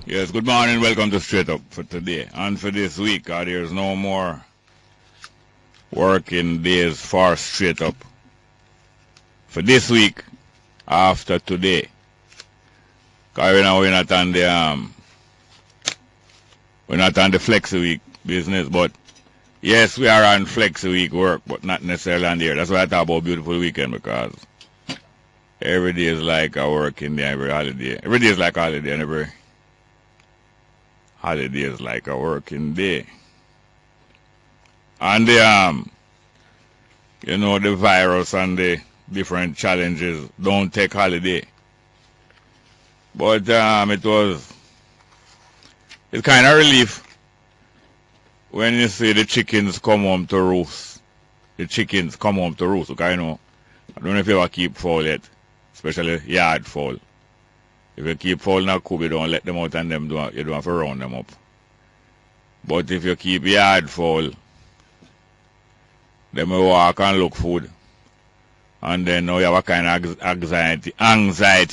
Yes, good morning. Welcome to Straight Up for today. And for this week, there's no more working days for Straight Up. For this week, after today, because we're not on the Flexi Week business, but yes, we are on Flexi Week work, but not necessarily on there. That's why I talk about beautiful weekend, because every day is like a working day, every holiday. Every day is like a holiday, and every holiday is like a working day. And the virus and the different challenges don't take holiday. But it's kind of relief when you see the chickens come home to roost. The chickens come home to roost. Okay, I don't know if you ever keep fowl yet, especially yard fowl. If you keep fowl in a coop, you don't let them out and you don't have to round them up. But if you keep yard fowl, they may walk and look food. And then now you have a kind of anxiety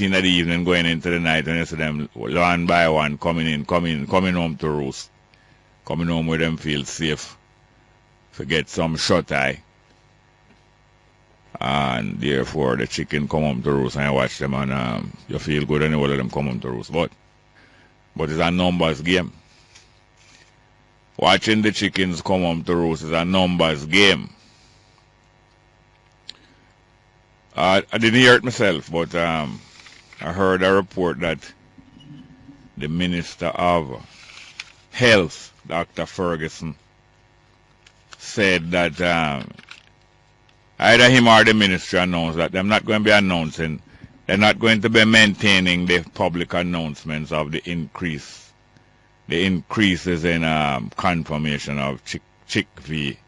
in the evening going into the night when you see them one by one coming home to roost. Coming home where them feel safe. To get some shut eye. And therefore the chicken come home to roost and you watch them and you feel good and you let them come home to roost. But it's a numbers game. Watching the chickens come home to roost is a numbers game. I didn't hear it myself, but I heard a report that the Minister of Health, Dr. Ferguson, said that either him or the ministry announced that they're not going to be announcing, they're not going to be maintaining the public announcements of the increases in confirmation of chick V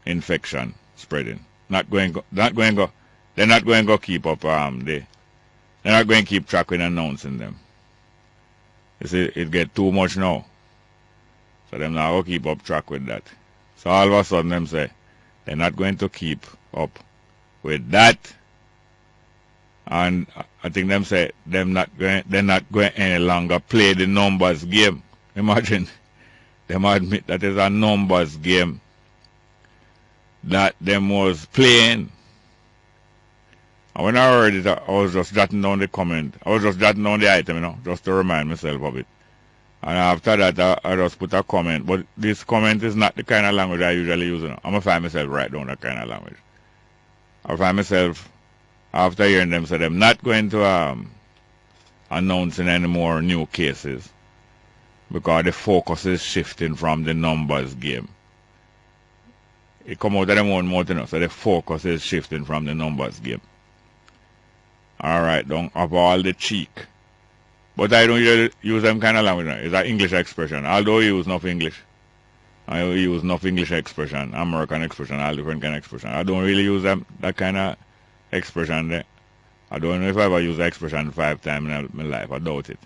infection spreading. They're not going to keep up they're not going to keep track with announcing them. You see, it get too much now. So them not going to keep up track with that. So all of a sudden them say they're not going to keep up with that. And I think them say they're not going any longer play the numbers game. Imagine them admit that it's a numbers game that them was playing. And when I heard it, I was just jotting down the comment. I was just jotting down the item, just to remind myself of it. And after that, I just put a comment. But this comment is not the kind of language I usually use. I'm going to find myself write down that kind of language. I find myself, after hearing them say them not going to announcing any more new cases, because the focus is shifting from the numbers game. It come out of them own mouth, so the focus is shifting from the numbers game. Alright, don't have all the cheek. But I don't usually use them kind of language. It's an English expression. Although I use enough English. I use enough English expression, American expression, all different kind of expression. I don't really use that kind of expression there. I don't know if I ever use the expression 5 times in my life. I doubt it.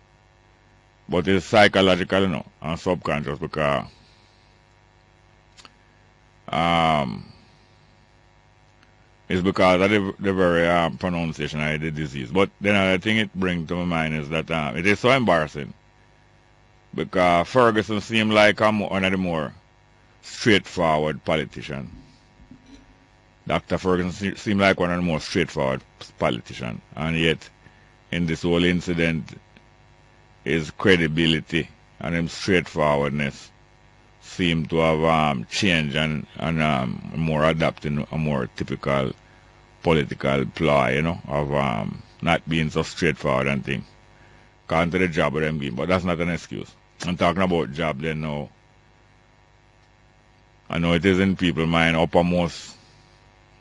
But it's psychological, and subconscious, because it's because of the very pronunciation of the disease. But then another thing it brings to my mind is that it is so embarrassing, because Ferguson seemed like one of the more straightforward politicians. Dr. Ferguson seemed like one of the more straightforward politicians, and yet in this whole incident, his credibility and his straightforwardness seem to have changed and more adapting a more typical political ploy, of not being so straightforward and thing. Gone to the job with them game, but that's not an excuse. I'm talking about job then now. I know it is in people's mind, uppermost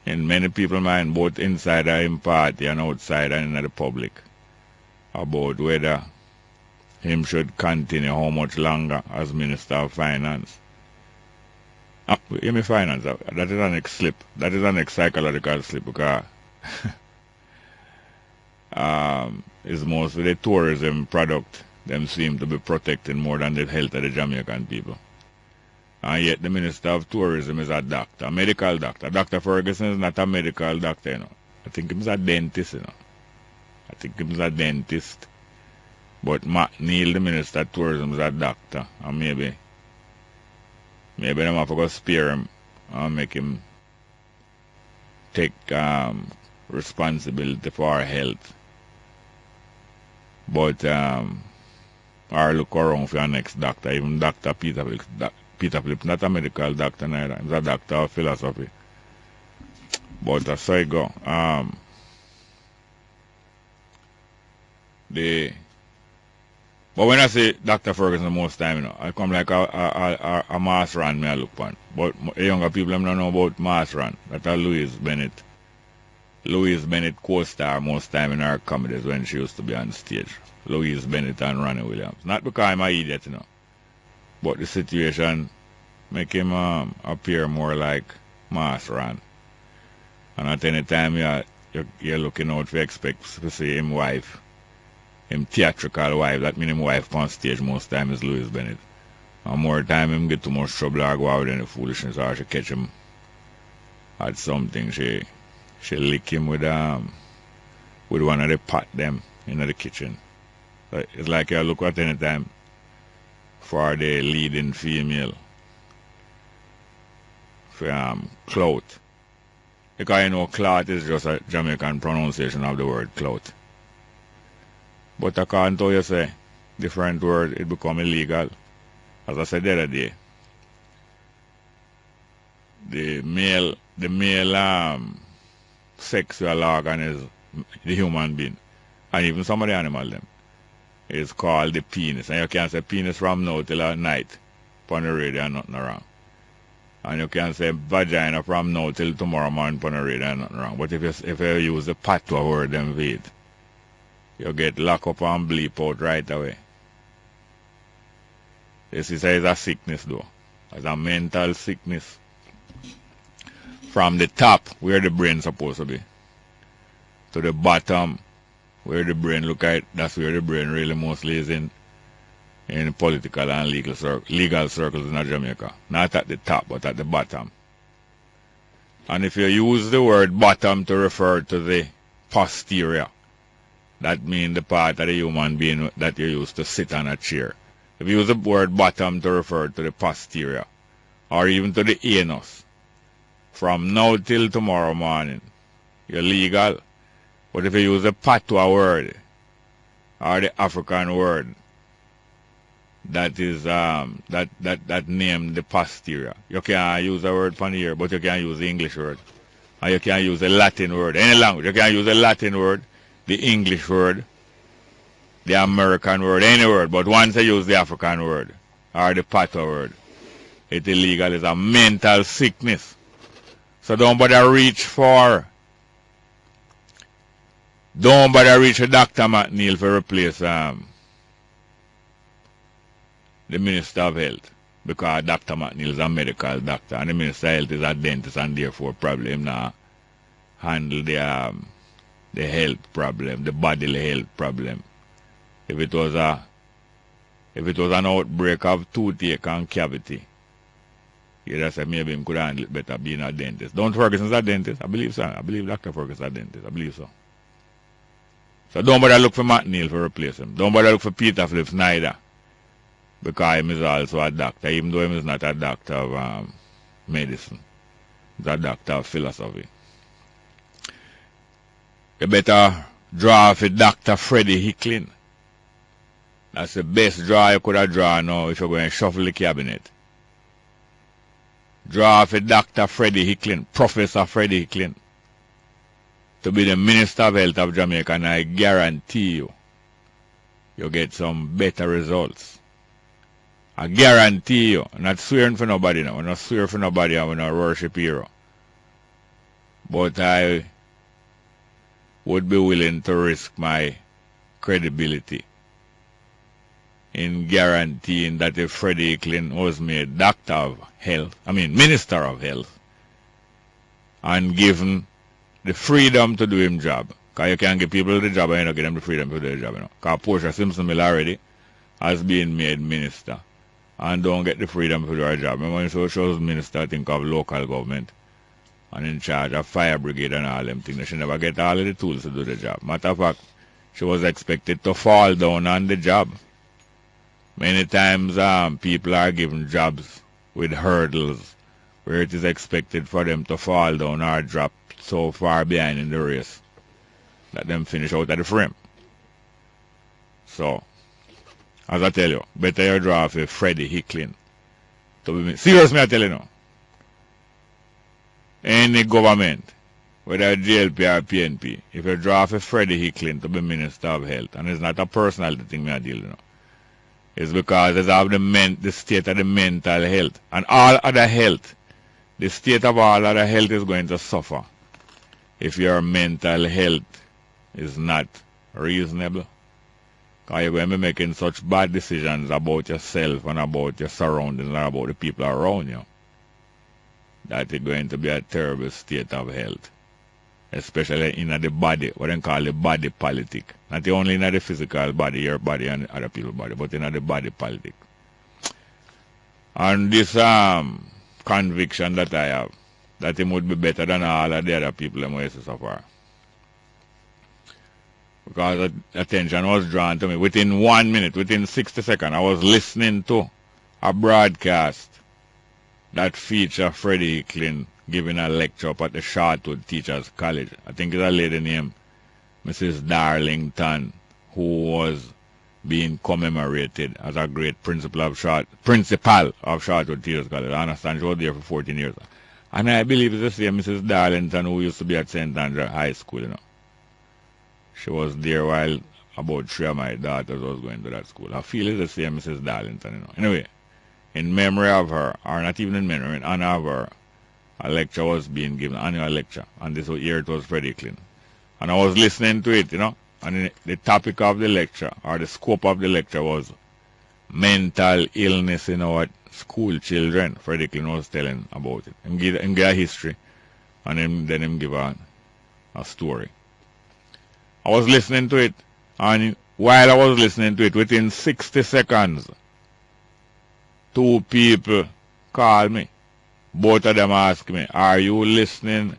in many people's mind, both inside and in party and outside and in the public, about whether him should continue how much longer as Minister of Finance. Hear me, finance, that is an ex-slip. That is an ex-psychological slip, because it's mostly the tourism product them seem to be protecting more than the health of the Jamaican people. And yet the Minister of Tourism is a doctor, a medical doctor. Dr. Ferguson is not a medical doctor, I think he's a dentist, I think he's a dentist. But McNeil, the Minister of Tourism, is a doctor. And maybe them have to go spare him and make him take responsibility for our health. But or look around for your next doctor, even Dr. Peter Phillips, not a medical doctor neither, he's a doctor of philosophy. But that's how it go. But when I say Dr. Ferguson most time, I come like a mass run me I look on. But younger people don't know about mass run. That's a Louise Bennett. Louise Bennett co-star most time in her comedies when she used to be on stage. Louise Bennett and Ronnie Williams. Not because I'm an idiot, but the situation make him appear more like mass run. And at any time you're looking out for expect to see him wife. Him theatrical wife, that means him wife on stage most time is Louise Bennett. And more time him get too much trouble or go out in the foolishness or she catch him at something. She lick him with one of the pot them in the kitchen. So it's like you look at any time for the leading female for clout. Because clout is just a Jamaican pronunciation of the word clout. But according to you say, different word, it become illegal. As I said the other day, the male sexual organ is the human being, and even some of the animal them, is called the penis. And you can say penis from now till night upon the radio and nothing wrong. And you can say vagina from now till tomorrow morning upon the radio and nothing wrong. But if you use the patois word them with it, you get locked up and bleep out right away. This is a sickness though. It's a mental sickness. From the top, where the brain supposed to be, to the bottom, where the brain look at, that's where the brain really mostly is in political and legal circles in Jamaica. Not at the top, but at the bottom. And if you use the word bottom to refer to the posterior, that means the part of the human being that you use to sit on a chair. If you use the word bottom to refer to the posterior, or even to the anus, from now till tomorrow morning, you're legal. But if you use the patois word, or the African word, that is that name the posterior, you can use the word from here, but you can't use the English word. Or you can't use the Latin word. Any language, you can't use the Latin word, the English word, the American word, any word. But once you use the African word or the patois word, it's illegal. It's a mental sickness. So don't bother reach for Dr. McNeil to replace the Minister of Health, because Dr. McNeil is a medical doctor and the Minister of Health is a dentist, and therefore probably him not handle the health problem, the bodily health problem. If it was an outbreak of toothache and cavity, you'd have said maybe him could handle it better being a dentist. Don't Ferguson's a dentist? I believe so. I believe Dr. Ferguson's a dentist. I believe so. So don't bother look for McNeil to replace him. Don't bother look for Peter Phillips neither, because he is also a doctor, even though he is not a doctor of medicine. He's a doctor of philosophy. You better draw for Dr. Freddie Hicklin. That's the best draw you could have drawn now if you're going to shuffle the cabinet. Draw for Dr. Freddie Hicklin, Professor Freddie Hicklin, to be the Minister of Health of Jamaica, and I guarantee you get some better results. I guarantee you. I'm not swearing for nobody now. I'm not swearing for nobody. I'm not worship hero. But I would be willing to risk my credibility in guaranteeing that if Freddie Hicklin was made Minister of Health, and given the freedom to do his job, because you can't give people the job and you don't give them the freedom to do the job. Because Portia Simpson-Mill already has been made minister and don't get the freedom to do her job. Remember when she was minister, I think, of local government and in charge of fire brigade and all them things, she never get all of the tools to do the job. Matter of fact, she was expected to fall down on the job. Many times people are given jobs with hurdles where it is expected for them to fall down or drop so far behind in the race that them finish out of the frame. So, as I tell you, better you draw for Freddie Hicklin. Seriously, I tell you now. Any government, whether GLP or PNP, if you draw for Freddie Hicklin to be Minister of Health, and it's not a personal thing I deal with, it's because it's of the state of the mental health and all other health. The state of all other health is going to suffer if your mental health is not reasonable. Because you're going to be making such bad decisions about yourself and about your surroundings and about the people around you that it's going to be a terrible state of health. Especially in the body, what they call the body politic. Not only in the physical body, your body and other people's body, but in the body politic. And this conviction that I have, that it would be better than all of the other people in West Safar. Because attention was drawn to me. Within 1 minute, within 60 seconds, I was listening to a broadcast that featured Freddie Hicklin giving a lecture up at the Shortwood Teachers College. I think it's a lady named Mrs. Darlington, who was being commemorated as a great principal of Shortwood Teachers College. I understand she was there for 14 years. And I believe it's the same Mrs. Darlington who used to be at St. Andrew High School, you know. She was there while about 3 of my daughters was going to that school. I feel it's the same Mrs. Darlington, you know. Anyway, in memory of her, or not even in memory, in honor of her, a lecture was being given, annual lecture, and this year it was Freddie Hicklin. And I was listening to it, you know, and the topic of the lecture, or the scope of the lecture was mental illness in our school children. Freddie Hicklin was telling about it. Him give a history, and then him give a story. I was listening to it, and while I was listening to it, within 60 seconds, 2 people called me. Both of them asked me, are you listening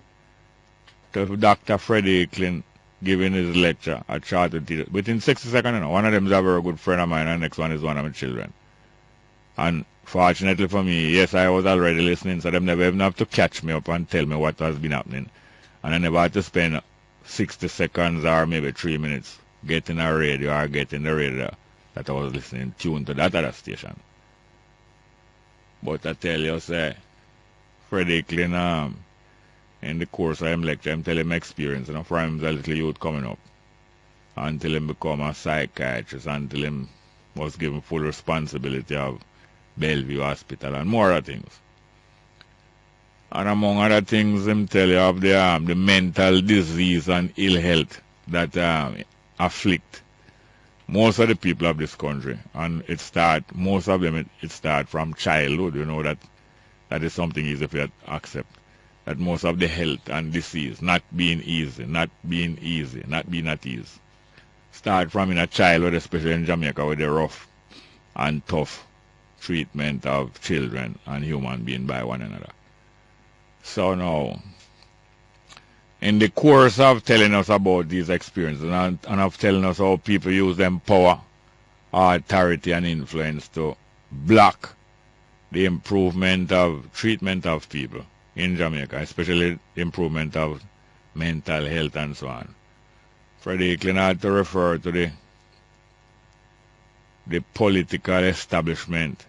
to Dr. Freddie Hicklin giving his lecture at Chartered Teachers? Within 60 seconds, you know, one of them is a very good friend of mine, and the next one is one of my children. And fortunately for me, yes, I was already listening, so them never even have to catch me up and tell me what has been happening. And I never had to spend 60 seconds or maybe 3 minutes getting a radio or getting the radio that I was listening tuned to that other station. But I tell you, say, Freddie Hicklin, in the course of him lecture, I'm telling him experience, you know, from him as a little youth coming up, until him become a psychiatrist, until him was given full responsibility of Bellevue Hospital and more other things. And among other things, him tell you of the mental disease and ill health that afflict most of the people of this country. And most of them, it start from childhood, you know, that is something easy for you to accept. That most of the health and disease not being at ease. Start from in a childhood, especially in Jamaica, with the rough and tough treatment of children and human beings by one another. So now, in the course of telling us about these experiences and of telling us how people use them power, authority, and influence to block the improvement of treatment of people in Jamaica, especially the improvement of mental health and so on, Freddie Hicklin had to refer to the political establishment,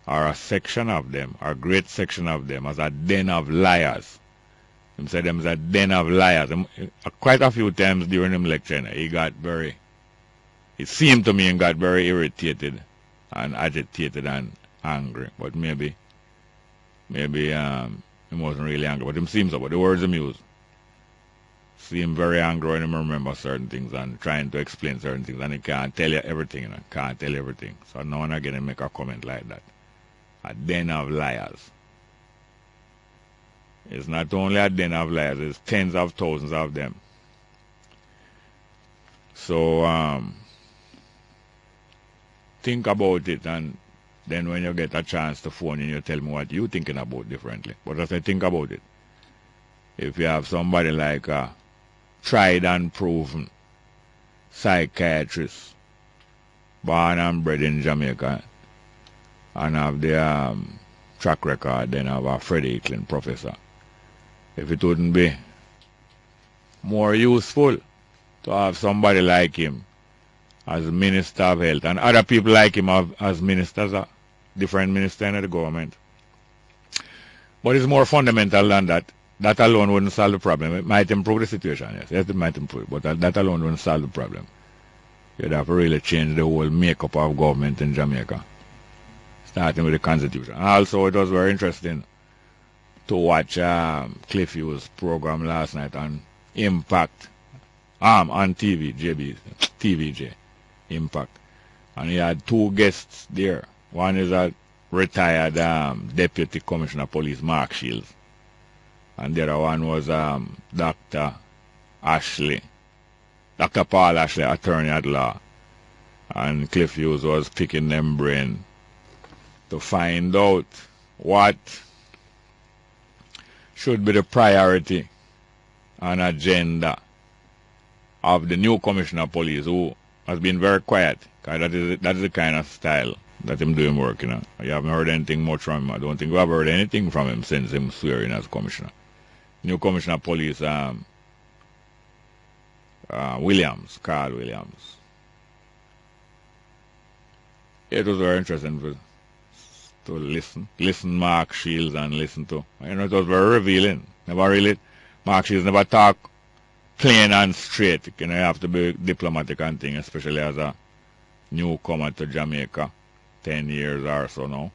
or a section of them, or a great section of them, as a den of liars. He said them as a den of liars. Quite a few times during him lecture, it seemed to me he got very irritated and agitated and angry. But maybe he wasn't really angry, but him seems so. But the words he used seem very angry when he remember certain things and trying to explain certain things, and he can't tell you everything, can't tell everything. So now and again he make a comment like that. A den of liars. It's not only a den of liars, it's tens of thousands of them. So think about it, and then when you get a chance to phone in, you tell me what you're thinking about differently. But as I think about it, if you have somebody like tried and proven psychiatrist, born and bred in Jamaica, and have the track record then of a Freddie Eklund professor. If it wouldn't be more useful to have somebody like him as Minister of Health and other people like him as ministers, different ministers in the government. But it's more fundamental than that. That alone wouldn't solve the problem. It might improve the situation, yes. Yes, it might improve, but that alone wouldn't solve the problem. You'd have to really change the whole makeup of government in Jamaica, starting with the Constitution. Also, it was very interesting to watch Cliff Hughes' program last night on Impact, on TVJ, Impact. And he had two guests there. One is a retired Deputy Commissioner of Police, Mark Shields. And the other one was Dr. Paul Ashley, attorney at law. And Cliff Hughes was picking them brain to find out what should be the priority and agenda of the new Commissioner of Police, who has been very quiet, because that is the kind of style that him doing work, you know. You haven't heard anything much from him. I don't think we have heard anything from him since him swearing as Commissioner. New Commissioner of Police, Carl Williams. It was very interesting to listen Mark Shields and listen to, you know, it was very revealing. Mark Shields never talk plain and straight. You know, you have to be diplomatic and thing, especially as a newcomer to Jamaica, 10 years or so now.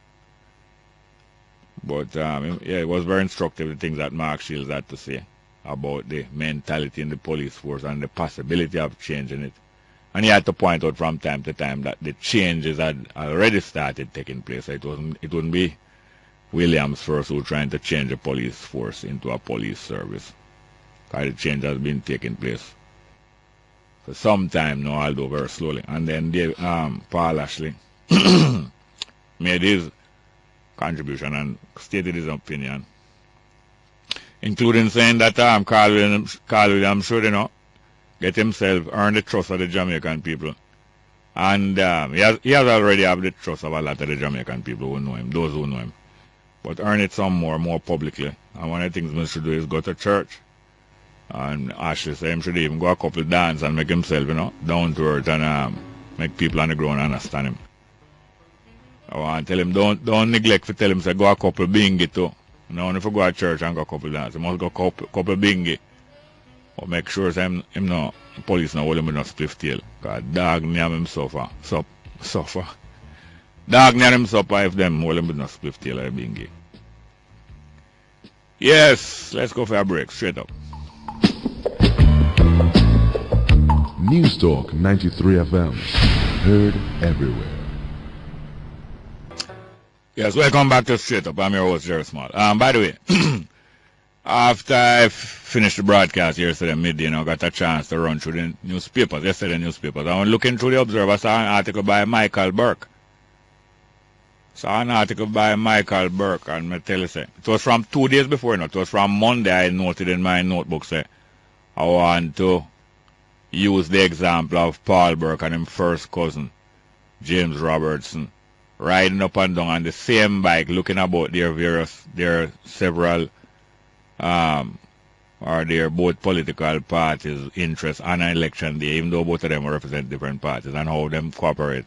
But yeah, it was very instructive, the things that Mark Shields had to say about the mentality in the police force and the possibility of changing it. And he had to point out from time to time that the changes had already started taking place. It wouldn't be Williams first who trying to change the police force into a police service, because the change has been taking place for some time now, although very slowly. And then Paul Ashley made his contribution and stated his opinion, including saying that Carl Williams should, you know, get himself, earn the trust of the Jamaican people. And he has already have the trust of a lot of the Jamaican people who know him, those who know him. But earn it some more publicly. And one of the things he should do is go to church. And Ashley said him should even go a couple dance and make himself, you know, down to earth and make people on the ground understand him. I want to tell him, don't neglect to tell him, say, go a couple bingy too. Now, if you go to church and go a couple dance, you must go a couple bingy. Or make sure him no police no hold him with no spliff tail. Because dog near him suffer. Dog near him suffer if them hold him with no spliff tail or bingy. Yes, let's go for a break, straight up. News Talk 93 FM, heard everywhere. Yes, welcome back to Straight Up. I'm your host, Jerry Small. By the way, after I finished the broadcast yesterday midday, I got a chance to run through the newspapers, I was looking through the Observer, saw an article by Michael Burke. And I tell you, say, it was from 2 days before, it was from Monday. I noted in my notebook, say, I want to use the example of Paul Burke and his first cousin, James Robertson, riding up and down on the same bike, looking about their several, or their both political parties' interests on an election day, even though both of them represent different parties, and how them cooperate.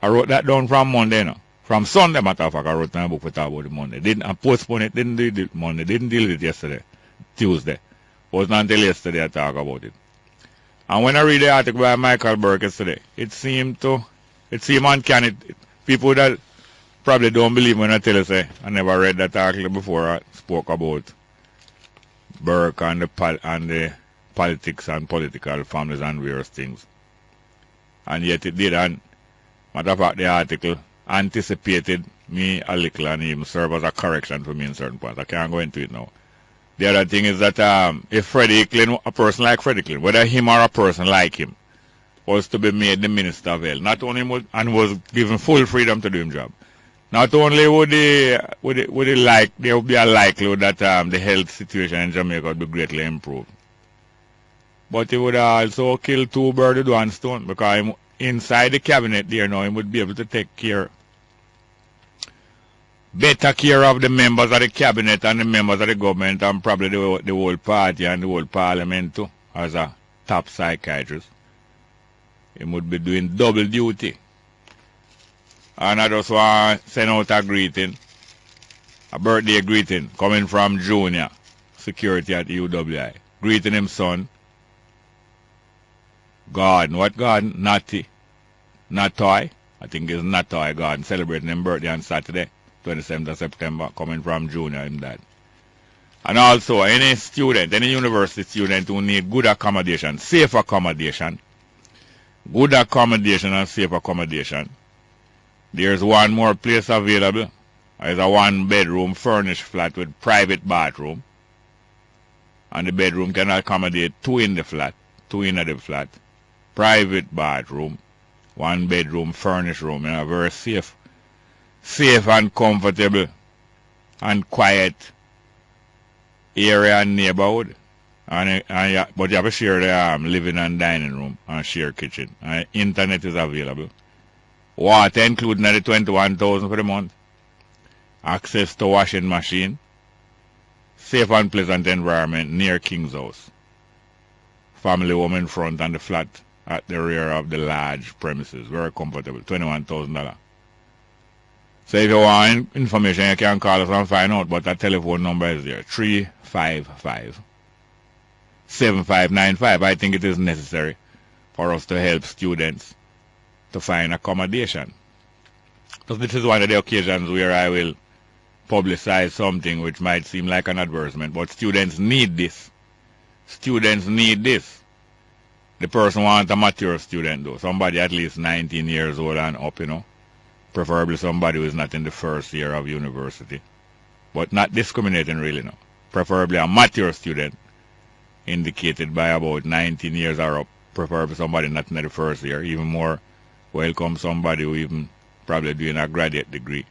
I wrote that down from Monday, you know. From Sunday, matter of fact, I wrote my book for talk about it Monday. I postponed it, didn't do it Monday, didn't deal with it yesterday, Tuesday. It wasn't until yesterday I talk about it. And when I read the article by Michael Burke yesterday, it seemed uncanny. People that probably don't believe when I tell you, say, I never read that article before I spoke about Burke and the politics and political families and various things. And yet it did. And matter of fact, the article anticipated me a little and even serve as a correction for me in certain points. I can't go into it now. The other thing is that if Freddie Eklund, a person like Freddie Eklund, whether him or a person like him, was to be made the Minister of Health, not only was given full freedom to do his job, not only would there would be a likelihood that the health situation in Jamaica would be greatly improved, But he would also kill two birds with one stone, because inside the cabinet there now, he would be able to take better care of the members of the cabinet and the members of the government, and probably the whole party and the whole parliament too, as a top psychiatrist. He would be doing double duty. And I just want to send out a greeting, a birthday greeting, coming from Junior, security at UWI. Greeting him, son. Gordon, what Gordon? Natty. Natoy. I think it's Natoy Gordon, celebrating his birthday on Saturday, 27th of September, coming from Junior, him dad. And also, any student, any university student who need good accommodation, safe accommodation, good accommodation and safe accommodation, there's one more place available. It's a one-bedroom furnished flat with private bathroom. And the bedroom can accommodate two in the flat. Private bathroom, one bedroom furnished room, in a very safe and comfortable and quiet area and neighborhood. But you have to share the living and dining room and share kitchen. And internet is available. Water including the 21,000 for the month. Access to washing machine. Safe and pleasant environment near King's house. Family home in front and the flat at the rear of the large premises. Very comfortable. $21,000. So if you want information, you can call us and find out. But that telephone number is there. 355-7595. I think it is necessary for us to help students to find accommodation. Because this is one of the occasions where I will publicize something which might seem like an advertisement, but students need this. Students need this. The person wants a mature student though, somebody at least 19 years old and up, you know. Preferably somebody who is not in the first year of university. But not discriminating really, no. Preferably a mature student, indicated by about 19 years or up. Preferably somebody not in the first year. Even more welcome somebody who even probably doing a graduate degree.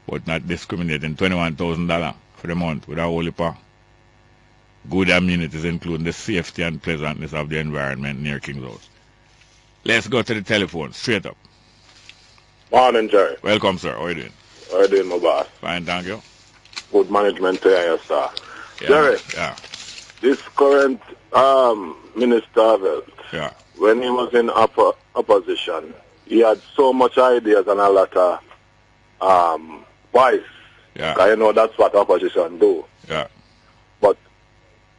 But not discriminating. $21,000 for the month with a whole heap of good amenities, including the safety and pleasantness of the environment near King's House. Let's go to the telephone, straight up. Morning, Jerry. Welcome, sir. How are you doing? How are you doing, my boss? Fine, thank you. Good management to you, sir. Yeah, Jerry, yeah. this current Minister of Health, Yeah. when he was in opposition, he had so much ideas and a lot of voice. Yeah. Because you know that's what opposition do. Yeah. But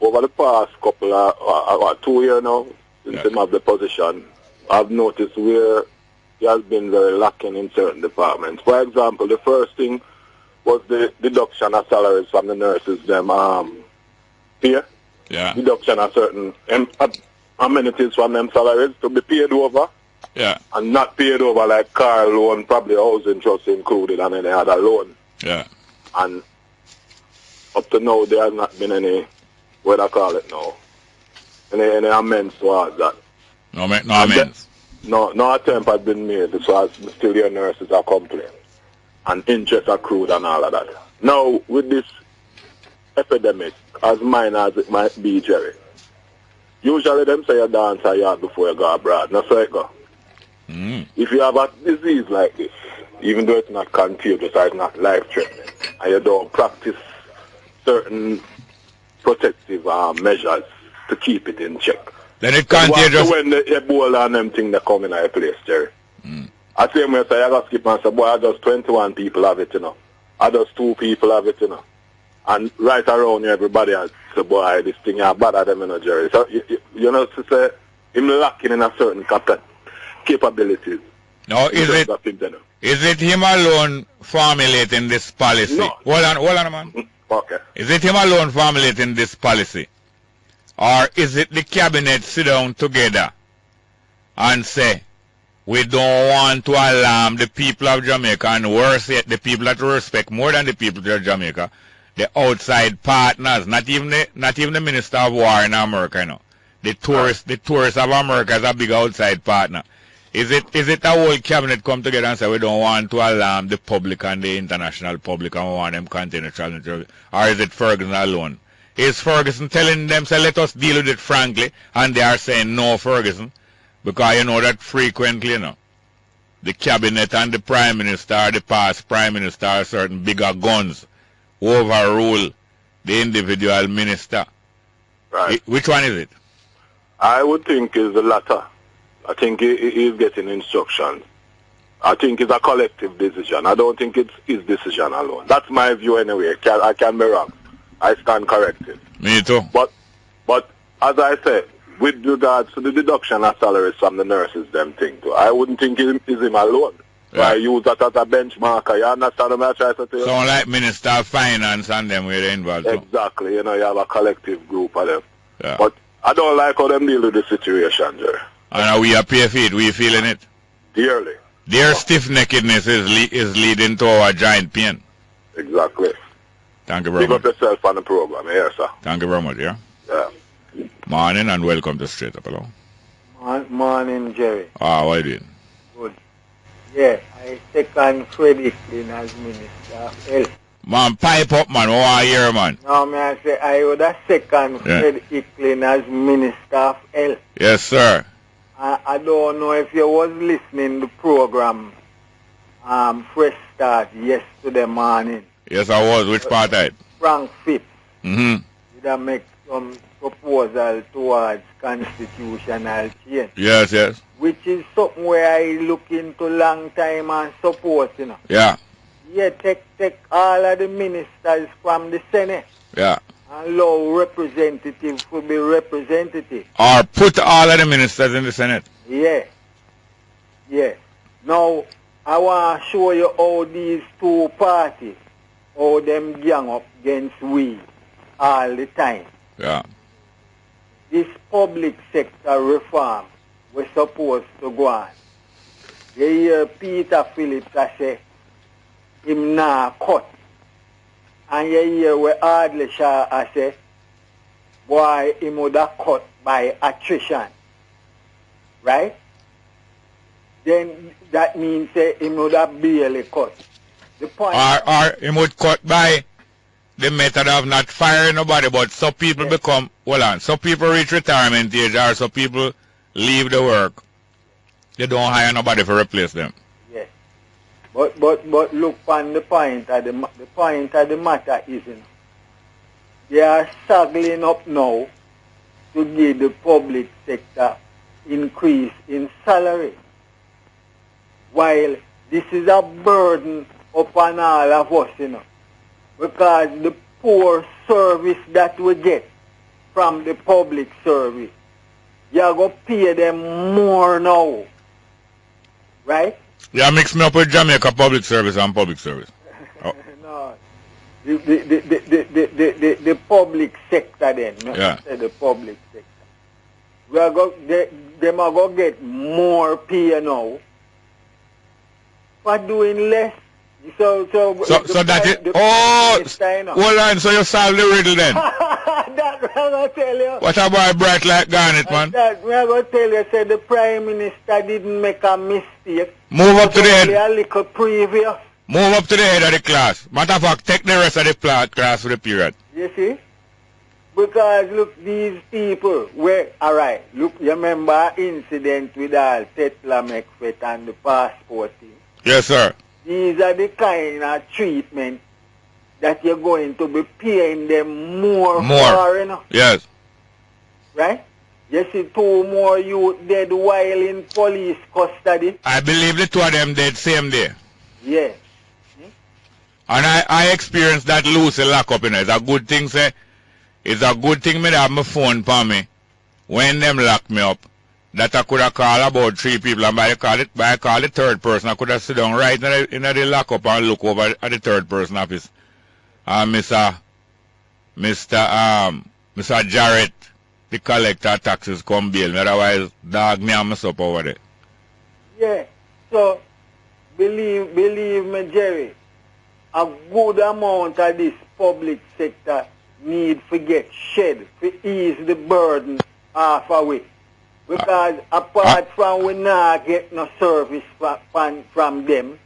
over the past couple of 2 years now, since him have the position, I've noticed where he has been very lacking in certain departments. For example, the first thing was the deduction of salaries from the nurses, them pay. Yeah. Deduction of certain amenities from them salaries to be paid over. Yeah. And not paid over like car loan, probably housing trust included, and any other loan. Yeah. And up to now, there has not been any, what I call it now, any amends towards that. No amends. No attempt has been made as far as still your nurses are complaining. And interest accrued and all of that. Now, with this epidemic, as minor as it might be, Jerry, usually them say you dance a yard before you go abroad. That's how it go. If you have a disease like this, even though it's not contagious or it's not life-threatening, and you don't practice certain protective measures to keep it in check, then it contagious. When the Ebola and them thing that come in our place, Jerry. I say, I say, I got to skip and say, boy, I just 21 people have it, you know. I just 2 people have it, you know. And right around you, everybody has say, boy, this thing is bad at them, you know, Jerry. So, you know, to say, him lacking in a certain capabilities. No, is it him alone formulating this policy? No. Hold on, man. Okay. Is it him alone formulating this policy? Or is it the cabinet sit down together and say, we don't want to alarm the people of Jamaica, and worse yet, the people that respect more than the people of Jamaica, the outside partners, not even the Minister of War in America, you know. The tourists of America is a big outside partner. Is it the whole cabinet come together and say we don't want to alarm the public and the international public and we want them continue traveling? Or is it Ferguson alone? Is Ferguson telling them, say, let us deal with it frankly, and they are saying no, Ferguson, because you know that frequently, you know, the cabinet and the prime minister, the past prime minister, certain bigger guns overrule the individual minister. Right. Which one is it? I would think it's the latter. I think he is getting instructions. I think it's a collective decision. I don't think it's his decision alone. That's my view anyway. I can be wrong. I stand corrected. Me too. But as I said, with regards to the deduction of salaries from the nurses, them thing too, I wouldn't think it's him alone. Yeah. I use that as a benchmarker. You understand what I try to tell you? Sound like Minister of Finance and them where they involved too. Exactly. You know, you have a collective group of them. Yeah. But I don't like how them deal with the situation, Jerry. And we are pay for it. We feeling it. Dearly. Their stiff-neckedness is leading to our giant pain. Exactly. Thank you very much. Give up yourself on the program. Yes, sir. Thank you very much, yeah? Yeah. Morning and welcome to Straight Up. Hello. Morning, Jerry. What are you doing? Good. Yeah, I second Freddie Flynn as Minister of Health. Man, pipe up, man. What are you here, man? No, I say I would have second Freddie Flynn as Minister of Health. Yes, sir. I don't know if you was listening to the program Fresh Start yesterday morning. Yes, I was. Which part of it? Frank Phipps Mm-hmm. did I make some proposal towards constitutional change. Yes. Which is something where I look into long time and support, you know. Yeah. Yeah, take all of the ministers from the Senate Yeah. and allow representatives to be representative. Or put all of the ministers in the Senate. Yeah. Now, I want to show you how these two parties, how them gang up against we all the time. Yeah. This public sector reform was supposed to go on. You hear Peter Phillips say, him nah cut. And you hear where Ardley Shaw say, boy, him would have cut by attrition. Right? Then that means him would have barely cut. The point Or him would cut by the method of not firing nobody, but some people become, some people reach retirement age, or some people leave the work. They don't hire nobody to replace them. yes. But look on the point of the matter is, they are struggling up now to give the public sector increase in salary. While this is a burden upon all of us, because the poor service that we get from the public service, you're going to pay them more now. Right? Yeah, mix me up with Jamaica public service and public service. Oh. No. The public sector then. Yeah. The public sector. We are them are going to get more pay now for doing less. So that is, hold on, so you solve the riddle then. That I'm going to tell you. What about bright like Garnet, man? That I'm going to tell you, said the Prime Minister didn't make a mistake. Move up to the head. A little previous. Move up to the head of the class. Matter of fact, take the rest of the class for the period. You see? Because, look, these people were, alright, look, you remember our incident with all Tetla McFet and the passport thing? Yes, sir. These are the kind of treatment that you're going to be paying them more for, Yes. Right? You see 2 more youth dead while in police custody. I believe the 2 of them dead same day. Yeah. And I experienced that loose lockup, It's a good thing, say. It's a good thing me have my phone for me when them lock me up. That I could have called about 3 people, and by call the 3rd person, I could have sit down right in the lockup and look over at the 3rd person office. Mr. Jarrett, the collector taxes come bail me, otherwise dog me and myself over there. Yeah. So believe me, Jerry, a good amount of this public sector need to get shed to ease the burden off of it. Because apart from we not get no service from them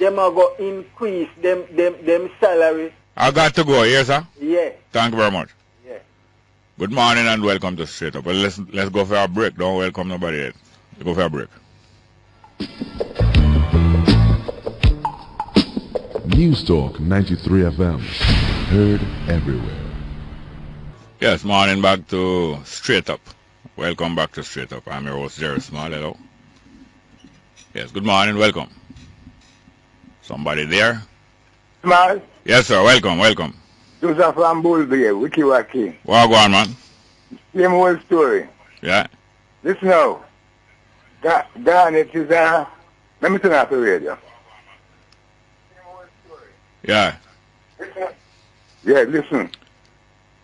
are going to increase them salary I got to go, yes, sir? Yeah. Thank you very much. Yeah. Good morning and welcome to Straight Up. Well, let's go for a break. Don't welcome nobody yet. Let's go for a break. News Talk 93 FM. Heard everywhere. Yes, morning back to Straight Up. Welcome back to Straight Up. I'm your host, Jerry Small. Hello. Yes, good morning. Welcome. Somebody there? Small, Yes, sir. Welcome, welcome. Joseph from Bullbear, Wiki Waki. Well, go on, man. Same old story. Yeah. Listen now. Garnet is let me turn off the radio. Yeah. Yeah, listen.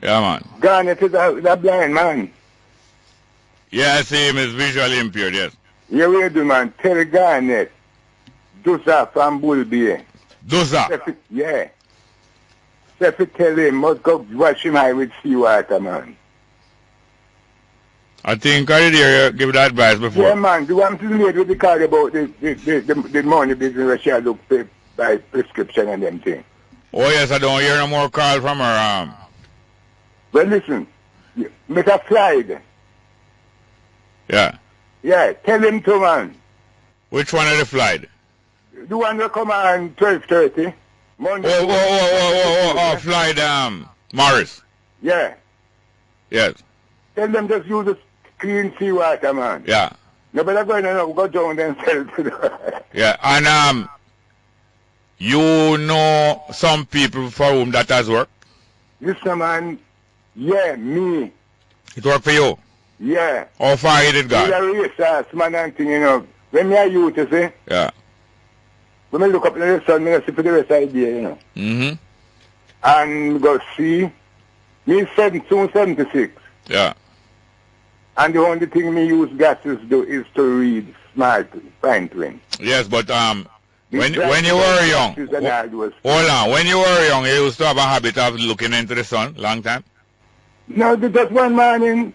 Yeah, man. Garnet is a blind man. Yeah, I see him is visually impaired, yes. Yeah, we do, man. Tell Garnet. Joseph from Bullbear. Dosa. Yeah. If you tell him, must go wash him eye with seawater, man. I think I did hear you give that advice before. Yeah, man. Do I'm too late with the card about the money business where she look by prescription and them things. Oh, yes, I don't hear no more call from her. Well, listen. Make a slide. Yeah. Yeah, tell him to, man. Which one of the flight? The one that come on 12:30. Monday. Flight, Morris. Yeah. Yes. Tell them just use the clean seawater, man. Yeah. Nobody going to go down themselves. To the Yeah, and you know some people for whom that has worked? Listen, man. Yeah, me. It worked for you? Yeah. How far you did He's go? a racist man and thing, you know. When me are youth, you see. Yeah. When me look up in the sun, me see for the rest of the day, you know. Mm-hmm. And go see. Me soon 76. Yeah. And the only thing me use glasses do is to read smart, fine print. Yes, but when you were young, hold on, when you were young, you used to have a habit of looking into the sun, long time? No, just one morning,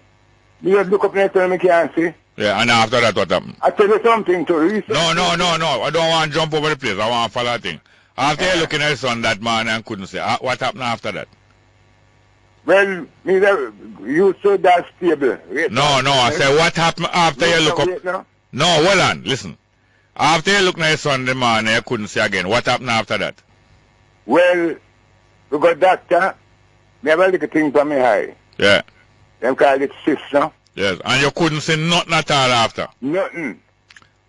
you just look up next time I can't see. Yeah, and after that, what happened? I tell you something to research. No, I don't want to jump over the place. I want to follow a thing. After you looking at the sun that morning and couldn't see, what happened after that? Well, you so that stable. No, I said, what happened after you look up? No, hold on, listen. After you look at the sun the morning, you couldn't see again. What happened after that? Well, we got doctor. Me have a little thing for me eye. Yeah. Them call it cyst, no? Yes, and you couldn't see nothing at all after? Nothing.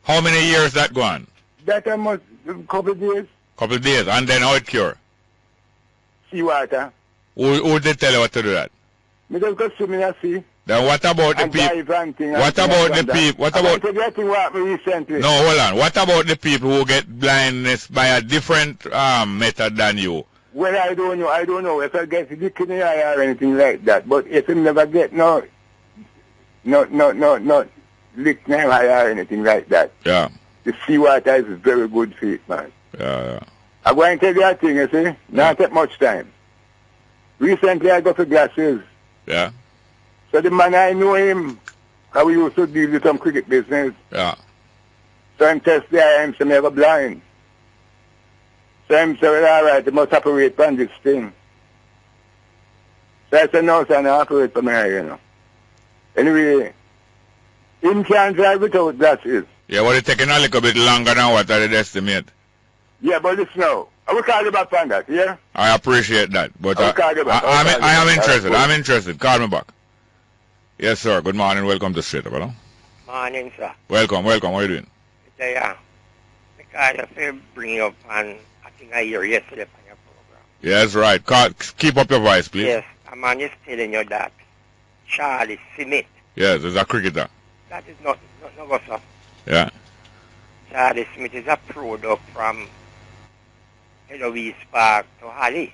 How many years that gone? That almost a couple of days. Couple of days, and then how it cure? Seawater. Who did tell you what to do that? Me just go swimming and see. Then what about the people? What about the people? What about? Recently. No, hold on. What about the people who get blindness by a different method than you? Well, I don't know if I get lick in the eye or anything like that. But if you never get no lick in the eye or anything like that. Yeah. The seawater is very good for it, man. Yeah. I'm going to tell you a thing, you see. Not take much time. Recently, I got for glasses. Yeah. So the man, I know him, how we used to deal with some cricket business. Yeah. So I'm test the eye, I'm never blind. So I'm saying, well, all right, you must operate on this thing. So I said, no, sir, I operate on my eye, you know. Anyway, him can't drive without glasses. Yeah, well, it's taking a little bit longer than what I did estimate. Yeah, but listen now. I will call you back on that, yeah? I appreciate that, but I am interested. I'm interested. Call me back. Yes, sir. Good morning. Welcome to Straight Up. Hello? Morning, sir. Welcome. How are you doing? Yeah. Because I feel bring up and I think I hear yesterday on your program. Yes, right. Keep up your voice, please. Yes. A man is telling you that Charlie Smith. Yes, he's a cricketer. That is not good, sir. Yeah. Charlie Smith is a product from Eloise Park to Halley.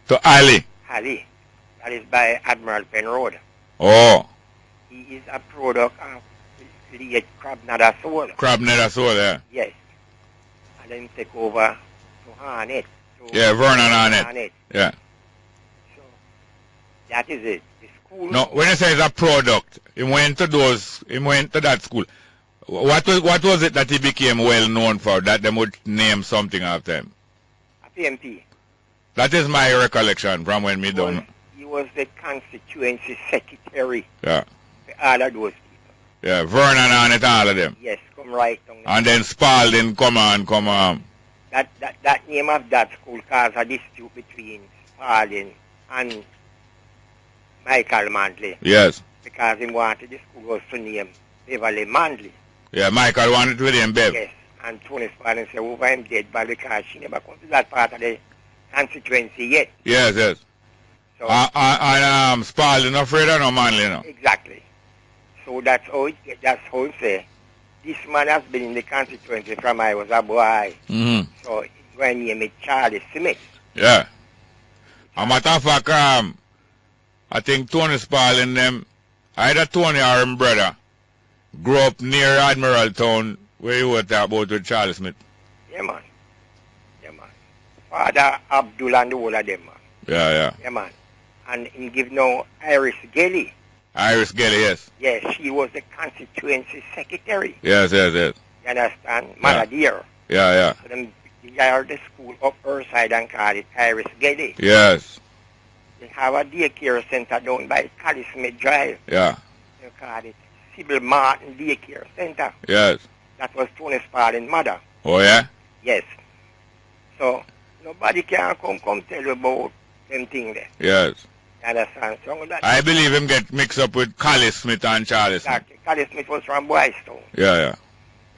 To Ali? Halley. That is by Admiral Penroad. Oh. He is a product of late Crab Nether Soul. Crab Nether Soul, yeah. Yes. And then take over to Harnett. Yeah, Vernon Harnett. Yeah. So, that is it. The school. No, when you say it's a product, he went to that school. What was it that he became well known for, that they would name something after him? A PMP. That is my recollection from when me done. He was the constituency secretary. Yeah. For all of those people. Yeah, Vernon and it, all of them. Yes, come right down. And then Spalding come on. That name of that school caused a dispute between Spalding and Michael Manley. Yes. Because he wanted the school was to name Beverly Manley. Yeah, Michael wanted to name Bev. Yes. And Tony Spalding said, over him dead, but because she never come to that part of the constituency yet. Yes. So, and Spalding afraid of no Manley, no? Exactly. So that's how it say. This man has been in the constituency from I was a boy. Mm-hmm. So when he made Charlie Smith. Yeah. A matter of fact, I think Tony Spalding them, either Tony or him brother, grew up near Admiral Town where you were talking about with Charlie Smith. Yeah, man. Father Abdul and the whole of them, man. Yeah. Yeah, man. And he give now Iris Gelly. Iris Gelly, yes. Yes, she was the constituency secretary. Yes. You understand? Mother dear. Yeah. So them hired the school up her side and call it Iris Gelly. Yes. They have a daycare center down by Cali Smith Drive. Yeah. They call it Sybil Martin Daycare Center. Yes. That was Tony Spalding's mother. Oh, yeah? Yes. So nobody can come tell you about them thing there. Yes. You understand? So that I believe him get mixed up with Callie Smith and Charlie Smith. exactly. Cali Smith was from Boys Town. Yeah.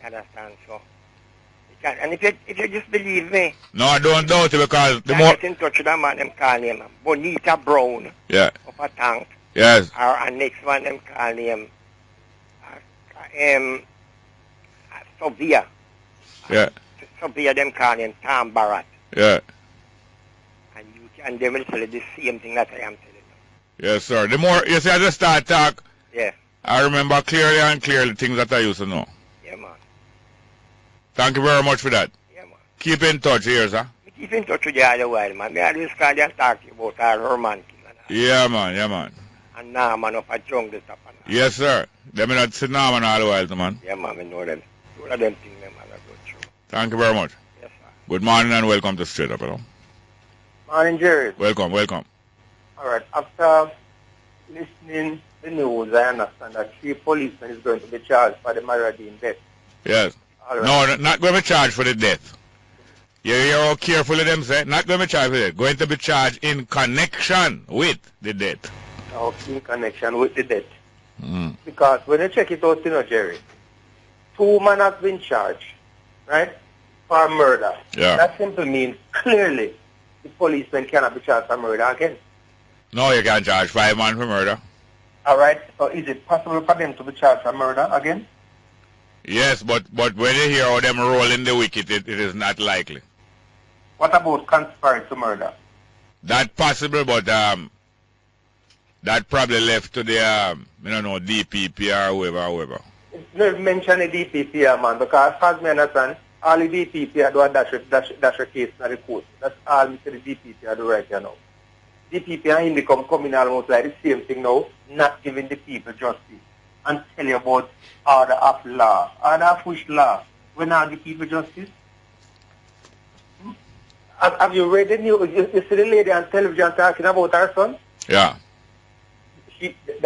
You understand? So you can, and if you just believe me, No, I don't doubt it because the you more... get in touch with that man, them call him Bonita Brown Yeah. of a tank. Yes. Or and next one them call him Sophia. Yeah. Sophia them call him Tom Barrett. Yeah. And they will tell you the same thing that I am telling you. Yes, sir. The more, you see, as I start talk, Yeah. I remember clearly things that I used to know. Yeah, man. Thank you very much for that. Yeah, man. Keep in touch here, sir. I keep in touch with you all the while, man. I always call you and talk to you about our romantic. Yeah, man. And Naah, man, up a jungle top. Yes, sir. Them not sit now man all the while, man. Yeah, man, I know them. All of them things, man, I go through. Thank you very much. Yes, sir. Good morning and welcome to Straight Up, you know. Morning, Jerry. Welcome. All right. After listening to the news, I understand that 3 policemen is going to be charged for the Maradine death. Yes. All right. No, not going to be charged for the death. You hear how carefully them say? Not going to be charged for the death. Going to be charged in connection with the death. Now, in connection with the death. Mm. Because when you check it out, Jerry, 2 men have been charged, right, for murder. Yeah. That simply means clearly the policeman cannot be charged for murder again. No, you can't charge 5 men for murder. All right. So is it possible for them to be charged for murder again? Yes, but when you hear how them rolling the wicket, it is not likely. What about conspiring to murder? That possible, but that probably left to the DPP or whoever. You mention the DPP, man, because as me understand, all the DPP do a dash a case in the court. That's all the DPP do right here now. DPP and Indicom coming almost like the same thing now, not giving the people justice. And tell you about order of law. Order of which law? When not give people justice? Have you read the news? You see the lady on television talking about her son? Yeah.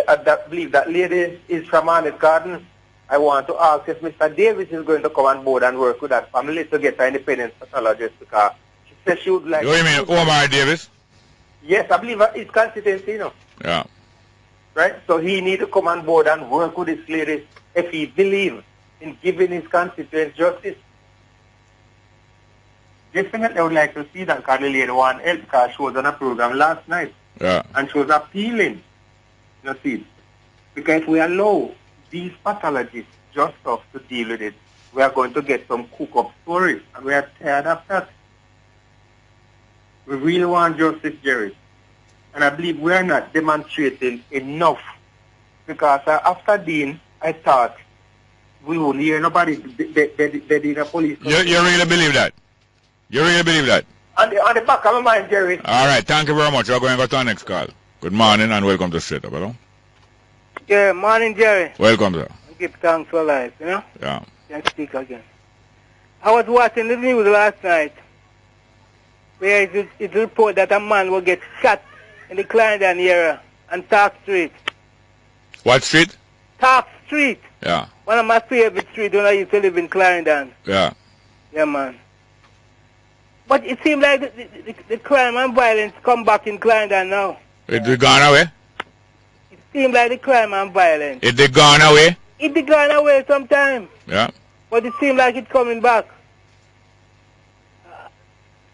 I believe that lady is from Arnett Garden. I want to ask if Mr. Davis is going to come on board and work with that family to get her independent pathologist because she says she would like... You mean Omar Davis? Yes, I believe it's constituency, Yeah. Right? So he need to come on board and work with this lady if he believes in giving his constituents justice. Definitely I would like to see that because the lady want help because she was on a program last night. Yeah. And she was appealing. You see, because if we allow these pathologists just us to deal with it, we are going to get some cook-up stories, and we are tired of that. We really want justice, Jerry. And I believe we are not demonstrating enough. Because after Dean, I thought we wouldn't hear nobody dead in a police. You really believe that? You really believe that? On the back of my mind, Jerry. All right, thank you very much. We're going to go to our next call. Good morning and welcome to Straight Up, hello? Yeah, morning, Jerry. Welcome, sir. Give thanks for life, you know? Yeah. Can't speak again. I was watching the news last night, where it's reported that a man will get shot in the Clarendon area on Talk Street. What street? Talk Street. Yeah. One of my favorite streets when I used to live in Clarendon. Yeah. Yeah, man. But it seems like the crime and violence come back in Clarendon now. It gone away? It seems like the crime and violence. It gone away? It gone away sometime. Yeah. But it seems like it's coming back.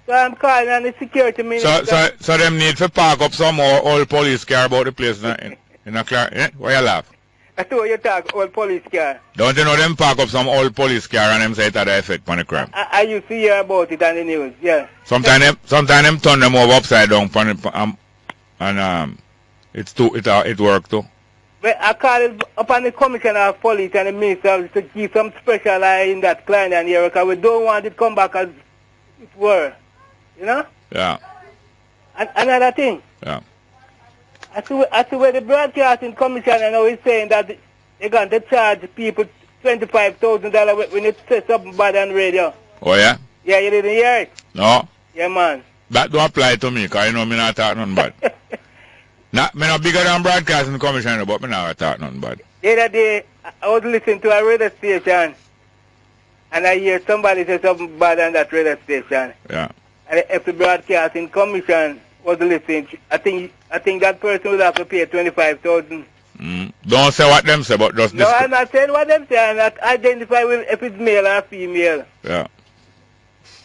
So I'm calling on the security minister. So them need to park up some more old police car about the place in a car. Eh? Why you laugh? I thought you talk old police car. Don't you know them park up some old police car and them say it had an effect on the crime? I used to hear about it on the news, yeah. Sometimes them turn them over upside down and it work too. But I called upon the commissioner of police and the minister to give some special eye in that Clarendon area because we don't want it to come back as it were. You know? Yeah. And another thing. Yeah. I see where the broadcasting commissioner now is saying that they're going to charge people $25,000 when they say something bad on radio. Oh, yeah? Yeah, you didn't hear it? No. Yeah, man. That don't apply to me because you know me not talk nothing bad. Me not bigger than broadcasting commissioner, but me not talk nothing bad. The other day, I was listening to a radio station and I hear somebody say something bad on that radio station. Yeah. And if the broadcasting commission was listening, I think that person would have to pay $25,000. Don't say what them say, but just no, I'm not saying what them say. I'm not identify with if it's male or female. Yeah.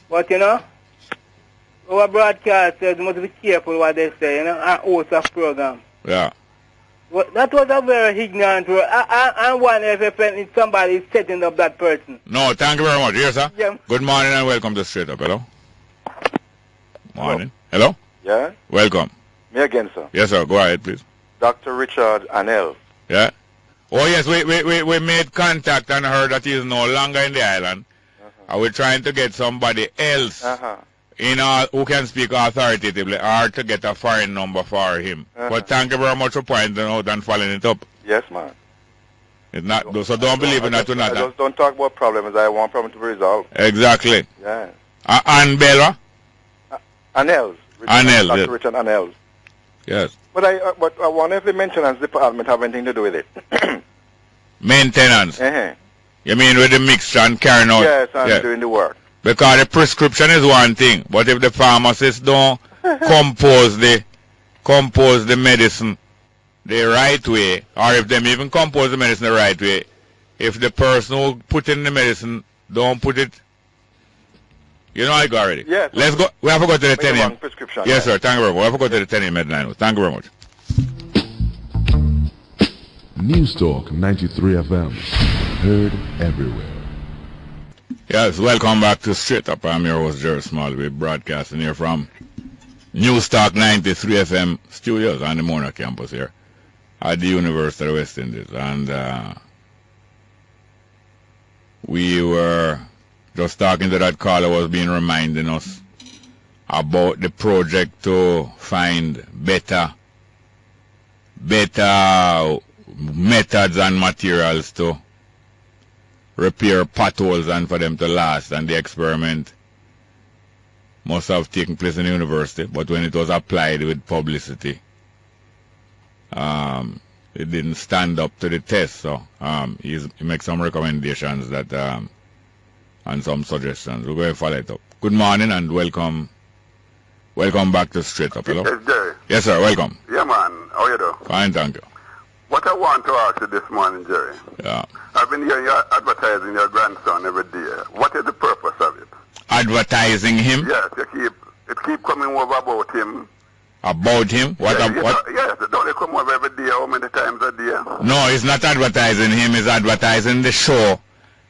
But you know, our broadcasters must be careful what they say. You know, and host of program. Yeah. Well, that was a very ignorant word. I wonder if somebody is setting up that person. No, thank you very much. Yes, sir. Yeah. Good morning and welcome to Straight Up. Hello. Morning. Hello. Yeah? Welcome. Me again, sir. Yes, sir. Go ahead, please. Dr. Richard Anel. Yeah? Oh, yes, we made contact and heard that he is no longer in the island. And we're trying to get somebody else who can speak authoritatively or to get a foreign number for him. But thank you very much for pointing out and following it up. Yes, man. It's not, so don't believe in that. I just don't talk about problems. I want problem to be resolved. Exactly. Yeah. And Bella? Anels. Anels. Dr. Richard Anels. Yes. But I wonder if the maintenance department have anything to do with it. Maintenance? You mean with the mixture and carrying out? Yes, and doing the work. Because the prescription is one thing, but if the pharmacist don't compose the medicine the right way, or if them even compose the medicine the right way, if the person who put in the medicine don't put it, you know I go already. Yes. Let's go. We have to go to the 10 a.m. prescription. Yes, sir. Thank you very much. We have to go to the 10 a.m. Medline. Thank you very much. News Talk 93 FM. Heard everywhere. Yes, welcome back to Straight Up. I'm your host, Jerry Small. We're broadcasting here from News Talk 93 FM studios on the Mona campus here at the University of West Indies. And we were just talking to that caller was being reminding us about the project to find better methods and materials to repair potholes and for them to last, and the experiment must have taken place in the university, but when it was applied with publicity, it didn't stand up to the test. So he makes some recommendations that and some suggestions. We're going to follow it up. Good morning and welcome back to Straight Up. Hello? Yes, Jerry. Yes, sir. Welcome. Yeah, man. How you doing? Fine, thank you. What I want to ask you this morning, Jerry. Yeah. I've been hearing you advertising your grandson every day. What is the purpose of it? Advertising him? Yes, it keep coming over about him. About him? What? Yes, don't they come over every day? How many times a day? No, it's not advertising him. It's advertising the show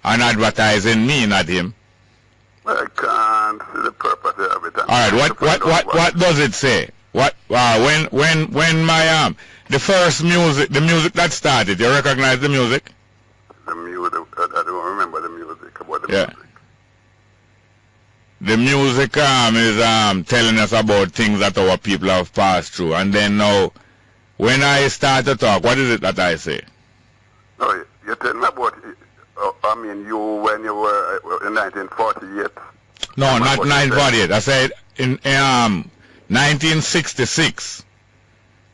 and advertising me, not him. Well, I can't see the purpose of it. All right. What does it say? What? When my the first music, the music that started, you recognize the music? The music, I don't remember the music, about the music. The music is telling us about things that our people have passed through. And then now, when I start to talk, what is it that I say? No, you tell me about, you when you were in 1948. No, not 1948. I said in 1966,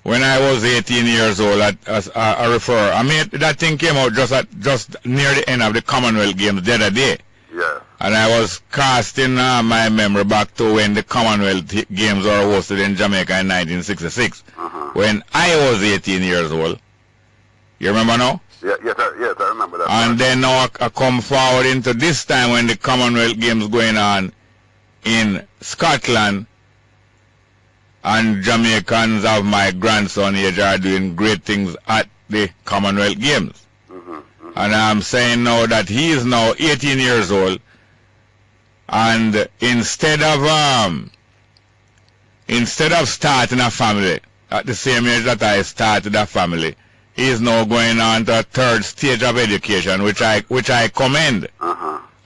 when I was 18 years old, I refer. I mean, that thing came out just near the end of the Commonwealth Games the other day. Yeah. And I was casting my memory back to when the Commonwealth Games were hosted in Jamaica in 1966, when I was 18 years old. You remember now? Yeah, yes, I remember that. And then now I come forward into this time when the Commonwealth Games going on in Scotland, and Jamaicans of my grandson age are doing great things at the Commonwealth Games. And I'm saying now that he is now 18 years old, and instead of starting a family at the same age that I started a family, he is now going on to a third stage of education, which I commend.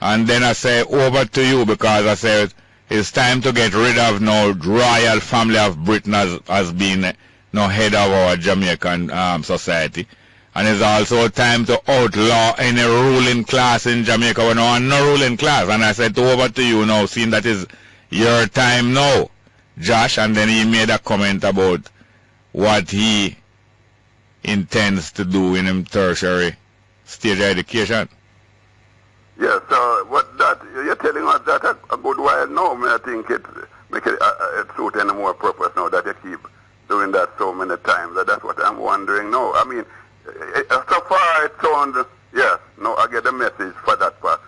And then I say over to you, because I said it's time to get rid of now royal family of Britain as being now head of our Jamaican society. And it's also time to outlaw any ruling class in Jamaica. We no ruling class. And I said over to you now, seeing that is your time now, Josh. And then he made a comment about what he intends to do in him tertiary stage education. Yeah, so what that you're telling us that a good while now, I think it make it suit any more purpose now that you keep doing that so many times. That's what I'm wondering now. I mean, so far it sounds, yes, no, I get the message for that part,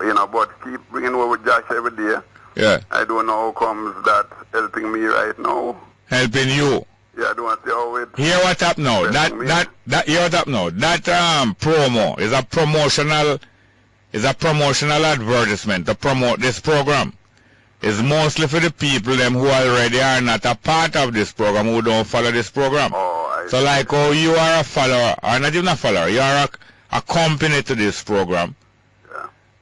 you know, but keep bringing over Josh every day. Yeah. I don't know how comes that helping me right now. Helping you. Yeah, I don't want to see how it. Hear what up now. Hear what up now. That promo is a promotional advertisement to promote this program. It's mostly for the people them who already are not a part of this program, who don't follow this program. So like how you are a follower, or not even a follower, you are a company to this program.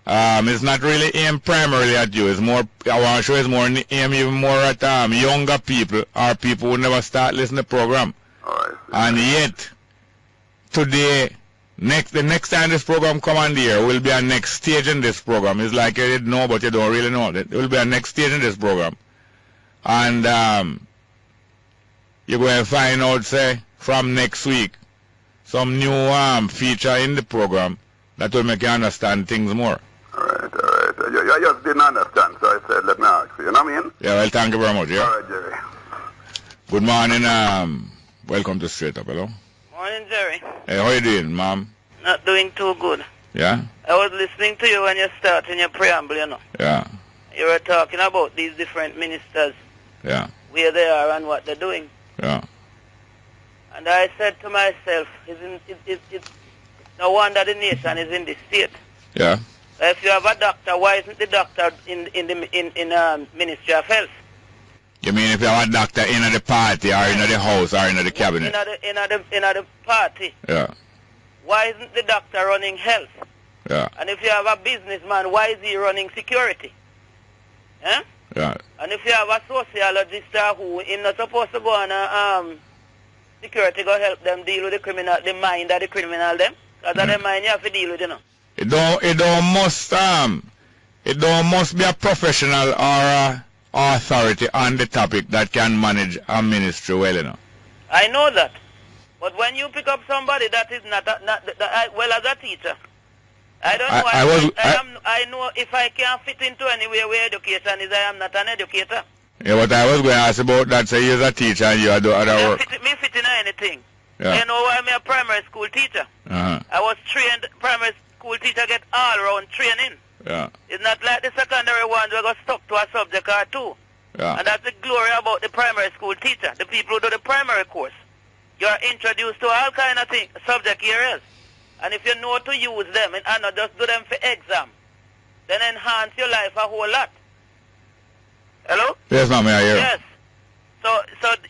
It's not really aimed primarily at you. It's more, I want to show it's more aimed even more at younger people, or people who never start listening to the program. And yet, today, the next time this program come on the air will be a next stage in this program. It's like you didn't know, but you don't really know. It will be a next stage in this program. And you're going to find out, say, from next week, some new feature in the program that will make you understand things more. All right. I just didn't understand, so I said, let me ask you. You know what I mean? Yeah, well, thank you very much. Yeah. All right, Jerry. Good morning. Welcome to Straight Up. Hello. Morning, Jerry. Hey, how you doing, ma'am? Not doing too good. Yeah? I was listening to you when you started your preamble, you know. Yeah. You were talking about these different ministers. Yeah. Where they are and what they're doing. Yeah. And I said to myself, it's no wonder the nation is in this state. Yeah. If you have a doctor, why isn't the doctor in Ministry of Health? You mean if you have a doctor in the party or in the house or in the cabinet? In the party. Yeah. Why isn't the doctor running health? Yeah. And if you have a businessman, why is he running security? Eh? Yeah. And if you have a sociologist who is not supposed to go on security, go help them deal with the criminal, the mind of the criminal them, because of the mind you have to deal with, you know. It don't must be a professional or a authority on the topic that can manage a ministry well, you know. I know that. But when you pick up somebody that is not well, as a teacher, I don't know. I know if I can't fit into anywhere where education is, I am not an educator. Yeah, what I was going to ask about that, say you're a teacher and you do other work. Me fit in anything. Yeah. You know why I'm a primary school teacher? I was trained, primary school teacher get all-round training. Yeah. It's not like the secondary ones who got stuck to a subject or two. Yeah. And that's the glory about the primary school teacher, the people who do the primary course. You're introduced to all kind of things, subject areas. And if you know to use them and not just do them for exam, then enhance your life a whole lot. Hello? Yes, ma'am, I hear. Yes. So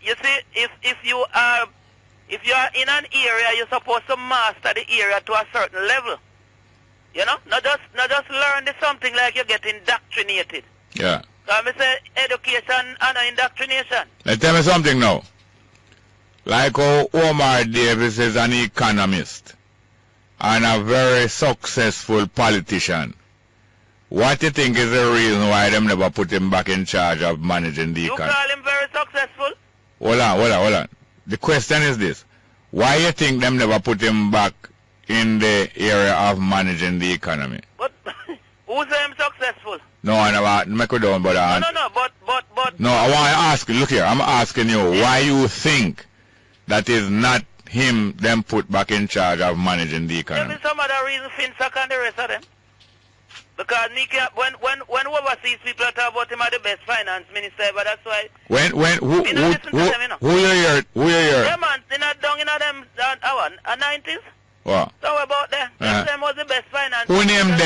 you see, if you are in an area, you're supposed to master the area to a certain level. You know, not just learn something like you get indoctrinated. Yeah. So I say education and indoctrination. Now tell me something now. Like how Omar Davis is an economist and a very successful politician, What do you think is the reason why them never put him back in charge of managing the You economy? call him very successful? Hold on. The question is this. Why you think them never put him back in the area of managing the economy? But who's him successful? No, I never make it down, but No, but no, I want to ask you, look here, I'm asking you why you think that is not him them put back in charge of managing the economy. There is some other reason Finsack and the rest of them. Because when overseas people talk about him as the best finance minister, but that's why. Who you hear? Yeah, man, they're not down in them 90s. What? So about that. Them was the best finance Who named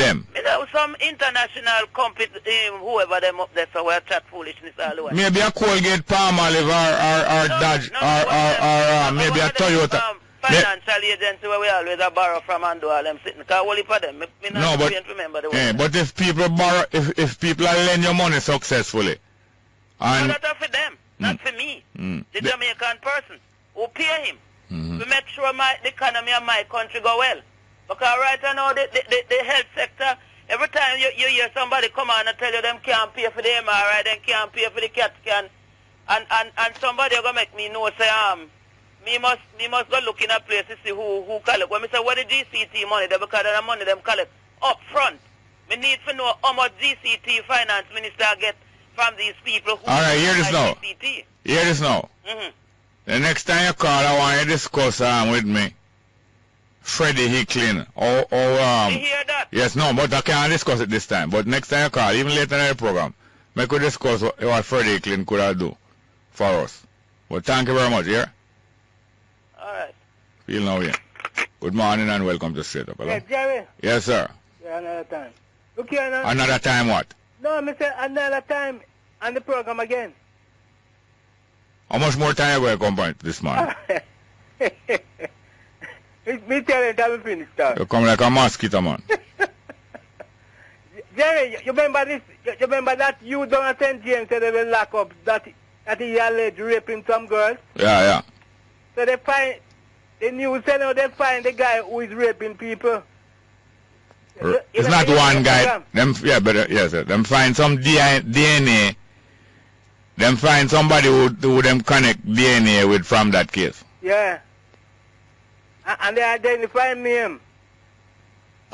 them? You know, some international company, whoever them up there, so we're chat foolishness all the way. Maybe a Colgate Palmolive or Dodge or maybe a Toyota. Financial agency where we always borrow from and do all them sitting. Because only for them. No, but if people borrow, if people are lend your money successfully, and no, that's for them, not for me. The Jamaican person who pay him to make sure the economy of my country go well. Because right now the health sector, every time you hear somebody come on and tell you them can't pay for the MRI, them can't pay for the CAT scan, and somebody are gonna make me know say me must go look in a place to see who collect. When me say what the GCT money they because the money them collect up front. Me need to know how much GCT finance minister get from these people who alright, hear this now. GCT. Hear this now. The next time you call, I want you to discuss with me Freddie Hicklin. You hear that? Yes, no, but I can't discuss it this time. But next time you call, even later in the program, we could discuss what Freddie Hicklin could have do for us. But thank you very much, yeah? Alright. Feel now, yeah. Good morning and welcome to Straight Up. Hello? Yeah, Jerry. Yes, sir. Yeah, another time. Look here now. Another time what? No, I said another time on the program again. How much more time you going to come this morning? Me tell you that we finished that. You come like a mosquito, man. Jerry, you remember this? You remember that you don't attend James said they will lock up that he alleged raping some girls? Yeah. So they find, the news said they find the guy who is raping people. It's not one guy. Them find some DNA. Them find somebody who them connect DNA with from that case. Yeah. And they identify him.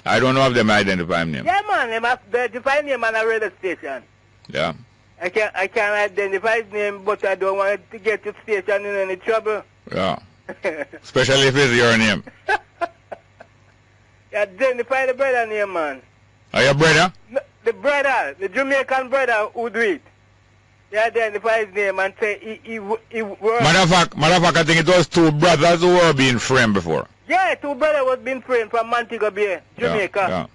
I don't know if them identify him. Yeah, man, they must identify him on a radio station. Yeah. I can't identify his name, but I don't want to get the station in any trouble. Yeah. Especially if it's your name. You identify the brother name, man. Are your brother? No, the brother, the Jamaican brother who do it. They identify his name and say he worked. Matter of fact, I think it was two brothers who were being framed before. Yeah, two brothers was being framed from Montego Bay, Jamaica. Yeah.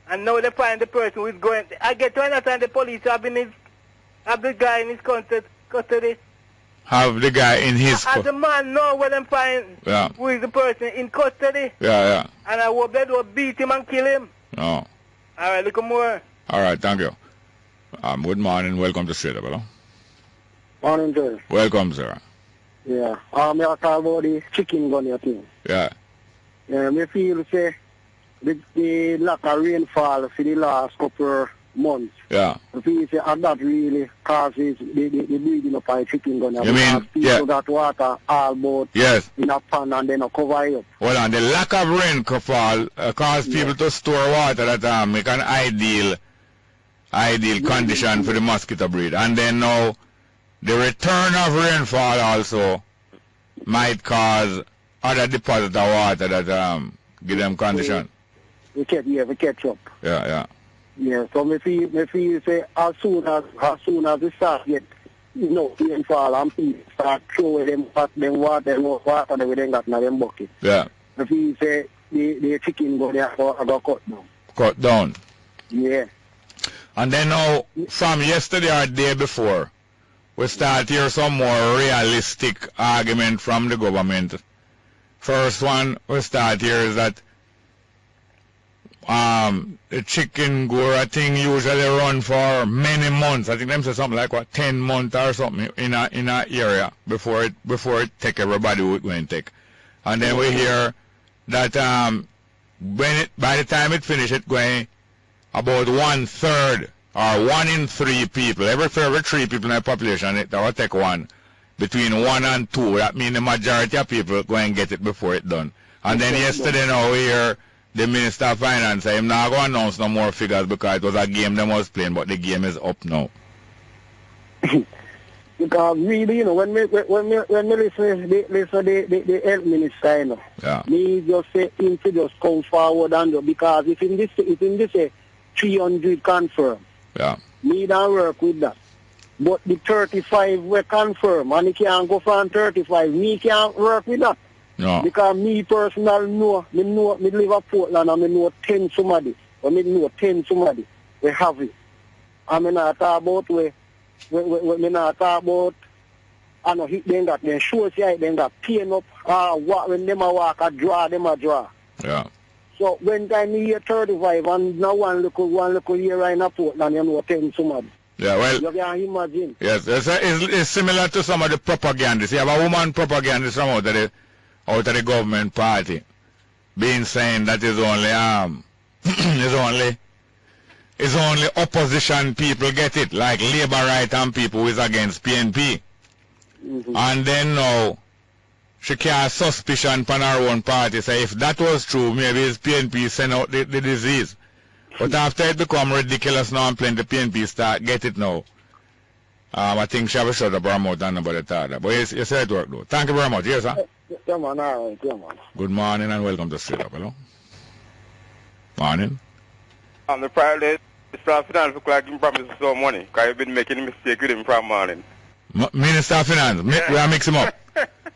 And now they find the person who is going. I get to understand the police have the guy in his custody. Have the guy in his As the man know where them find who is the person in custody. Yeah. And I hope they don't beat him and kill him. No. Alright, look more. Alright, thank you. Good morning, welcome to Straight Up, hello? Morning, sir. Welcome, sir. Yeah. I talk about the chicken gun, you think. Yeah. Yeah, I feel, say, the lack of rainfall for the last couple months. Yeah. I feel, say, and that really causes the bleeding up of chicken gun. You mean, people got water all about in a pan and then cover it up. Well, and the lack of rainfall cause people to store water that make an ideal condition for the mosquito breed. And then now, the return of rainfall also might cause other deposit of water that give them condition. We catch up. Yeah. Yeah, so me feel say as soon as we start get rainfall and people start throwing them water that we then got in them bucket. Yeah. Me feel say the chicken go cut down. Cut down. Yeah. And then now, from yesterday or day before, we start hear some more realistic argument from the government. First one we start here is that the chicken gora thing usually run for many months. I think them say something like 10 months or something in a area before it take everybody who it going to take. And then we hear that by the time it finished, it going about 1/3 or 1 in 3 people. Every 3 people in the population, it will take one. Between 1 and 2, that means the majority of people go and get it before it's done. And then yesterday now we hear the Minister of Finance say, I'm not going to announce no more figures because it was a game they was playing, but the game is up now. Because really, you know, when me listen the health minister, you know, me just say him to just come forward and do, because if in this 300 confirm, me don't work with that. But the 35 were confirmed, and he can't go from 35. Me can't work with that. No. Because me personal me live at Portland and me know 10 somebody. Or me know 10 somebody. We have it. And me not talk about me not talk about, I know hit them got them shows here, them got pain up, when them a walk, a draw, them a draw. Yeah. So when time me hear 35 and now one local here right in Portland, you know 10 somebody. Yeah, well, you can imagine. Yes, it's similar to some of the propagandists. You have a woman propagandist from out of the government party being saying that is only is only opposition people get it, like Labour right hand people who is against PNP. And then now she cast suspicion upon her own party, say if that was true, maybe it's PNP send out the disease. But after it become ridiculous now and plenty PNP start get it now. I think she have a shut up her mouth and nobody thought that. But you say it work though. Thank you very much. Yes, sir. Yeah, man, all right, yeah, man. Good morning and welcome to Straight Up. Hello. Morning. I'm the Friday. Minister of Finance look like him promised some money, because I've been making a mistake with him from morning. Minister of Finance, we are mix him up.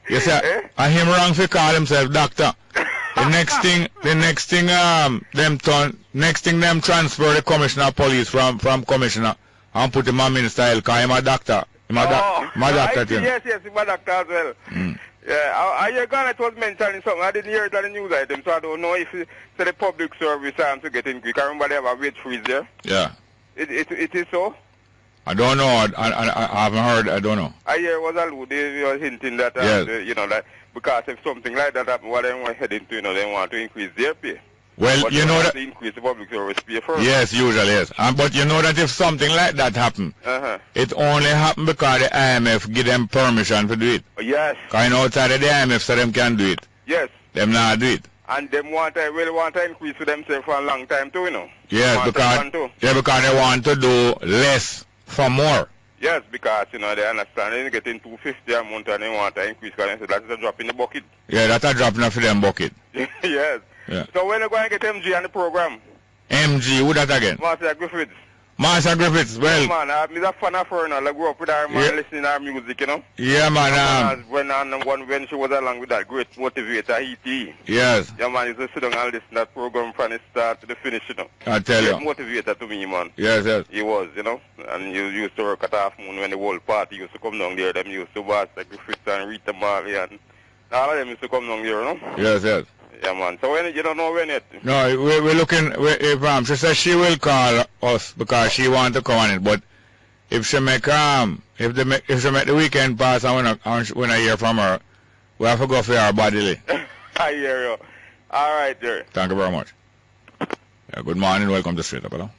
Yes, sir. I him wrong for call himself doctor. The next thing them transfer the commissioner of police from commissioner and put him on minister health, because him a doctor. Him a doctor. Yes, he's a doctor as well. Yeah, I hear Garnet was mentioning something. I didn't hear it on the news item, so I don't know if it's the public service time to get in quick. I remember they have a wait freeze there. Yeah. It is so? I don't know. I haven't heard. I don't know. I hear it was alluded. They were hinting that, yes. you know, that because if something like that happens, what they want to head into, you know, they want to increase their pay. Well, but you know that. To increase the public service pay first. Yes, usually, yes. But you know that if something like that happen, it only happen because the IMF give them permission to do it. Yes. Because you know outside of the IMF, so them can do it. Yes. Them not do it. And them really want to increase for themselves for a long time too, you know. Yes, because they want to do less for more. Yes, because, you know, they understand they're getting $250 a month and they want to increase because they say that's a drop in the bucket. Yeah, that's a drop in for them bucket. Yes. Yeah. So when are you going to get MG on the program? MG, who that again? Master Griffiths. Master Griffiths, well. Yeah, man, I'm a fan of her now. I grew up with her, man, listening to her music, you know. Yeah, man. When she was along with that great motivator, E.T. Yes. Yeah, man, used to sit down and listen to that program from the start to the finish, you know. I tell you. Motivator to me, man. Yes, yes. He was, you know. And you used to work at Half Moon when the whole party used to come down there. Them used to watch like Griffiths and Rita Marley and all of them used to come down there, you know. Yes, yes. Yeah, man. So when you don't know when yet? No, we're looking. She says she will call us because she want to come on it. But if she make if she make the weekend pass and when I hear from her, we have to go for her bodily. I hear you. All right, dear. Thank you very much. Yeah, good morning. Welcome to Straight Up. Hello.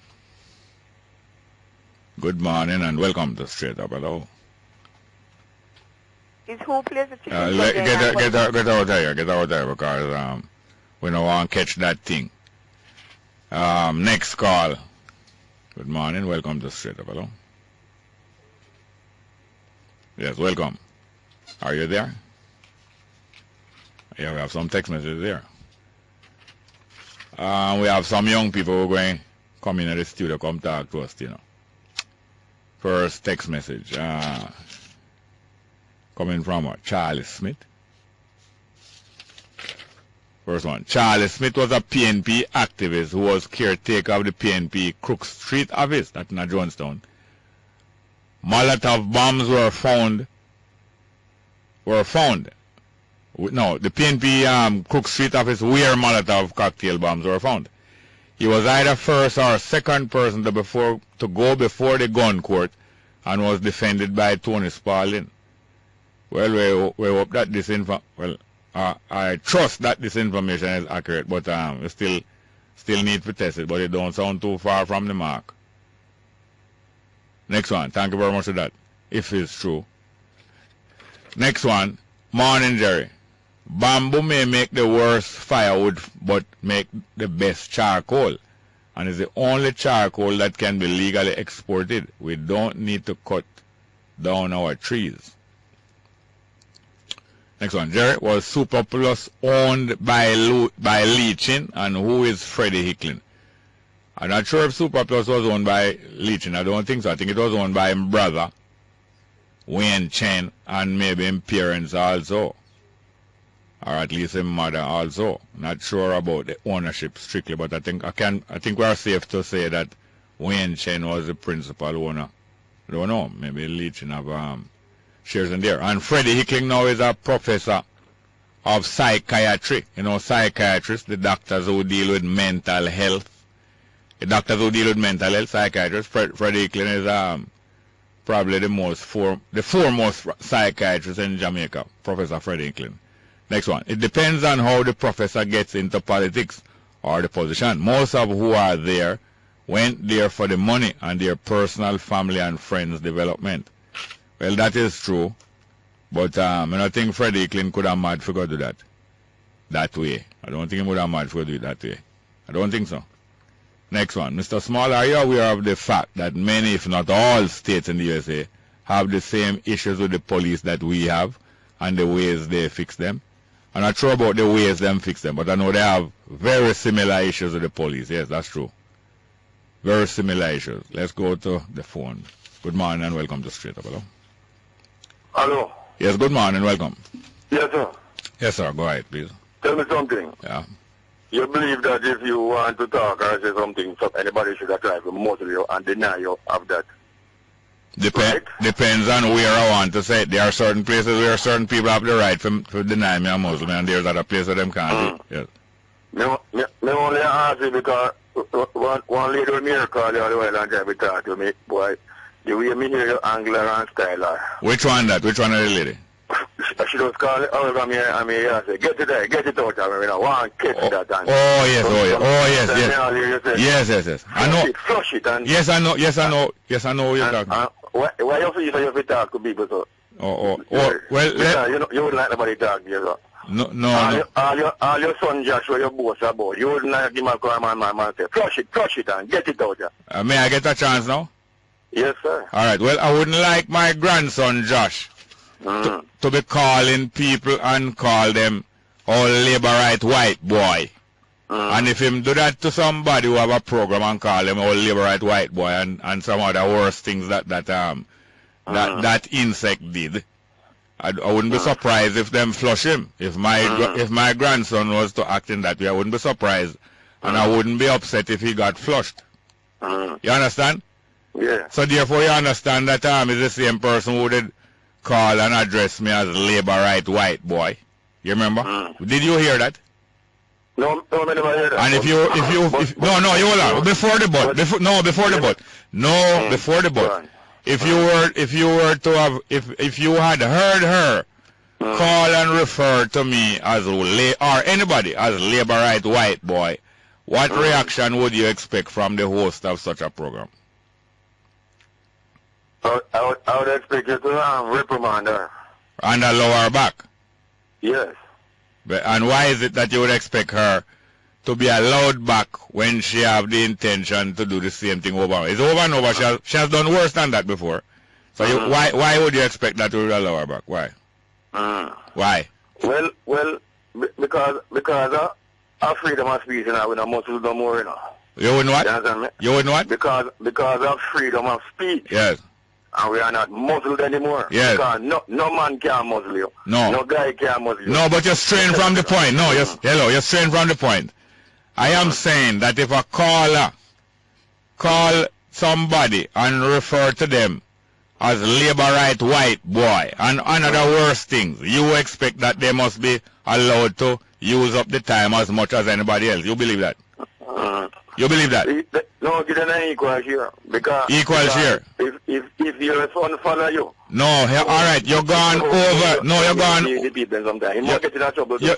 Good morning and welcome to Straight Up. Hello. Is who plays the chicken? Get out there because we don't want to catch that thing. Next call. Good morning, welcome to Straight Up. Hello. Yes, welcome. Are you there? Yeah, we have some text messages there. We have some young people who are going come in at the studio, come talk to us, you know. First text message. Coming from Charlie Smith. First one. Charlie Smith was a PNP activist who was caretaker of the PNP Crook Street office, that's in Jonestown. Molotov bombs were found. No, the PNP Crook Street office where Molotov cocktail bombs were found. He was either first or second person to go before the gun court and was defended by Tony Spalding. Well, we hope that this I trust that this information is accurate, but we still need to test it, but it don't sound too far from the mark. Next one. Thank you very much for that, if it's true. Next one. Morning, Jerry. Bamboo may make the worst firewood, but make the best charcoal. And is the only charcoal that can be legally exported. We don't need to cut down our trees. Next one. Jerry, was Super Plus owned by Leachin, and who is Freddie Hicklin? I'm not sure if Super Plus was owned by Leachin. I don't think so. I think it was owned by his brother, Wayne Chen, and maybe his parents also. Or at least his mother also. Not sure about the ownership strictly, but I think we are safe to say that Wayne Chen was the principal owner. I don't know. Maybe Leachin have shares in there. And Freddie Hicklin now is a professor of psychiatry. You know, psychiatrists, the doctors who deal with mental health. The doctors who deal with mental health, psychiatrists. Freddie Hicklin is probably the foremost psychiatrist in Jamaica, Professor Freddie Hicklin. Next one. It depends on how the professor gets into politics or the position. Most of who are there went there for the money and their personal family and friends development. Well, that is true, but I don't think Freddie Hicklin could have mad for to do that way. I don't think he would have mad for do it that way. I don't think so. Next one. Mr. Small, are you aware of the fact that many, if not all, states in the USA have the same issues with the police that we have and the ways they fix them? I'm not sure about the ways them fix them, but I know they have very similar issues with the police. Yes, that's true. Very similar issues. Let's go to the phone. Good morning and welcome to Straight Up. Hello. Hello. Yes, good morning. Welcome. Yes, sir. Yes, sir. Go ahead, please. Tell me something. Yeah. You believe that if you want to talk or say something, so anybody should have tried to muzzle you and deny you of that? Depends on where I want to say it. There are certain places where certain people have the right to deny me a Muslim, and there's other places them can't do. Yes. Me only ask you because one lady with me call you all the while and try to talk to me, boy. The way me hear your angler and styler. Which one that? Which one is the lady? She just call it over me and me say, get it there, get it out of me. I want to catch that. And oh, yes, yes. I know. Flush it. And yes, I know. Yes, I know what you're talking about. Why you feel you talk to people so? Well, you wouldn't like nobody talk to you, so. No. All your son Joshua, your boss about. You wouldn't like him to call man say, flush it and get it out there. May I get a chance now? Yes, sir. All right. Well, I wouldn't like my grandson Josh to be calling people and call them all labor right white boy. And if him do that to somebody who have a program and call them all labor right white boy and some other worse things that insect did, I wouldn't be surprised if them flush him. If my grandson was to act in that way, I wouldn't be surprised, and I wouldn't be upset if he got flushed. You understand? Yeah. So therefore, you understand that is the same person who did call and address me as labor right white boy. You remember? Did you hear that? No, I never heard that. And if you hold on. Before the but. Before the but. No, before the but. If you had heard her call and refer to me as or anybody as labor right white boy, what reaction would you expect from the host of such a program? I would expect you to reprimand her. And a lower back? Yes. And why is it that you would expect her to be allowed back when she have the intention to do the same thing over? It's over and over. She has done worse than that before. So why would you expect that to allow her back? Why? Why? Well, because of freedom of speech, we don't muscle no more, you know. You wouldn't what? You understand me? You wouldn't what? Because of freedom of speech. Yes. And we are not muzzled anymore. Yes. Because no man can muzzle you. No. No guy can muzzle you. No, but you're straying from the point. No, you're straying from the point. I am saying that if a caller call somebody and refer to them as labor right white boy and another worse things, you expect that they must be allowed to use up the time as much as anybody else. You believe that? You believe that? No, get an equal share. Because equal share. If your son follow you, No, all right, you're gone over. No, you're gone.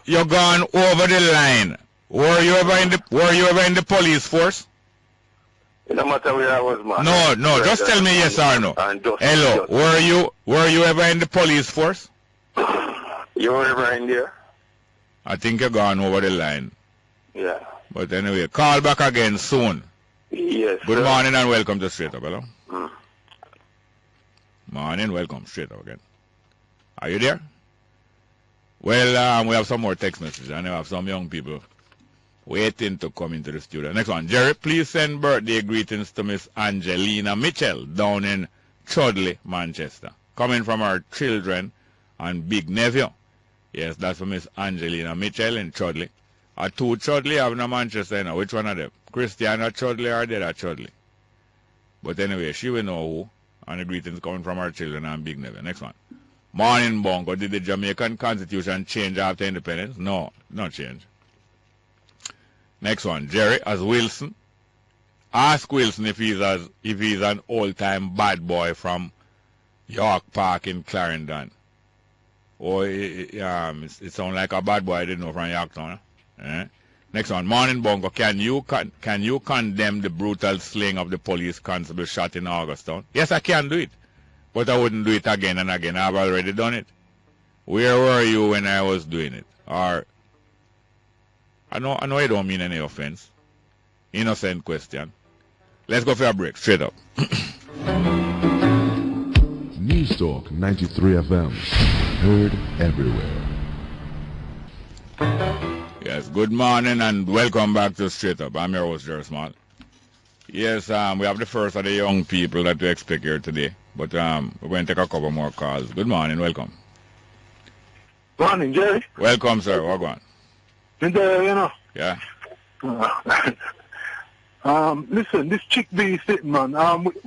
You're gone over the line. Were you ever in the police force? It don't matter where I was, man. No, just tell me yes or no. Hello, were you ever in the police force? You were ever in there? I think you're gone over the line. Yeah. But anyway, call back again soon. Yes. Good morning and welcome to Straight Up, hello? Morning, welcome, Straight Up again. Are you there? Well, we have some more text messages and we have some young people waiting to come into the studio. Next one, Jerry, please send birthday greetings to Miss Angelina Mitchell down in Chudley, Manchester. Coming from our children and big nephew. Yes, that's for Miss Angelina Mitchell in Chudley. Two Chudley have in Manchester now. Which one of them? Christiana Chudley or the other Chudley? But anyway, she will know who. And the greetings coming from our children and big nephew. Next one. Morning, Bongo. Did the Jamaican Constitution change after independence? No, not change. Next one, Jerry, as Wilson. Ask Wilson if he's an old-time bad boy from York Park in Clarendon. Or it sounds like a bad boy I didn't know from Yorktown. Next one, morning, Bongo. Can you condemn the brutal slaying of the police constable shot in Augustown? Yes, I can do it, but I wouldn't do it again and again. I've already done it. Where were you when I was doing it? Or I know I don't mean any offense. Innocent question. Let's go for a break. Straight up. News Talk 93 FM. Heard everywhere. Yes, good morning and welcome back to Straight Up. I'm your host, Jerry Small. Yes, we have the first of the young people that we expect here today. But we're going to take a couple more calls. Good morning, welcome. Morning, Jerry. Welcome, sir. What going? You know. Yeah. Listen, this chick B sitting, man.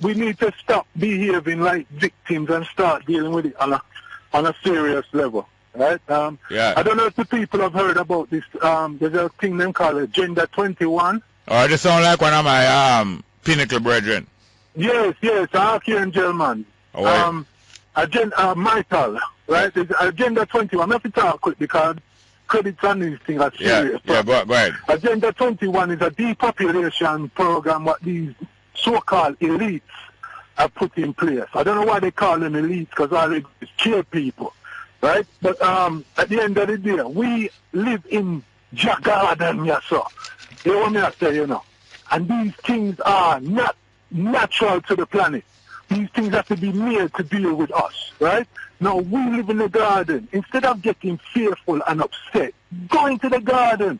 We need to stop behaving like victims and start dealing with it on a serious level, right? Yeah. I don't know if the people have heard about this. There's a thing they call it Agenda 21. Oh, this sound like one of my pinnacle brethren. Yes, Archangel, man. Oh, Agenda Michael, right? It's Agenda 21. I have to talk quick because credits on these things are serious. Yeah, go ahead. Agenda 21 is a depopulation program what these so-called elites have put in place. I don't know why they call them elites because all they do is kill people, right? But at the end of the day, we live in Jagarden, yes, sir. You know what I say, you know? And these things are not natural to the planet. These things have to be made to deal with us, right? Now, we live in the garden. Instead of getting fearful and upset, go into the garden.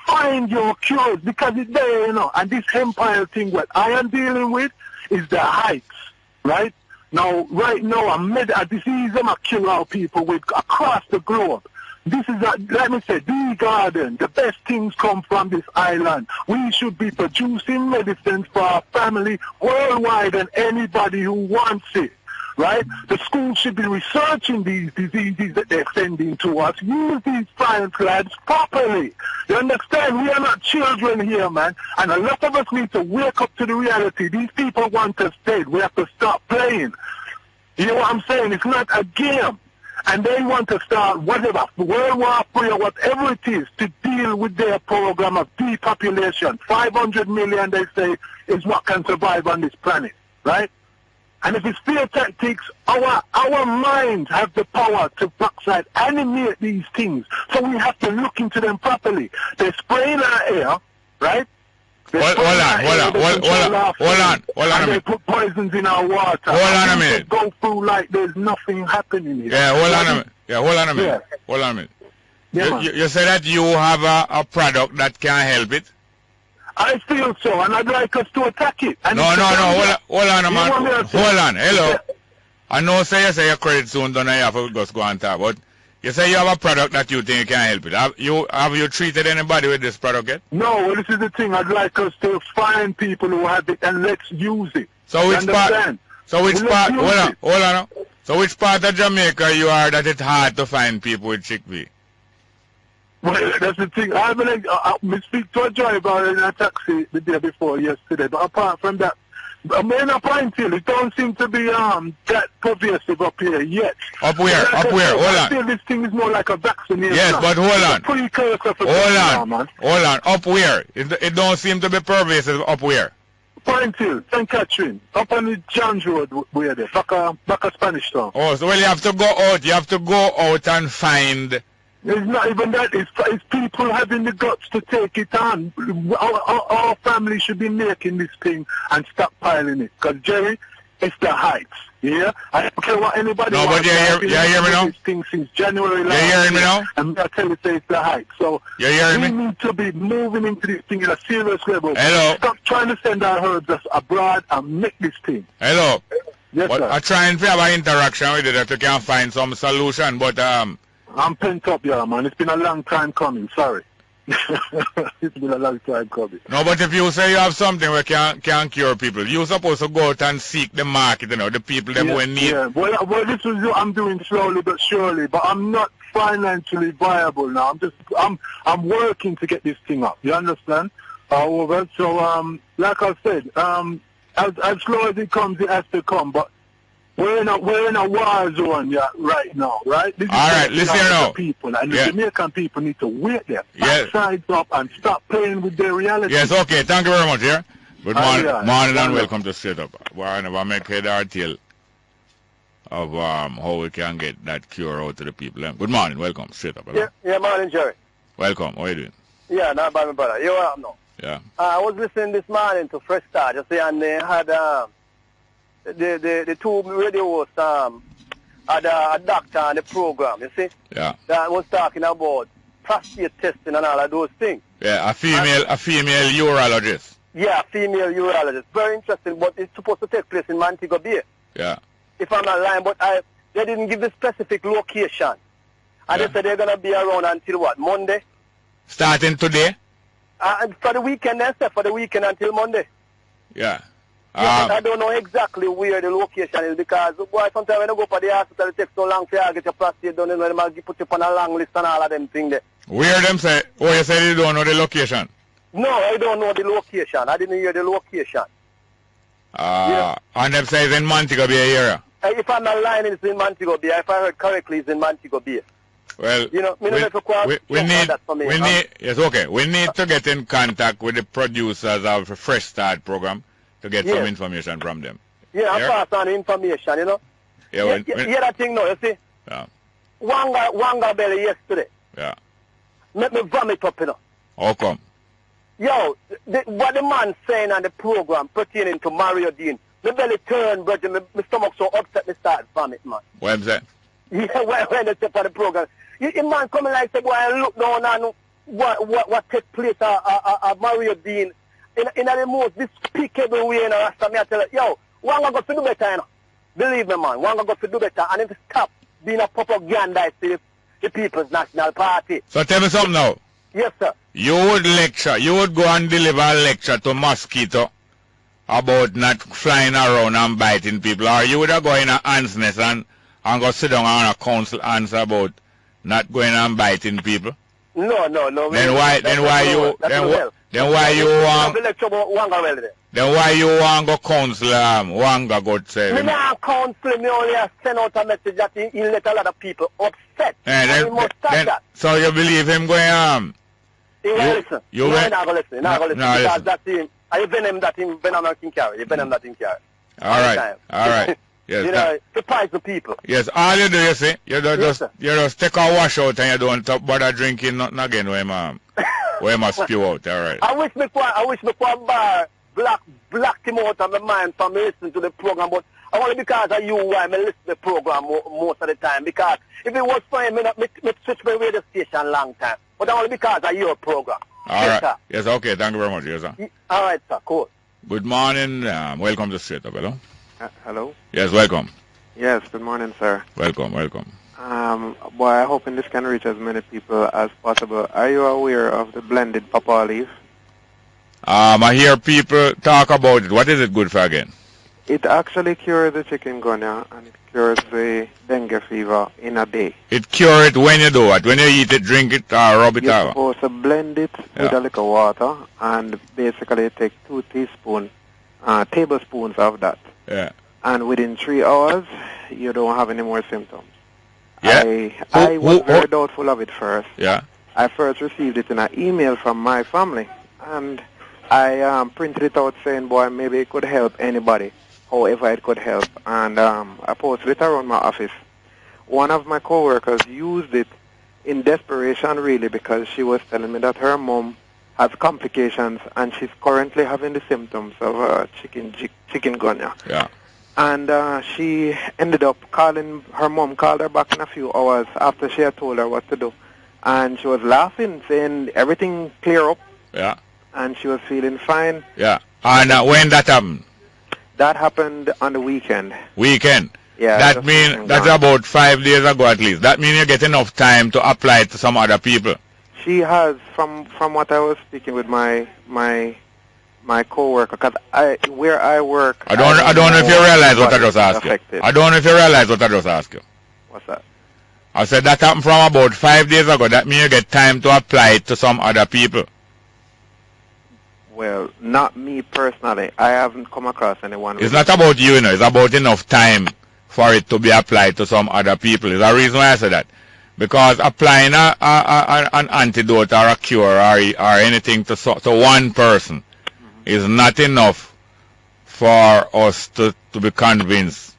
Find your cures because it's there, you know. And this empire thing, what I am dealing with is the heights, right? Now, right now, a disease that kill our people with across the globe. This is, let me say, the garden. The best things come from this island. We should be producing medicines for our family worldwide and anybody who wants it, right? The schools should be researching these diseases that they're sending to us. Use these science labs properly. You understand? We are not children here, man. And a lot of us need to wake up to the reality. These people want us dead. We have to stop playing. You know what I'm saying? It's not a game. And they want to start whatever, World War III or whatever it is, to deal with their program of depopulation. 500 million, they say, is what can survive on this planet, right? And if it's fear tactics, our minds have the power to backside animate these things. So we have to look into them properly. They spray in our air, right? Hold on. And they put poisons in our water. Hold on a minute. Go through like there's nothing happening here. Yeah, hold on a minute. Yeah, you say that you have a product that can help it? I feel so, and I'd like us to attack it. And no, hold on, man. Hold on, hello. Yeah. I know say your credit soon, don't I have to just go and talk, but you say you have a product that you think can help it. Have you treated anybody with this product yet? No, well, this is the thing. I'd like us to find people who have it and let's use it. So which part? Hold on. So which part of Jamaica you are that it's hard to find people with chickpea? Well, that's the thing. I speak to a driver in a taxi the day before yesterday, but apart from that, in a point here, it don't seem to be that pervasive up here yet. Up where? Like Up where? Hold on. Still, this thing is more like a vaccination. Yes, but hold on. It's a precursor for Hold on. man. Hold on. Up where? It don't seem to be pervasive up where? Point Hill, St. Catherine, up on the John's Road, where there, back a Spanish town. Oh, so well, you have to go out. You have to go out and find. It's not even that. It's people having the guts to take it on. Our family should be making this thing and stockpiling it. Because, Jerry, it's the heights. Yeah? I don't care what anybody No, wants. but you hear me now? This thing since January last You hearing me now? And I tell you, say it's the heights. So, you hearing we me? need to be moving into this thing in a serious level. Hello? Stop trying to send our herbs abroad and make this thing. Hello? Yes, but sir. I try and have an interaction with you that you can find some solution, but I'm pent up, yeah, man. It's been a long time coming. Sorry. It's been a long time coming. No, but if you say you have something where can cure people, you're supposed to go out and seek the market, the people them who need. Yeah, well, this is what I'm doing slowly but surely, but I'm not financially viable now. I'm working to get this thing up. You understand? However, so like I said, as slow as it comes, it has to come. But we're in a war zone right now, right? This is all right, listen here now. People, and the Jamaican people need to wait there, sides up, and stop playing with their reality. Yes, okay. Thank you very much. Yeah. Good morning, morning and yeah. welcome to Straight Up. We're never make head or tail of how we can get that cure out to the people. Good morning, welcome, Straight Up. Hello? Yeah, morning, Jerry. Welcome. How are you doing? Yeah, not bad, my brother. You are now. Yeah. I was listening this morning to Fresh Start, you see, and they had the two radio hosts had a doctor on the program, you see? Yeah. That was talking about prostate testing and all of those things. Yeah, a female urologist. Yeah, female urologist. Very interesting, but it's supposed to take place in Montego Bay. Yeah. If I'm not lying, but they didn't give the specific location. And they said they're going to be around until what, Monday? Starting today? For the weekend, they said, for the weekend until Monday. Yeah. I don't know exactly where the location is because boy, sometimes when you go for the hospital, it takes so long for you to get your prostate done, and they might put you on a long list and all of them things there. Where them say? Oh, you said you don't know the location? No, I don't know the location. I didn't hear the location. And them say it's in Montego Bay area? If I'm not lying, it's in Montego Bay. If I heard correctly, it's in Montego Bay. Well, we need to get in contact with the producers of the Fresh Start program to get some information from them. Yeah, I pass on information, you know. Yeah, that thing now, you see? Yeah. Wanga belly yesterday. Yeah. Make me vomit up, you know. How come? Yo, what the man saying on the program pertaining to Mario Dean, my belly turned, brother, my stomach so upset me start vomit, man. What am I saying? Yeah, when they step on the program. The man coming like, say, boy, I look down on what take place at Mario Dean in the most despicable way, you know, Rasta, me I tell you, yo, Wanga got to do better, you know. Believe me, man, Wanga got to do better, and if stop being a propaganda to the People's National Party. So tell me something now. Yes, sir. You would go and deliver a lecture to Mosquito about not flying around and biting people, or you would have go in a ant's nest and go sit down on a council answer about not going and biting people? No. Then why you want go counsel Wanga go say? Me not counsel, me only send out a message that he let a lot of people upset. Then, so you believe him going He will listen. You not going to listen. Because listen. that's him. You venom that him carry. You venom that him carry. All right. Yes, you know, surprise the people. Yes, all you do, you see, you just take a wash out and you don't bother drinking nothing again where you spew out. All right. I wish before bar blocked him out of my mind from listening to the program, but only because of you why I listen to the program most of the time. Because if it was for him, I switch my radio station long time. But only because of your program. All right. Sir. Yes, okay. Thank you very much. Yes, sir. All right, sir. Cool. Good morning. Welcome to Straight Up. Hello. Hello? Yes, welcome. Yes, good morning, sir. Welcome. Boy, I'm hoping this can reach as many people as possible. Are you aware of the blended pawpaw leaf? I hear people talk about it. What is it good for again? It actually cures the chikungunya and it cures the dengue fever in a day. It cures it when you do it? When you eat it, drink it, or rub it out? You're supposed to blend it with a little water and basically take 2 teaspoons tablespoons of that. Yeah. And within 3 hours, you don't have any more symptoms. Yeah. I was very doubtful of it first. Yeah. I first received it in an email from my family, and I printed it out saying, boy, maybe it could help anybody, however it could help. And I posted it around my office. One of my coworkers used it in desperation, really, because she was telling me that her mom has complications, and she's currently having the symptoms of chikungunya. Yeah. And she ended up calling, her mom called her back in a few hours after she had told her what to do. And she was laughing, saying everything clear up. Yeah. And she was feeling fine. Yeah. And when that happened? That happened on the weekend. Weekend? Yeah. That means that's about 5 days ago at least. That means you get enough time to apply it to some other people. She has, from what I was speaking with my coworker, because where I work. I don't know if you realize what I just asked you. I don't know if you realize what I just asked you. What's that? I said that happened from about 5 days ago. That means you get time to apply it to some other people. Well, not me personally. I haven't come across anyone. It's not about you, you know. It's about enough time for it to be applied to some other people. There's a reason why I said that. Because applying an antidote or a cure or anything to one person is not enough for us to be convinced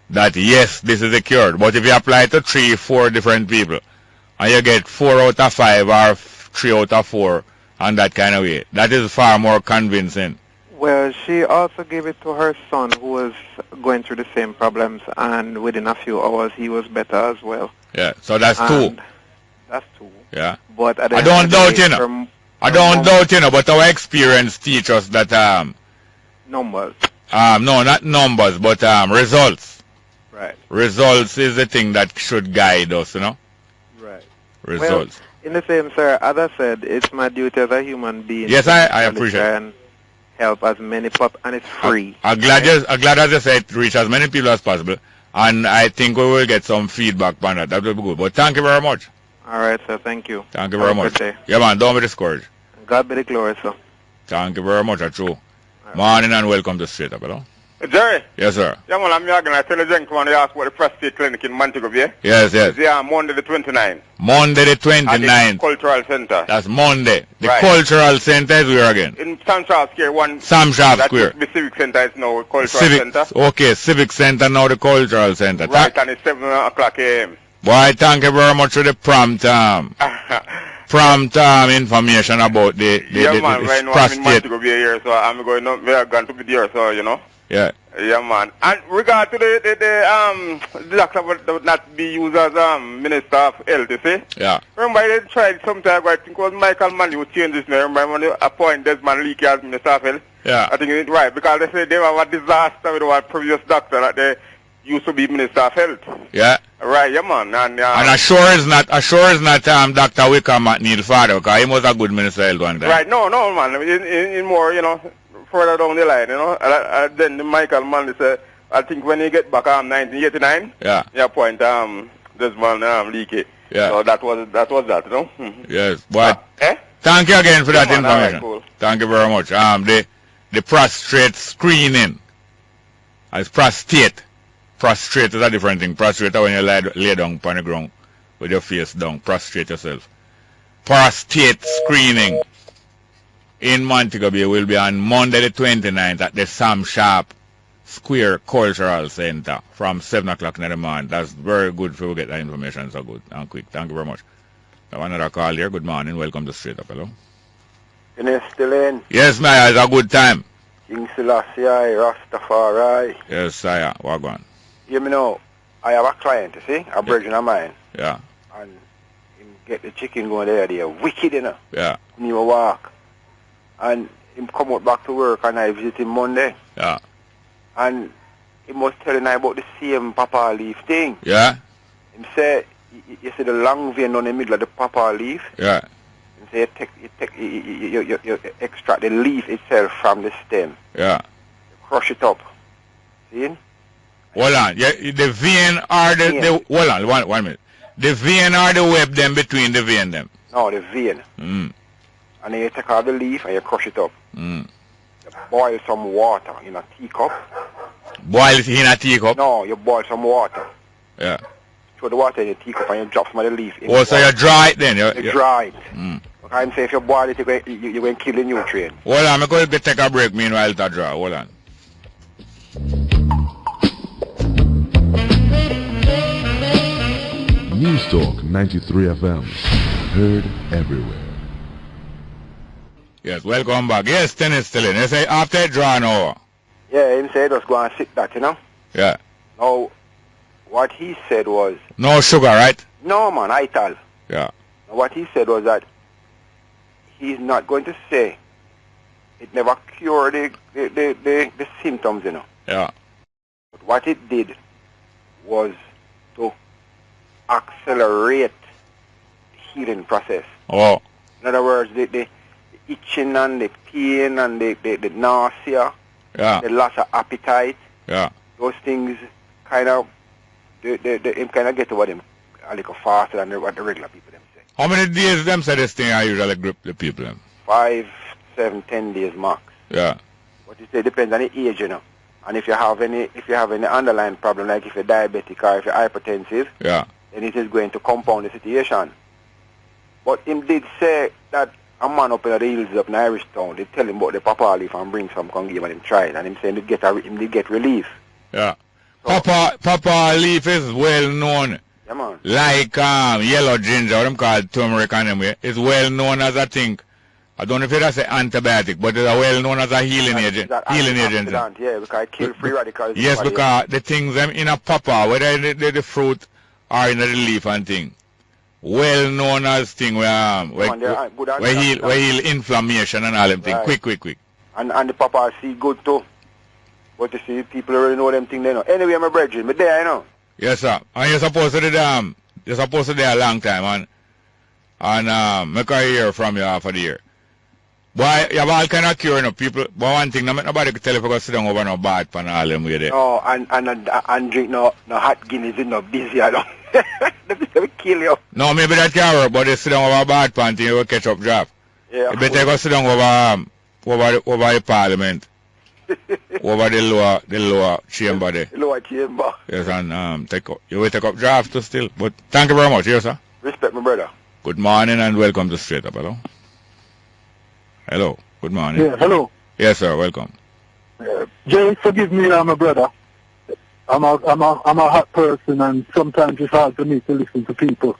that, yes, this is a cure. But if you apply it to 3, 4 different people, and you get 4 out of 5 or 3 out of 4 on that kind of way, that is far more convincing. Well, she also gave it to her son, who was going through the same problems, and within a few hours he was better as well. Yeah, so that's 2. That's 2. Yeah. But I don't doubt, you know. I don't doubt, you know, but our experience teaches us that numbers. No, not numbers, but results. Right. Results is the thing that should guide us, you know. Right. Results. Well, in the same, sir, as I said, it's my duty as a human being. Yes, I appreciate it. And help as many people, and it's free. I'm glad as you said, reach as many people as possible, and I think we will get some feedback on that. That will be good. But thank you very much. All right, sir. Thank you. Thank you very much. Good day. Yeah, man. Don't be discouraged. God be the glory, sir. Thank you very much. That's true. Morning and welcome to Straight Up, hello. Jerry? Yes, sir. Yeah, man, I'm going to tell the gentleman to ask about the prostate clinic in Montego Bay. Yes, yes. Yeah, Monday the 29th. Monday the 29th. At the Cultural Center. That's Monday. The Right. Cultural Center is where again? In Sam Sharp Square. Sam Sharp Square. The Civic Center is now Cultural Center. Okay, Civic Center, now the Cultural Center. Right, and it's 7 o'clock a.m. Boy, thank you very much for the prompt information about the man, right now I'm in Montego Bay here, so I'm going to be there, so, you know. Yeah. Yeah, man. And regard to the doctor would not be used as Minister of Health, you see? Yeah. Remember, they tried sometime, I think it was Michael Manley who changed this name. Remember when they appointed Desmond Leakey as Minister of Health? Yeah. I think it's right, because they say they have a disaster with our previous doctor that they used to be Minister of Health. Yeah. Right, yeah, man. And assure is not Dr. Wickham McNeil father, because he was a good Minister of Health one time. Right, no, man. In more, you know, further down the line, you know. Then the Michael Manley said, I think when he get back 1989, yeah, he appoint Desmond Leakey. Yeah. So that was that, you know. Yes, but thank you again for that information. Right, cool. Thank you very much. The prostate screening, as prostate. Prostrate is a different thing. Prostrate is when you lay down on the ground with your face down. Prostrate yourself. Prostate screening in Montego Bay will be on Monday the 29th at the Sam Sharp Square Cultural Center from 7 o'clock in the morning. That's very good if you get that information so good and quick. Thank you very much. I have another call here. Good morning. Welcome to Straight Up. Hello. You still in? Yes, man. It's a good time. King Selassie, Rastafari. Yes, sire. What going? You know, I have a client, you see, a virgin of mine. Yeah. And him get the chicken going there, they're wicked, you know. Yeah. He will walk. And him come out back to work and I visit him Monday. Yeah. And he was telling me about the same papa leaf thing. Yeah. Him say, you see the long vein on the middle of the papa leaf. Yeah. Him say you extract the leaf itself from the stem. Yeah. You crush it up. See? Hold on. Yeah, the vein or the hold on, one minute. The vein or the web them between the vein them? No, the vein. Mm. And then you take out the leaf and you crush it up. Mm. You boil some water in a teacup. Boil it in a teacup? No, you boil some water. Yeah. Throw the water in the teacup and you drop some of the leaf in. Oh, so you dry it then? You dry it. Okay, I'm saying if you boil it, you're going to kill the nutrient. Hold on, I'm going to take a break meanwhile to dry. Hold on. News Talk 93 FM. Heard everywhere. Yes, welcome back. Yes, tennis still in. You say after it draw an hour. Yeah, him say just go and sit that, you know? Yeah. Now, what he said was... No sugar, right? No, man, I tell. Yeah. What he said was that he's not going to say it never cured the symptoms, you know. Yeah. But what it did was to accelerate the healing process. Oh. In other words, the itching and the pain and the nausea, yeah, the loss of appetite, yeah, those things kind of, him kind of get over them a little faster than what the regular people them say. How many days them say this thing I usually grip the people them? 5, 7, 10 days max. Yeah. But it depends on the age, you know. And if you have any underlying problem, like if you're diabetic or if you're hypertensive, yeah, then it is going to compound the situation. But him did say that a man up in the hills up in Irish Town, they tell him about the papa leaf and bring some come give and him try it, and him saying he get relief. Yeah. So, papa leaf is well known. Yeah, man. Like yellow ginger, what them call turmeric and them way. It's well known as, I think, I don't know if it's an antibiotic, but it's well known as a healing agent. Healing agent. Yeah, because it kills free radicals. Yes, because the things them in a papa, whether the fruit or in the leaf and thing, well known as thing where heal inflammation and all them things. Right. Quick. And the papa see good too. But you see, people already know them things they know. Anyway, my brethren, but there, you know. Yes, sir. And you're supposed to do a long time, and make a hear from you after the year. Boy, you have all kind of cure, you know, people. But one thing, nobody could tell if you go sit down over no bad pan all them way there. No, and drink no hot Guinness is not busy, I don't. They will kill you. No, maybe that can work, but they sit down over a bad pan thing, you will catch up draft. Yeah. You better go sit down over the parliament. Over the lower chamber there. Lower chamber. Yes, and you will take up draft too still. But thank you very much, yes, sir. Respect, my brother. Good morning and welcome to Straight Up. Hello. Good morning. Yeah, hello. Yes, sir. Welcome. Jay, forgive me, I'm a brother. I'm a hot person, and sometimes it's hard for me to listen to people.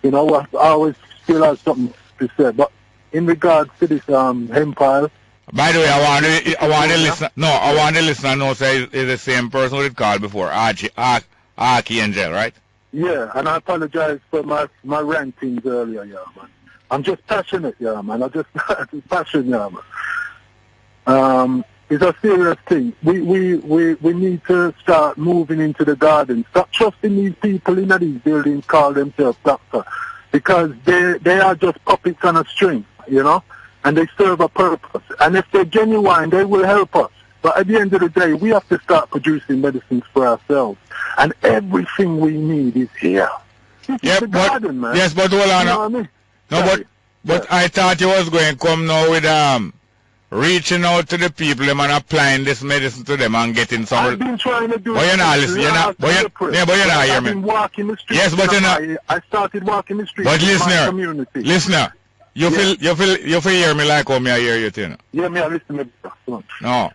You know, I always still have something to say. But in regards to this empire. By the way, I want to listen. No, I want to listen and know say it's the same person who did call before, Archangel, right? Yeah, and I apologize for my rantings earlier, yeah, man. I'm just passionate, yeah, man. I'm just passionate, yeah, man. It's a serious thing. We need to start moving into the garden. Stop trusting these people in these buildings call themselves doctor, because they are just puppets on a string, you know, and they serve a purpose. And if they're genuine, they will help us. But at the end of the day, we have to start producing medicines for ourselves, and everything we need is here. Yeah, but garden, man. Yes, but hold on. You know what I mean? No, but yeah. I thought you was going to come now with reaching out to the people and applying this medicine to them and getting some. I've been trying to do it. But you're not listening. You're not. But you're not hearing me. I've been walking the streets. Yes, but you're not. I started walking the streets. But in my community. Listener, you feel hear me like how me I hear you, you know? Yeah, me I listen to me. No.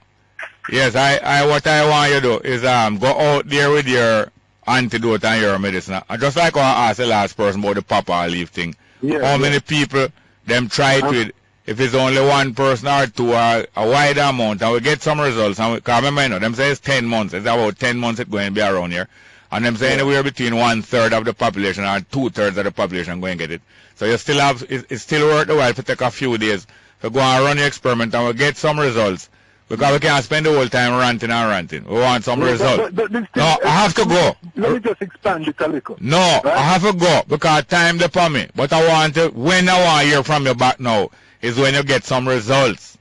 Yes, I what I want you to do is go out there with your antidote and your medicine. Just like I asked the last person about the papa leaf thing. Yeah, how many people them try it with? If it's only one person or two or a wide amount, and we get some results. And because remember, you know, them say it's 10 months. It's about 10 months it's going to be around here. And them say anywhere between 1/3 of the population or 2/3 of the population going to get it. So you still have, it's still worth the while to take a few days to go and run your experiment and we get some results. Because we can't spend the whole time ranting. We want some results. No, I have to go. Let me just expand it a little. No, right? I have to go because time depends on me. But I want to, when I want to hear from you back now, is when you get some results.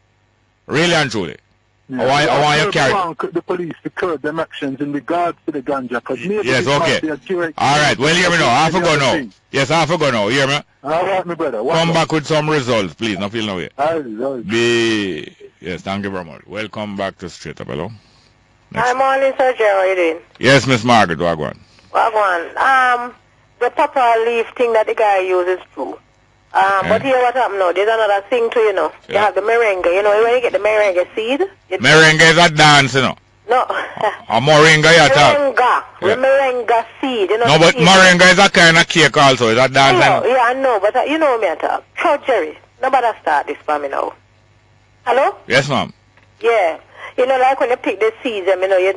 Really and truly. I want you carry. The police to curb them actions in regards to the ganja. Yes, okay. All right, well, hear me now. I have to go now. Yes, I have to go now. Hear me? All right, my brother. Come back with some results, please. No feel no way. All right. Yes, thank you very much. Welcome back to Straight Up. Hello. Hi, morning, Sir Jerry. How are you doing? Yes, Miss Margaret. Wagwan. The papa leaf thing that the guy uses true. But here what happened now, there's another thing too, you know. You have the merengue, you know, when you get the merengue seed. Merengue is a dance, you know. No. A moringa, you talk. Merengue seed, you know. No, but moringa is a kind of cake also, is a dance. Yeah, I know, but you know me I talk. So, Jerry, nobody start this for me now. Hello? Yes, ma'am. Yeah. You know, like when you pick the seeds, you know, you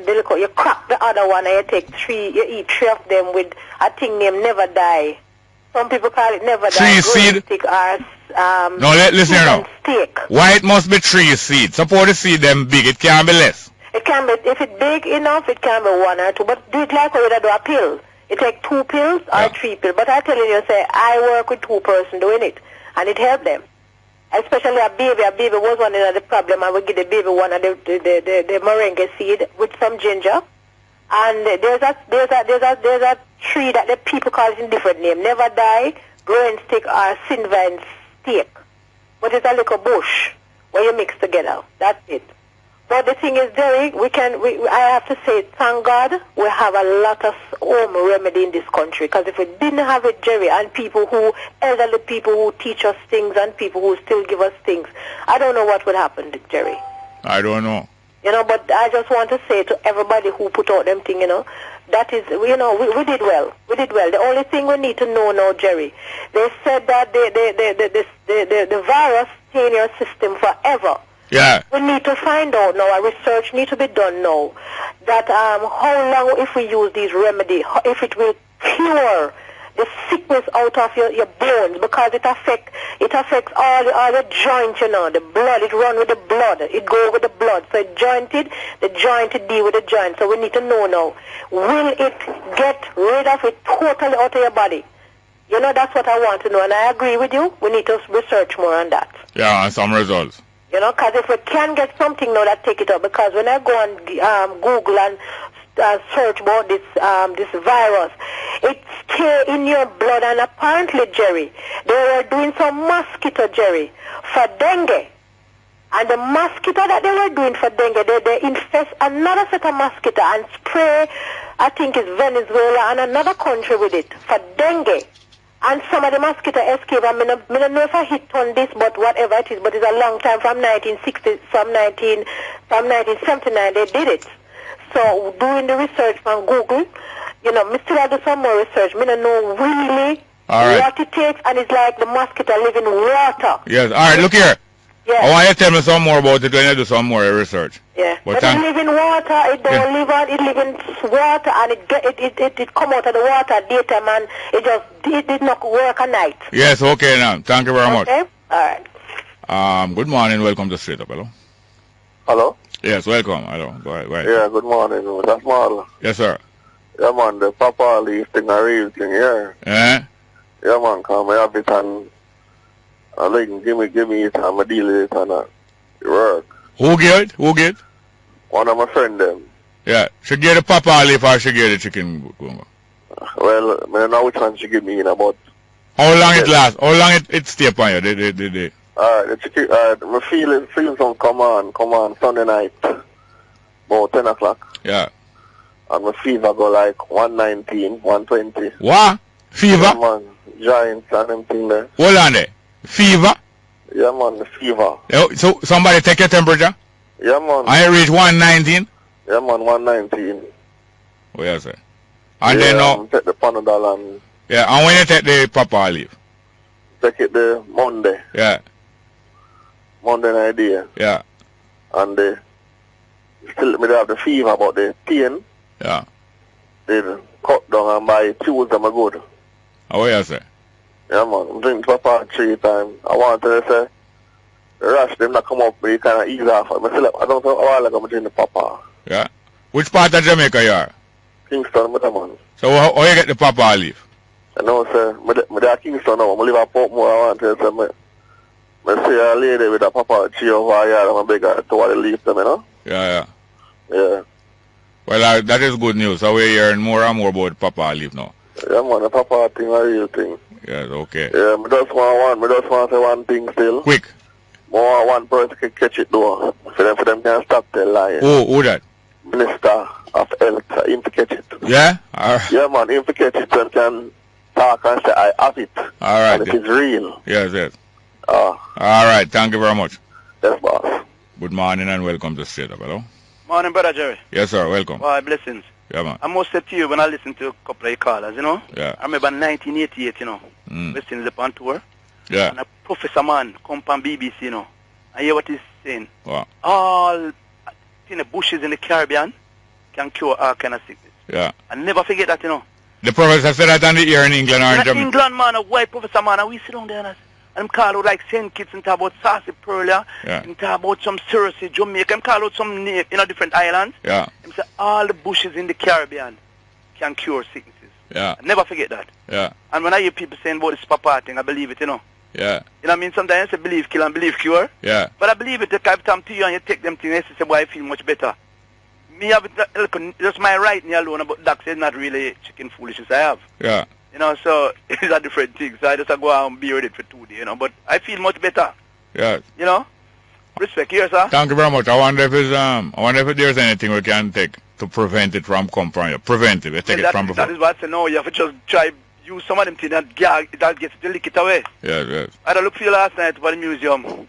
crack the other one and you take you eat 3 of them with a thing named Never Die. Some people call it Never Die. 3 seed? Stick or, no, listen here now. Steak. Why it must be 3 seeds? Suppose the seed them big, it can't be less. It can be, if it's big enough, it can be 1 or 2. But do it like when you do a pill. It take 2 pills or 3 pills. But I tell you, say, I work with 2 persons doing it. And it helped them. Especially a baby was one of the problem. I would give the baby one of the moringa seed with some ginger. And there's a tree that the people call it in different name. Never Die, growing stick, or Sinvine steak. But it's a little bush where you mix together. That's it. But the thing is, Jerry, I have to say, thank God, we have a lot of home remedy in this country. Because if we didn't have it, Jerry, and elderly people who teach us things and people who still give us things, I don't know what would happen, Jerry. I don't know. You know, but I just want to say to everybody who put out them thing, you know, that is, you know, we did well. We did well. The only thing we need to know now, Jerry, they said that the virus stay in your system forever. Yeah. We need to find out now, research need to be done now, that how long if we use these remedies, if it will cure the sickness out of your bones, because it affects all the joints, you know, the blood, it run with the blood, it go with the blood, so it jointed, the joint deal with the joint, so we need to know now, will it get rid of it totally out of your body? You know, that's what I want to know, and I agree with you, we need to research more on that. Yeah, and some results. You know, because if we can get something now that take it up, because when I go on Google and search about this virus, it stay in your blood, and apparently, Jerry, they were doing some mosquito, Jerry, for dengue. And the mosquito that they were doing for dengue, they infest another set of mosquito and spray, I think it's Venezuela and another country with it for dengue. And some of the mosquito escape. I don't know if I hit on this, but whatever it is, but it's a long time, from 1960, from 1979, they did it. So doing the research from Google, you know, me still do some more research. Me don't know really what it takes, and it's like the mosquito live in water. Yes, all right, look here. Yeah. I want you to tell me some more about it when you do some more research. Yeah, but it live in water, it don't live on, it live in water, and it come out of the water at daytime, and it did not work at night. Yes, okay now. Thank you very much. Okay, all right. Good morning, welcome to Straight Up, hello. Hello? Yes, welcome, hello. Go ahead. Yeah, good morning, that's Marlon. Yes, sir. Yeah, man, the papa leaf thing, a real thing, yeah. Yeah, man, come, I have it, and I like, give me it, and I deal with it, and it work. Who get? One of my friend them. Yeah, she get the papa leaf or she get the chicken gunga? Well, I don't know which one she give me in about. How long it last? How long it stay upon you? Alright, the chicken, my feeling some come on Sunday night, about 10 o'clock. Yeah. And my fever go like 119, 120. What? Fever? Yeah, man, giants and them thing there. Hold on there. Fever? Yeah, man, the fever. So somebody take your temperature? Yeah, man. I reach 119? Yeah, man, 119. Oh, yes, sir. And then now... take the Panadol and... Yeah, and when you take the papa leaf? Take it the Monday. Yeah. Monday night day. Yeah. And they still me have the fever about the pain. Yeah. They cut down and by Tuesday I'm good. Oh, yes, sir. Yeah, man. I'm drinking papa 3 times. I want to say, the rush, them not come up, but you kind of ease off. I don't know how I'm drinking the papa. Yeah. Which part of Jamaica you are? Kingston, man. So how you get the papa leaf? I know, sir. I'm at Kingston now. I live at Portmore. I want to say, I see a lady with a papa tree over here. I'm a big to what they leave them, you know? Yeah. Yeah. Well, that is good news. So we're hearing more and more about Papa leave now. Yeah, man, the Papa thing a real thing. Yes, okay. Yeah, me just want to say one thing still. Quick. More one person can catch it though. For them can stop their lying. Who that? Minister of Health, him to catch it. Yeah? Alright. Yeah, man, him to catch it and can talk and say, I have it. Alright. And it is real. Yes. Alright, thank you very much. Yes, boss. Good morning and welcome to Straight Up. Hello? Morning, Brother Jerry. Yes, sir, welcome. Why, blessings. Yeah, man. I must say to you when I listen to a couple of your callers, you know? Yeah. I remember 1988, you know? Western is upon tour. Yeah. And a professor man come from BBC, you know? I hear what he's saying. Wow. All the bushes in the Caribbean can cure all kind of sickness. Yeah. I never forget that, you know? The professor said that on the air in England or in In Jamaica. England, man, a white professor man, and we sit down there and I'm call out like St. Kitts and talk about Sassy Pearlia, and talk about some Surrey, Jamaica, and call out some name, different islands. Yeah. And say all the bushes in the Caribbean can cure sicknesses. Yeah. I never forget that. Yeah. And when I hear people saying about this Papa thing, I believe it, you know. Yeah. You know what I mean? Sometimes I say believe kill and believe cure. Yeah. But I believe it. If I come to you and you take them things, you say, boy, I feel much better. Me have it, just my writing alone about doctor is not really chicken foolishness I have. Yeah. You know, so it's a different thing. So I just go out and be with it for 2 days, you know. But I feel much better. Yeah. You know? Respect here, sir. Thank you very much. I wonder if there's anything we can take to prevent it from coming from you. Prevent it. We take it from before. That is what I say, no, you have to just try use some of them things that gets to lick it away. Yes. I had a look for you last night about the museum.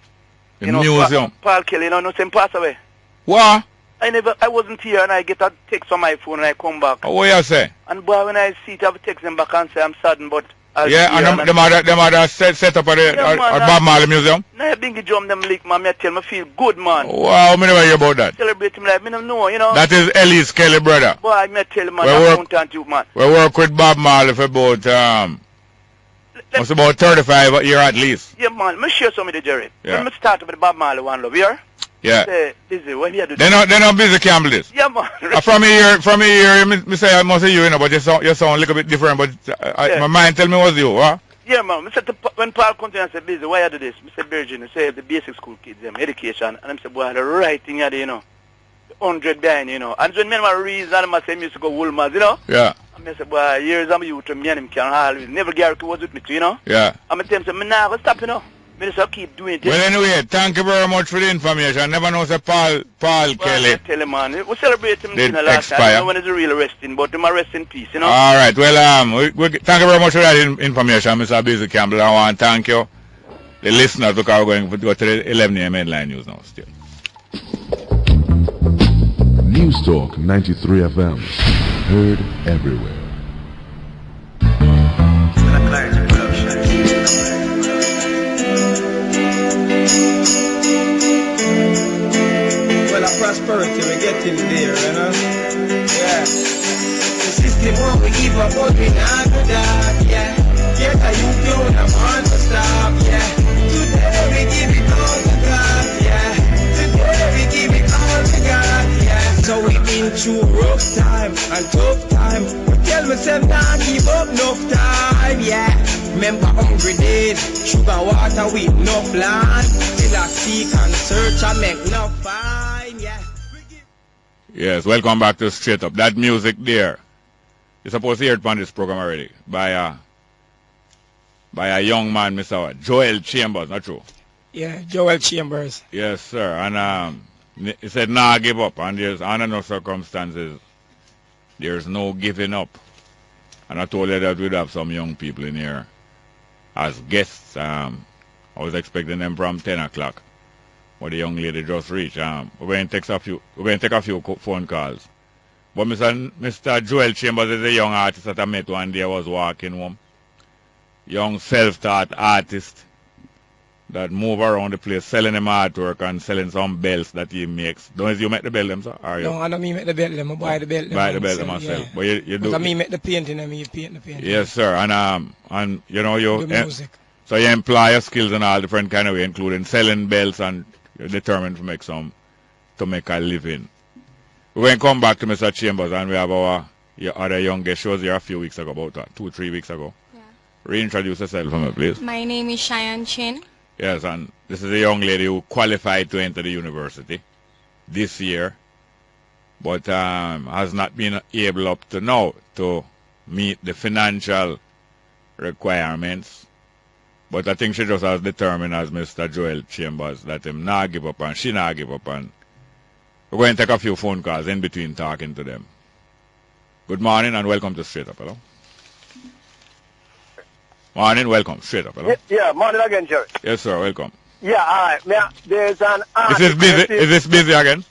The museum? Paul Kelly, no same pass away. What? I wasn't here and I get a text on my phone and I come back. What you say? And boy, when I see it, I have to text them back and say I'm saddened, but I'll and them other set up at Bob Marley Museum? Now you bingy drum them lick, man. I tell me feel good, man. Wow, me never hear about that. Celebrate him like me don't know, you know. That is Ellis Kelly, brother. Boy, I tell him, man, I'm content you, man. We work with Bob Marley for about it's about 35 years at least. Yeah, man. Me share some with the Jerry. Yeah. When me start with the Bob Marley one love, here. Yeah. Say, busy. When you do They're not busy Campbell this. Yeah, man. From here, me say I must say you know, but you sound a little bit different, but my mind tell me it was you, huh? Yeah, man. Me said when Paul comes in and say, busy, why you do this? Me say, Virgin, I say the basic school kids, them education, and I say, boy, the right thing you do, you know. 100 behind, you know. And when men were reason, I say, used to go Woolmers, you know. Yeah. And I say, boy, years I'm youth, me and him can always. Never Garrick was with me too, you know. Yeah. And I tell him, say, me nah, stop, you know. Me just keep doing it. Well, anyway, thank you very much for the information. I never know say Paul Kelly. I tell him, man. We celebrate him in the last time. I don't know when it's a real resting, but him a rest in peace, you know. All right. Well, thank you very much for that information, Mr. Busy Campbell. I want to thank you, the listeners, because we're going to go to the 11 a.m. headline news now still. News Talk 93 FM. Heard everywhere. Well, our prosperity, we're getting there, you know? Yeah. The system won't we give up, but we not do that, yeah. Get a youth, you don't want to stop, yeah. Today we give it all to God, yeah. Today we give it all to God, yeah. So we been through rough time and tough time. But tell myself not give up enough time, yeah. Remember hungry days, sugar water with no plan. Still I seek and search and make no find, yeah. Yes, welcome back to Straight Up. That music there, you're supposed to hear it on this program already, by a young man, Mr. Joel Chambers, not true? Yeah, Joel Chambers. Yes, sir. And he said, nah, give up. And there's under no circumstances, there's no giving up. And I told you that we'd have some young people in here as guests. I was expecting them from 10 o'clock. But the young lady just reached. We're going to take a few phone calls. But Mr. Joel Chambers is a young artist that I met one day. I was walking home. Young self-taught artist that move around the place selling them artwork and selling some belts that he makes. Don't you make the belt them, sir? Or no, I don't me make the belt them. I buy the belt them. Buy the belt them myself. Yeah. But you do. I me make the painting and me paint the painting. Yes, sir. And you know you. The music. So you employ your skills in all different kind of way, including selling belts, and you're determined to make a living. We're going to come back to Mr. Chambers, and we have your other young guest. She was here a few weeks ago, about 2-3 weeks ago. Yeah. Reintroduce yourself for me, please. My name is Shyann. Yes, and this is a young lady who qualified to enter the university. this year, but has not been able up to now to meet the financial requirements. But I think she just has determined, as Mr. Joel Chambers, that him not give up and she not give up. And we're going to take a few phone calls in between talking to them. Good morning and welcome to Straight Up. Hello. Morning, welcome. Straight Up. Hello. Yeah, morning again, Jerry. Yes, sir. Welcome. Yeah, all right. Now, there's an This is busy. Is this busy again?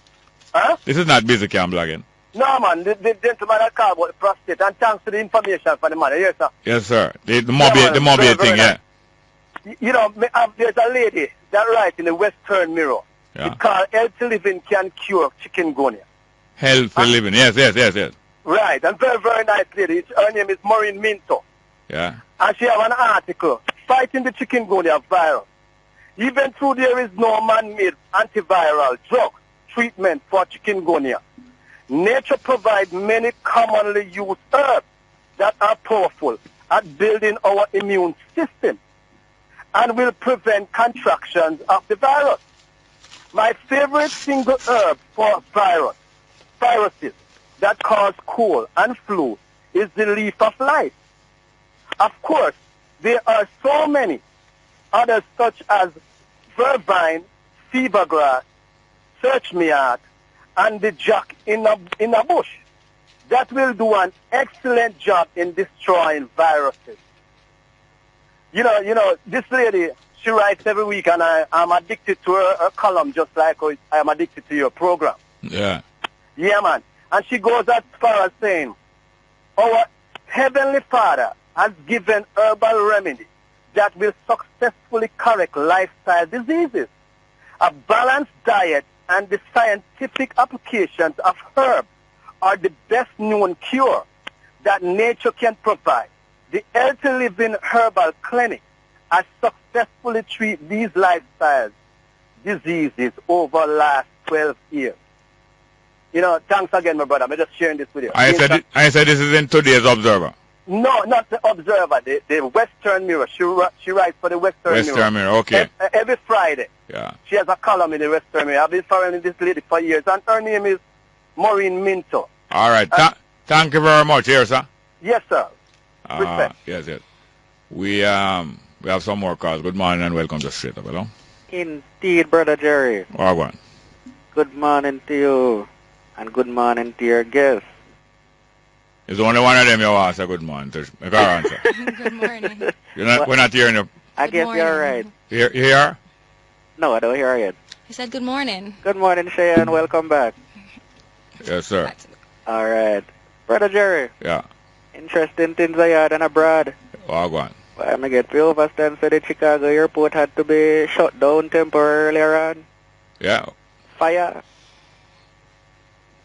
Huh? This is not busy, Campbell, again. No, man. The gentleman that called about the prostate, and thanks to the information for the man. Yes, sir. Yes, sir. The mobile thing, yeah. You know, there's a lady that writes in the Western Mirror. Yeah. It's called Healthy Living Can Cure Chikungunya. Healthy living. Yes. Right. And very, very nice lady. Her name is Maureen Minto. Yeah. And she have an article, Fighting the Chikungunya Virus. Even though there is no man-made antiviral drug treatment for chikungunya, nature provides many commonly used herbs that are powerful at building our immune system and will prevent contractions of the virus. My favorite single herb for viruses that cause cold and flu is the leaf of life. Of course, there are so many others such as verbine, fevergrass, searchmeat, and the jack in a bush that will do an excellent job in destroying viruses. You know, this lady, she writes every week, and I'm addicted to her column just like I am addicted to your program. Yeah. Yeah, man. And she goes as far as saying, our Heavenly Father has given herbal remedy that will successfully correct lifestyle diseases. A balanced diet and the scientific applications of herbs are the best known cure that nature can provide. The Healthy Living Herbal Clinic has successfully treated these lifestyle diseases over the last 12 years. You know, thanks again, my brother. I'm just sharing this with you. I said this is in today's Observer. No, not the Observer. The Western Mirror. She writes for the Western Mirror. Okay. Every Friday. Yeah. She has a column in the Western Mirror. I've been following this lady for years, and her name is Maureen Minto. All right. Thank you very much, here, sir. Yes, sir. Respect. Yes. We have some more calls. Good morning and welcome to Straight Up. Hello. Indeed, Brother Jerry. All right. Good morning to you, and good morning to your guests. It's only one of them you want to say good morning to. Make our answer. Good morning. We're not hearing you. I guess you're right. You hear? No, I don't hear it. He said good morning. Good morning, Shyann. Welcome back. Yes, sir. All right. Brother Jerry. Yeah. Interesting things I had and abroad. Oh, go on. Well, I'm going to get to overstand so the Chicago airport had to be shut down temporarily on. Yeah. Fire.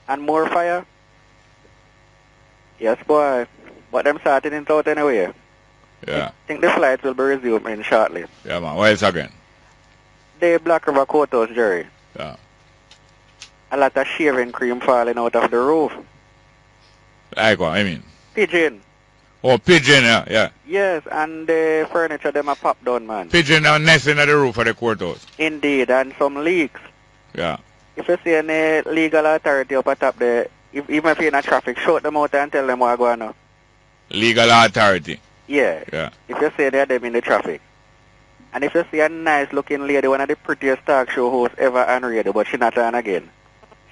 And more fire. Yes, boy. But them starting it out anyway. Yeah. I think the flights will be resuming shortly. Yeah, man. What else again? The Black River Courthouse, Jerry. Yeah. A lot of shaving cream falling out of the roof. Like what? I mean? Pigeon. Oh, pigeon, yeah. Yes, and the furniture, them are popped down, man. Pigeon are nesting at the roof of the courthouse. Indeed, and some leaks. Yeah. If you see any legal authority up at top there, even if you're in a traffic, shout them out and tell them what's going on. Legal authority? Yeah. Yeah. If you see them in the traffic. And if you see a nice looking lady, one of the prettiest talk show hosts ever on radio, but she not on again.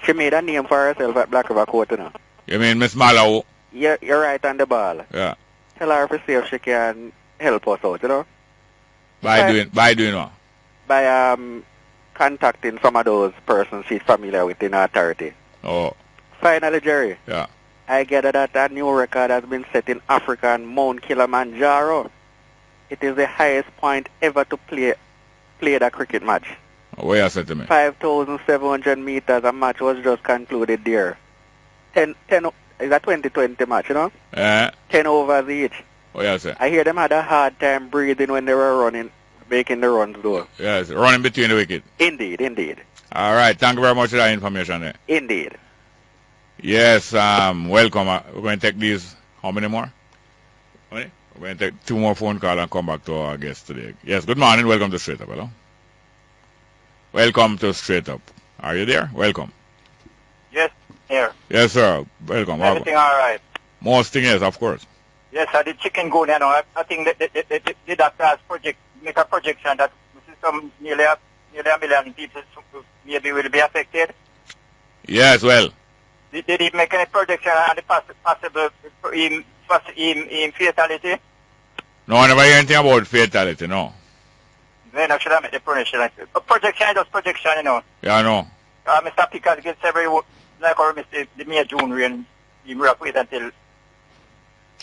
She made a name for herself at Black River Court, you know. You mean Miss Mallow? Yeah, you're right on the ball. Yeah. Tell her to see if she can help us out, you know. By doing what? By contacting some of those persons she's familiar with in authority. Oh. Finally, Jerry. Yeah. I gather that a new record has been set in Africa on Mount Kilimanjaro. It is the highest point ever to play the cricket match. What you said to me? 5,700 meters. A match was just concluded there. 10 is a 20-20 match, you know? 10 overs each. What you say? I hear them had a hard time breathing when they were running, making the runs though. Yes, running between the wicket. Indeed. All right, thank you very much for that information there. Indeed. Yes, welcome. We're going to take these, how many more? How many? We're going to take 2 more phone calls and come back to our guest today. Yes, good morning. Welcome to Straight Up. Hello. Welcome to Straight Up. Are you there? Welcome. here. Yes, sir. Welcome. Everything all right? Most thing is, of course. Yes, sir. The chicken gun, you know, I think the doctors make a projection that some nearly a million people maybe will be affected. Yes, well. Did he make any projection on the possible in fatality? No, I never hear anything about fatality, no. Then I should have made the projection. Projection is just projection, you know. Yeah, I know. Mr. Pickard gets every, like our Mr. the May, June rain, he will wait until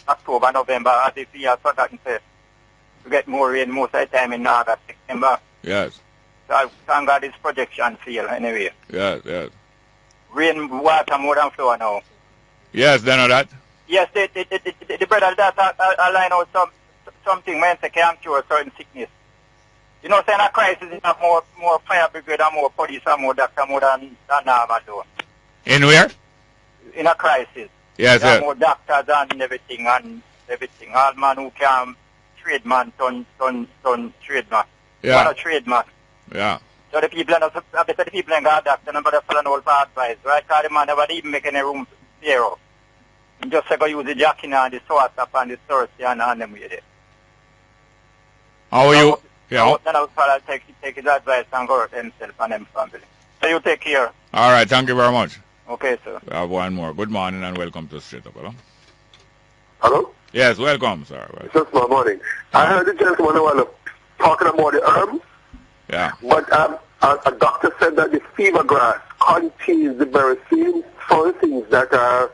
October, November, as if he has forgotten to get more rain most of the time in August, September. Yes. So thank God his projection fail anyway. Yes, yes. Rain, water more than flow now. Yes, they know that. Yes, the brother that I line out something when they can cure certain sickness. You know, saying a crisis is not more fire brigade and more police and more doctor more than normal though. In where? In a crisis. Yes, there yes. are more doctors and everything. All man who can trade man turn trade man. Yeah. Man a trade man. Yeah. So the people are I bet the people ain't got a doctor, nobody follow no for advice, right? Because the man never even make any room zero. And just go use the jacking and the sauce up and the source and them with it. How are you? Yeah. Then I'll take his advice and go hurt himself and them family. So you take care. All right, thank you very much. Okay, sir. We have one more. Good morning and welcome to Straight Up. Hello? Hello? Yes, welcome, sir. Welcome. Just my morning. I heard the gentleman was talking about the herbs. Yeah. But a doctor said that the fever grass contains the very same sort of things that are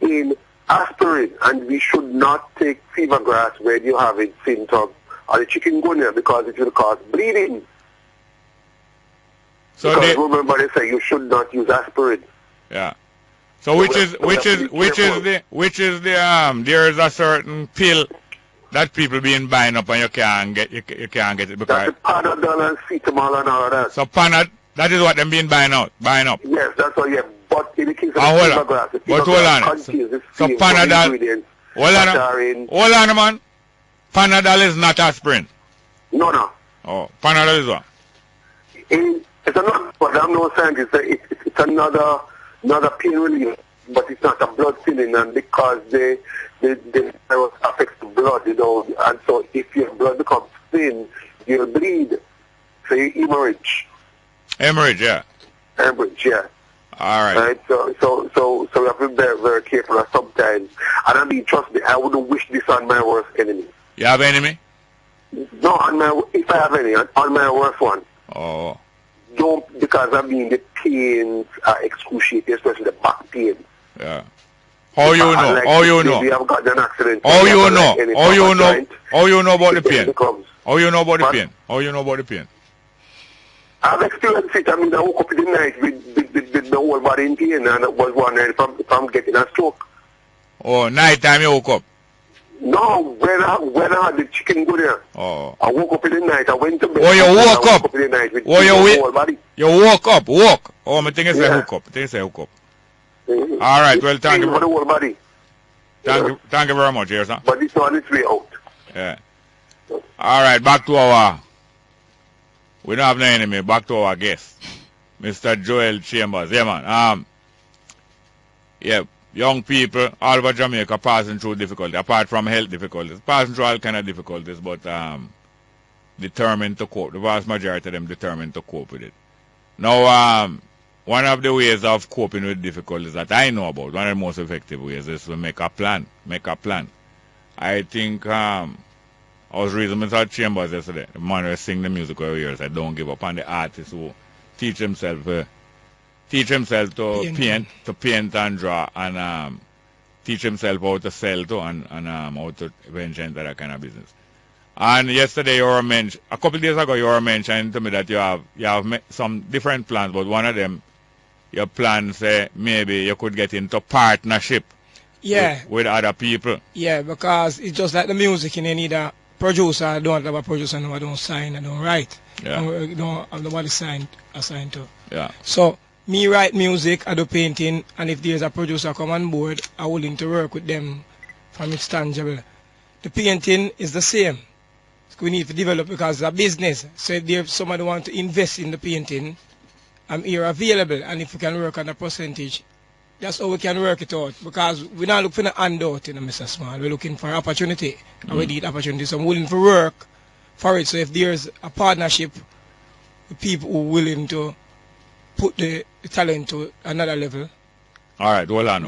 in aspirin, and we should not take fever grass when you have a symptom of the chikungunya because it will cause bleeding. So because remember they say you should not use aspirin. Yeah. So which is the there is a certain pill that people been buying up and you can't get it because that's the Panadol and Cetamol and all of that. So Panad, that is what them been buying up. Yes, that's what. Yeah, but in the case of hold fever on. grass, the But fever hold grass on. contains the So same Panadol. ingredients Hold that on. are in. Hold on, man. Panadol is not aspirin. No. Oh, Panadol is what? It's another, but I'm no scientist. It's another pain relief, but it's not a blood thinning, and because the virus affects the blood, you know, and so if your blood becomes thin, you'll bleed. So you hemorrhage. Hemorrhage, yeah. Hemorrhage, yeah. All right. Right. So we have to be very, very careful. Sometimes, and I mean, trust me, I wouldn't wish this on my worst enemy. You have enemy? No, if I have any, on my worst one. Oh. Don't, because I mean the pains are excruciating, especially the back pain. Yeah. How you know? Like How you know? You have gotten an accident. How you know? How you know? Joint, how you know about the pain? Becomes, how you know about the pain? How you know about the pain? I've experienced it. I mean, I woke up in the night with the whole body in pain, and I was wondering if I'm getting a stroke. Oh, night time you woke up? No, when I had the chikungunya. Oh. I woke up in the night. I went to bed. Oh, you woke up? In the night with oh, the whole body. You woke up? Walk? Oh, I think it's a hook up. I think it's a hook up. Mm-hmm. All right, well, thank you. For the whole body. Thank you very much, yes, sir. But it's on its way out. Yeah. All right, back to our... We don't have no enemy. Back to our guest, Mr. Joel Chambers. Yeah, man. Yeah, young people all over Jamaica passing through difficulty, apart from health difficulties, passing through all kind of difficulties, but determined to cope. The vast majority of them determined to cope with it. Now, one of the ways of coping with difficulties that I know about, one of the most effective ways, is to make a plan. Make a plan. I think I was reading Mr. Chambers yesterday. The man who sing the music over here said, "Don't give up." On the artist who teach himself to paint and draw, and teach himself how to sell to, and how to venture into that kind of business. And yesterday a couple of days ago you were mentioning to me that you have some different plans, but one of them, your plan say maybe you could get into partnership. Yeah. With other people. Yeah, because it's just like the music, you need a producer. I don't have a producer, no, I don't sign, I don't write. Yeah. I don't have nobody assigned to. Yeah. So me write music, I do painting, and if there's a producer come on board, I'm willing to work with them from it's tangible. The painting is the same. We need to develop because it's a business. So if there's somebody want to invest in the painting, I'm here available, and if we can work on a percentage, That's how we can work it out. Because we're not looking for a handout, Mr. Small. We're looking for opportunity. And we need opportunity. So I'm willing to work for it. So if there's a partnership with people who are willing to put the talent to another level. All right, hold on.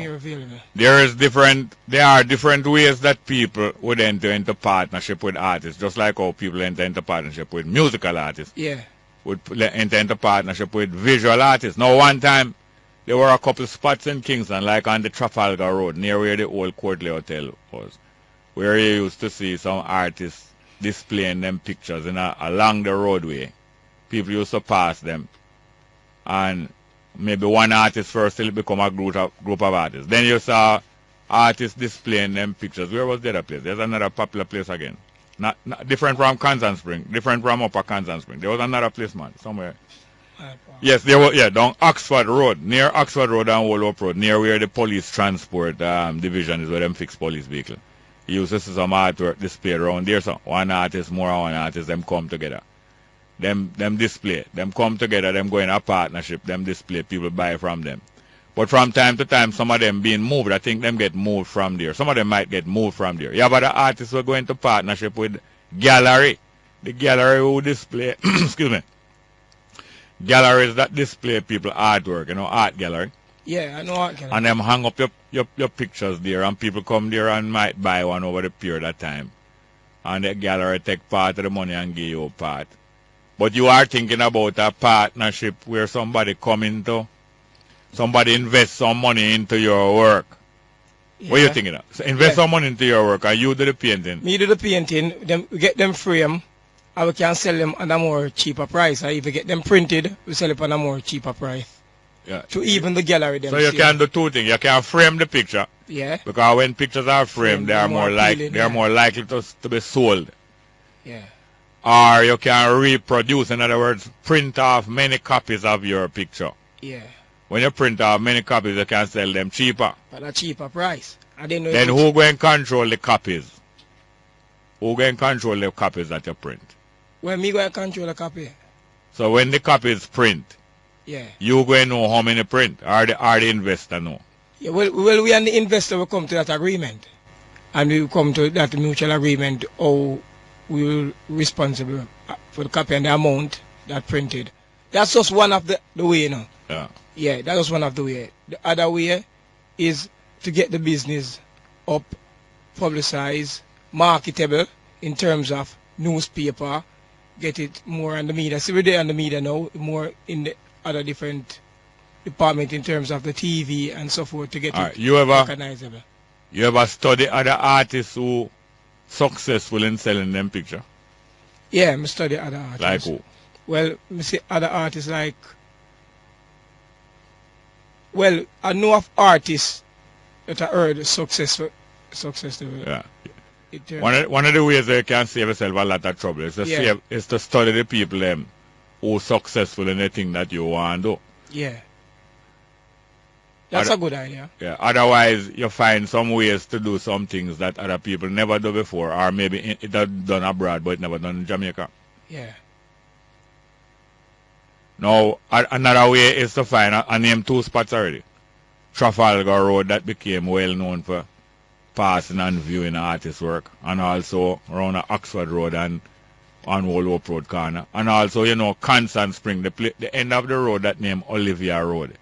There are different ways that people would enter into partnership with artists, just like how people enter into partnership with musical artists. Yeah. Would enter into partnership with visual artists. Now, one time, there were a couple spots in Kingston, like on the Trafalgar Road, near where the old Courtly Hotel was, where you used to see some artists displaying them pictures along the roadway. People used to pass them. And maybe one artist first till it become a group of artists. Then you saw artists displaying them pictures. Where was the other place? There's another popular place again. Not different from Kansas Spring, different from Upper Kansas Spring. There was another place, man, somewhere. Yes, there was, down Oxford Road, near Oxford Road and Wolof Road, near where the police transport division is, where them fix police vehicle. You used to see some artwork displayed around there. So one artist, more than one artist, them come together. Them display, them come together, them go in a partnership, them display, people buy from them. But from time to time, some of them being moved, I think them get moved from there. Some of them might get moved from there. Yeah, but the artists will go into partnership with gallery. The gallery who display, excuse me, galleries that display people artwork, art gallery. Yeah, I know art gallery. And them hang up your pictures there, and people come there and might buy one over the period of time. And the gallery take part of the money and give you a part. But you are thinking about a partnership where somebody invest some money into your work. Yeah. What are you thinking of? So invest some money into your work and you do the painting. Me do the painting, we get them frame and we can sell them at a more cheaper price. Or if we get them printed, we sell it at a more cheaper price. Yeah. To even the gallery them. So you can do two things. You can frame the picture. Yeah. Because when pictures are framed, they are more likely to be sold. Yeah. Or you can reproduce, in other words, print off many copies of your picture. Yeah. When you print off many copies, you can sell them cheaper. At a cheaper price. Then who going to control the copies? Who going to control the copies that you print? Well, me going to control the copy. So when the copies print, you going to know how many print? Or the investor know? Yeah, well, we and the investor will come to that agreement. And we will come to that mutual agreement how we will responsible for the copy and the amount that printed. That's just one of the way, Yeah. Yeah, that was one of the way. The other way is to get the business up, publicized, marketable in terms of newspaper, get it more on the media. See, we're there on the media now, more in the other different department in terms of the TV and so forth to get it recognizable. You ever study other artists who successful in selling them picture? Yeah, I study other artists. Like who? Well, I see other artists like, well, I know of artists that are heard successful. Yeah. One of the ways that you can save yourself a lot of trouble is to study the people who are successful in the thing that you want to do. Yeah. That's a good idea. Yeah. Otherwise, you find some ways to do some things that other people never do before, or maybe it done abroad, but it never done in Jamaica. Yeah. Now, another way is to find, I named two spots already. Trafalgar Road, that became well known for passing and viewing artist work, and also around Oxford Road and on Wolof Road corner, and also, Kansas Spring, the end of the road that named Olivia Road,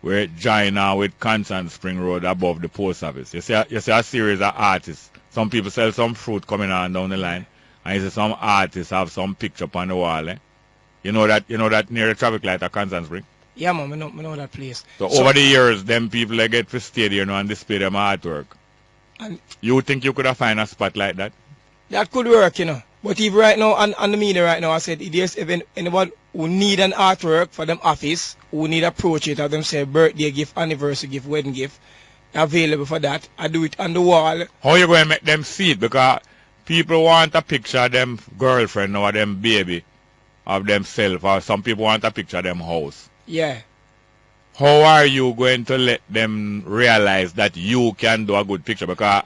where it join now with Kansas Spring Road above the post office. You see a series of artists. Some people sell some fruit coming on down the line, and you see some artists have some picture up on the wall. You know that near the traffic light at Kansas Spring? Yeah, man, I know that place. So over the years, them people they get to stay there and display them artwork. And you think you could have find a spot like that? That could work, But even right now, on the media right now, I said, if there's anyone who need an artwork for them office, who need a portrait of them, say, birthday gift, anniversary gift, wedding gift, available for that, I do it on the wall. How you going to make them see it? Because people want a picture of them girlfriend or them baby of themselves, or some people want a picture of them house. Yeah. How are you going to let them realize that you can do a good picture? Because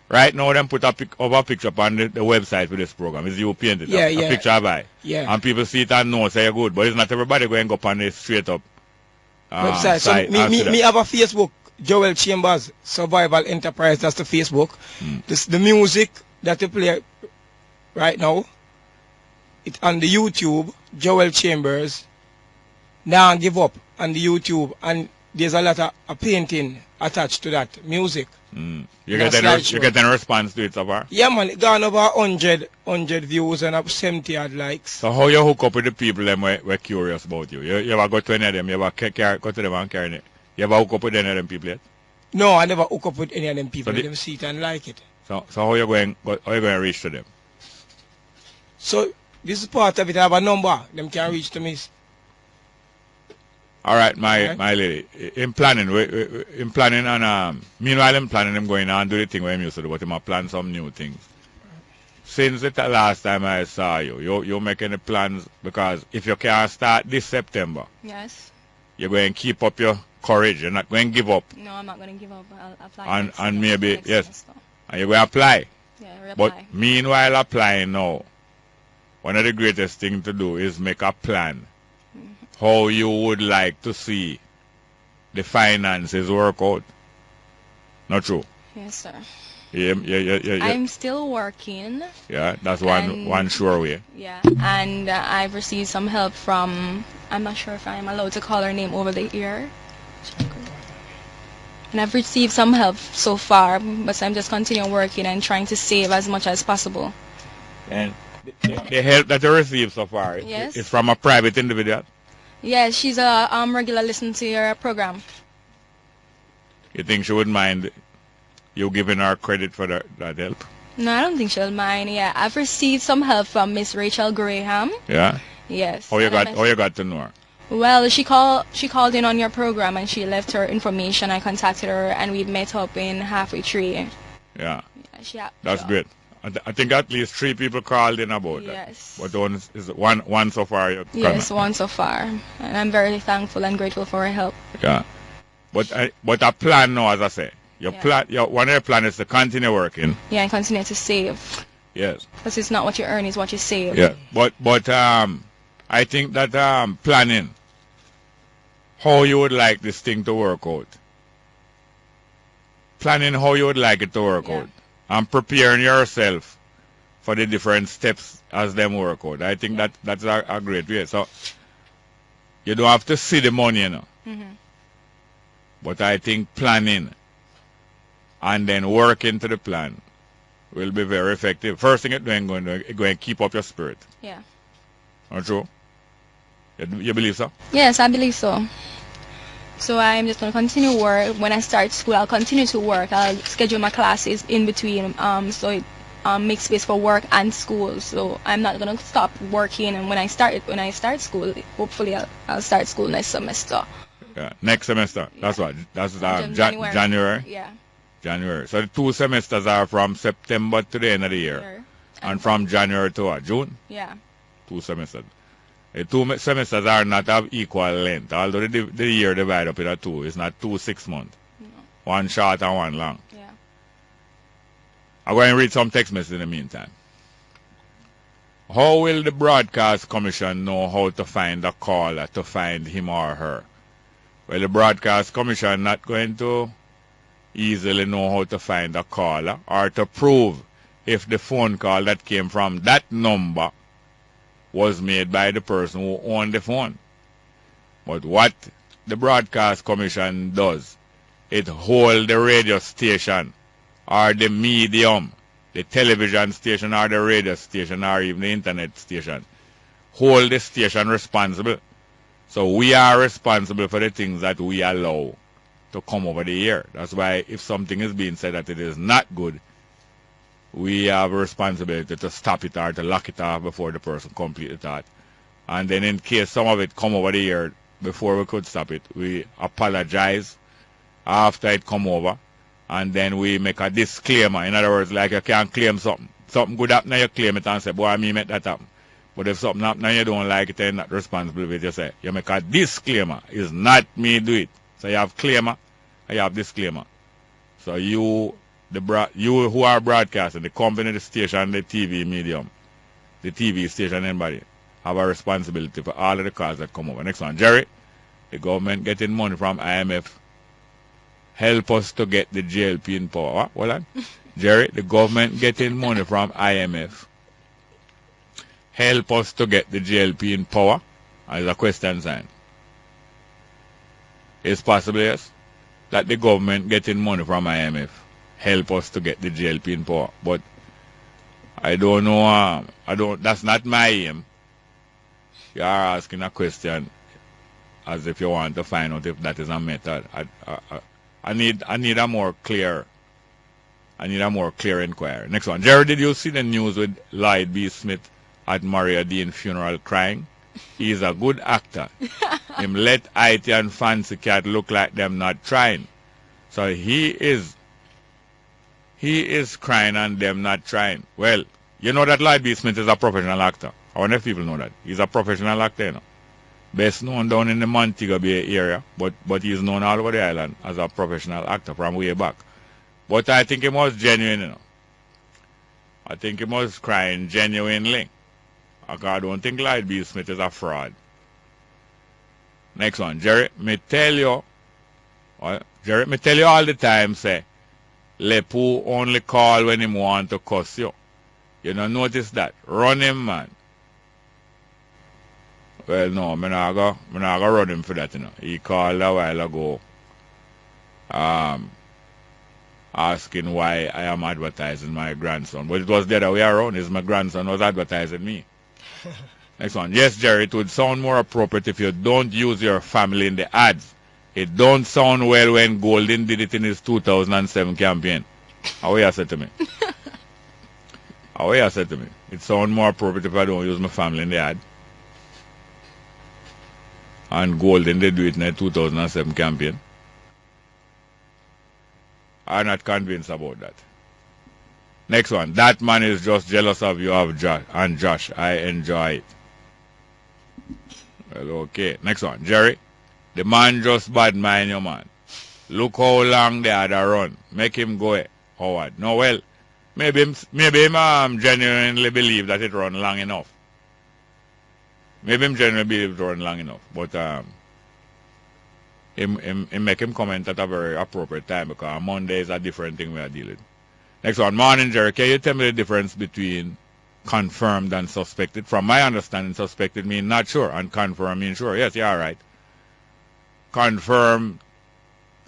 right now, them put a picture up on the website for this program. It's you painted a picture of I. Yeah. And people see it and know say you're good. But it's not everybody going to go up on it straight up website. So me have a Facebook, Joel Chambers Survival Enterprise. That's the Facebook. This the music that you play right now. It's on the YouTube, Joel Chambers. Now give up on the YouTube, and there's a lot of painting attached to that music. You get a response to it so far? Yeah, man, it gone over 100 views and up 70 odd likes. So how you hook up with the people them were curious about you? You ever go to any of them? You ever go to them and carry it? You ever hook up with any of them people yet? No, I never hook up with any of them people. So them see it and like it. So how you going to reach to them? So this is part of it. I have a number. Them can reach to me. All right, my lady. In planning, and meanwhile I'm planning, I'm going on do the thing where I'm used to do, but I'm plan some new things. Since the last time I saw you making the plans, because if you can't start this September, yes, you're going to keep up your courage. You're not going to give up. No, I'm not going to give up. I'll apply. And maybe yes, and you're going to apply. Yeah, reapply. But meanwhile applying now, one of the greatest things to do is make a plan. How you would like to see the finances work out. Not true? Yes, sir. Yeah. I'm still working. Yeah, that's one sure way. Yeah, and I've received some help from, I'm not sure if I'm allowed to call her name over the ear. And I've received some help so far, but I'm just continuing working and trying to save as much as possible. And the help that you received so far is from a private individual? Yeah, she's a regular listener to your program. You think she would mind you giving her credit for that help? No, I don't think she'll mind. Yeah, I've received some help from Miss Rachel Graham. Yeah. Yes. How you got to know her? Well, she called in on your program and she left her information. I contacted her and we met up in Halfway Tree. Yeah. That's great. I think at least 3 people called in about that. Yes. But one so far. Yes, one so far. And I'm very thankful and grateful for her help. Yeah. But a plan now, as I say. One of your plan is to continue working. Yeah, and continue to save. Yes. Because it's not what you earn, it's what you save. Yeah. But I think that planning how you would like this thing to work out. Planning how you would like it to work out. And preparing yourself for the different steps as them work out. I think that's a great way. So you don't have to see the money, you know. But I think planning and then working to the plan will be very effective. First thing you're doing, going to keep up your spirit. Yeah. Not true? You believe so? Yes, I believe so. So I'm just going to continue work. When I start school, I'll continue to work. I'll schedule my classes in between so it makes space for work and school. So I'm not going to stop working. And when I start school, hopefully I'll start school next semester. Yeah, next semester. Yeah. That's what. That's January. January. Yeah. January. So the 2 semesters are from September to the end of the year, and from January to what? June. Yeah. 2 semesters. The 2 semesters are not of equal length. Although the year divided up into 2, it's not 2 6 months. No. One short and one long. Yeah. I'm going to read some text messages in the meantime. How will the Broadcast Commission know how to find a caller to find him or her? Well, the Broadcast Commission not going to easily know how to find a caller or to prove if the phone call that came from that number was made by the person who owned the phone. But what the Broadcast Commission does, it holds the radio station or the medium, the television station or the radio station or even the internet station, hold the station responsible. So we are responsible for the things that we allow to come over the air. That's why if something is being said that it is not good, we have a responsibility to stop it or to lock it off before the person completes the thought. And then in case some of it come over the air before we could stop it, we apologize after it come over, and then we make a disclaimer. In other words, like you can't claim something. Something good happen, you claim it and say, boy, me make that happen. But if something happen and you don't like it, you're not responsible with it. You say, you make a disclaimer. It's not me do it. So you have claimer, and you have disclaimer. So you who are broadcasting, the company, the station, the TV medium, the TV station, anybody, have a responsibility for all of the calls that come over. Next one, Jerry. The government getting money from IMF. Help us to get the JLP in power. What? Hold on. Jerry, the government getting money from IMF. Help us to get the JLP in power. As a question sign. It's possible, yes, that the government getting money from IMF help us to get the JLP in power. But I don't know. That's not my aim. You are asking a question as if you want to find out if that is a method. I need a more clear. I need a more clear inquiry. Next one. Jerry, did you see the news with Lloyd B. Smith at Maria Dean funeral crying? He is a good actor. Him let IT and Fancy Cat look like them not trying. So he is crying and them not trying. Well, you know that Lloyd B. Smith is a professional actor. I wonder if people know that. He's a professional actor, you know. Best known down in the Montego Bay area, but he's known all over the island as a professional actor from way back. But I think he was genuine, you know. I think he was crying genuinely. I don't think Lloyd B. Smith is a fraud. Next one. Jerry, me tell you all the time, say, Lepu only call when him want to cuss you. You don't notice that? Run him, man. Well, no, I'm not going to run him for that, you know. He called a while ago asking why I am advertising my grandson. But it was the other way around. It's my grandson was advertising me. Next one. Yes, Jerry, it would sound more appropriate if you don't use your family in the ads. It don't sound well when Golden did it in his 2007 campaign. How you said to me? How you said to me? It sound more appropriate if I don't use my family in the ad. And Golden did do it in the 2007 campaign. I'm not convinced about that. Next one. That man is just jealous of you and Josh. I enjoy it. Well, okay. Next one. Jerry. The man just bad mind you, man. Look how long they had a run. Make him go, Howard. No, well, maybe him genuinely believe that it run long enough. Maybe him genuinely believe it run long enough. But him make him comment at a very appropriate time because Monday is a different thing we are dealing with. Next one. Morning, Jerry. Can you tell me the difference between confirmed and suspected? From my understanding, suspected means not sure and confirmed means sure. Yes, you're right. Confirmed,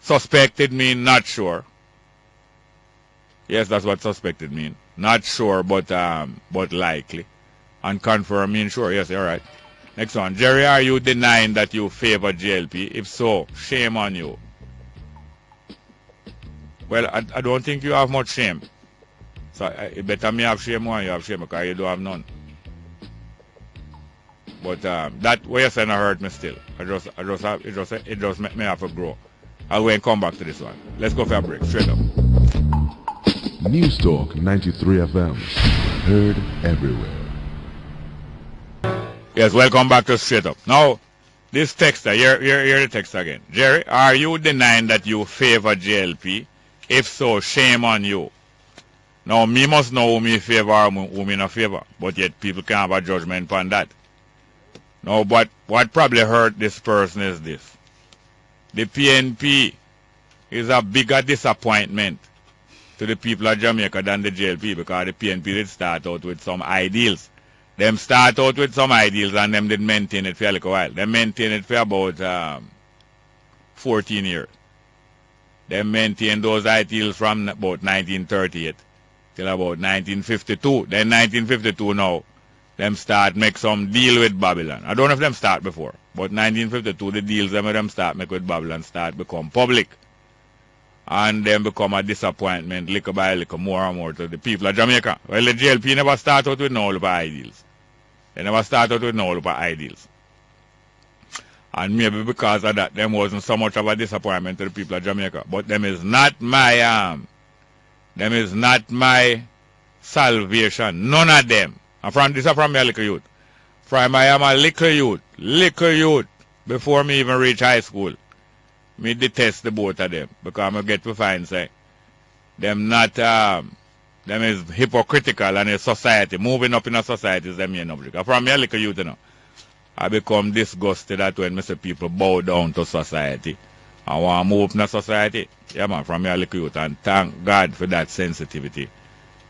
suspected means not sure. Yes, that's what suspected means. Not sure, but likely. And confirmed means sure. Yes, you're right. Next one. Jerry, are you denying that you favor JLP? If so, shame on you. Well, I don't think you have much shame. So it better me have shame or you have shame because you don't have none. But that way you're saying hurt me still. It just make me have to grow. I'll go and come back to this one. Let's go for a break. Straight up. News Talk 93 FM. Heard everywhere. Yes, welcome back to Straight Up. Now, this texter, hear the text again. Jerry, are you denying that you favor JLP? If so, shame on you. Now, me must know who me favor or who me not favor, but yet people can have a judgment on that. Now, but what probably hurt this person is this. The PNP is a bigger disappointment to the people of Jamaica than the JLP because the PNP did start out with some ideals. Them start out with some ideals and them did maintain it for a little while. They maintained it for about 14 years. They maintained those ideals from about 1938 till about 1952. Then 1952 now, them start make some deal with Babylon. I don't know if them start before, but 1952 the deals them start make with Babylon start become public. And then become a disappointment little by little more and more to the people of Jamaica. Well, the JLP never start out with no of ideals. They never start out with no of ideals. And maybe because of that, them wasn't so much of a disappointment to the people of Jamaica. But them is not my salvation. None of them. And from this is from me a little youth. From I am a little youth, before me even reach high school. Me detest the both of them. Because I get to find say them not them is hypocritical and a society. Moving up in a society is them main object. From me a little youth, you know. I become disgusted at when I see people bow down to society. I want to move in the society. Yeah, man, from your little youth. And thank God for that sensitivity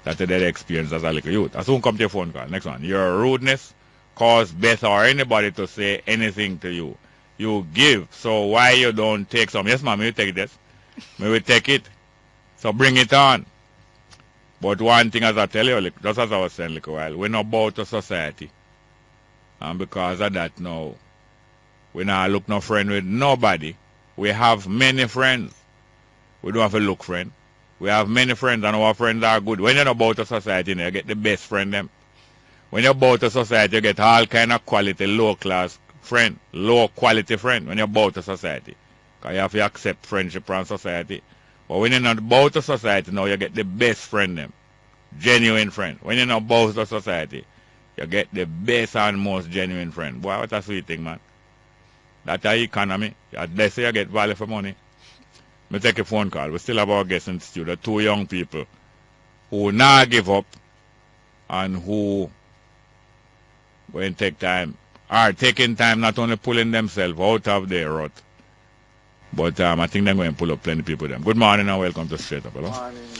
that they experience as a little youth. I soon come to your phone call. Next one. Your rudeness caused Beth or anybody to say anything to you. You give. So why you don't take some? Yes, ma'am, you take this. Me will take it. So bring it on. But one thing, as I tell you, just as I was saying a little while, we're not bow to society. And because of that now, we not look no friend with nobody. We have many friends. We don't have to look friend. We have many friends and our friends are good. When you're not bow to society, you get the best friend them. When you're bow to society, you get all kind of quality, low class friend, low quality friend when you're bow to society. Because you have to accept friendship from society. But when you're not bow to society now, you get the best friend them. Genuine friend. When you're not bow to society, you get the best and most genuine friend. Boy, what a sweet thing, man. That's the economy. They say you get value for money. Me take a phone call. We still have our guests in the studio. 2 young people who not give up and who going to take time, are taking time not only pulling themselves out of their rut, but I think they're going to pull up plenty of people them. Good morning and welcome to Straight Up. Hello?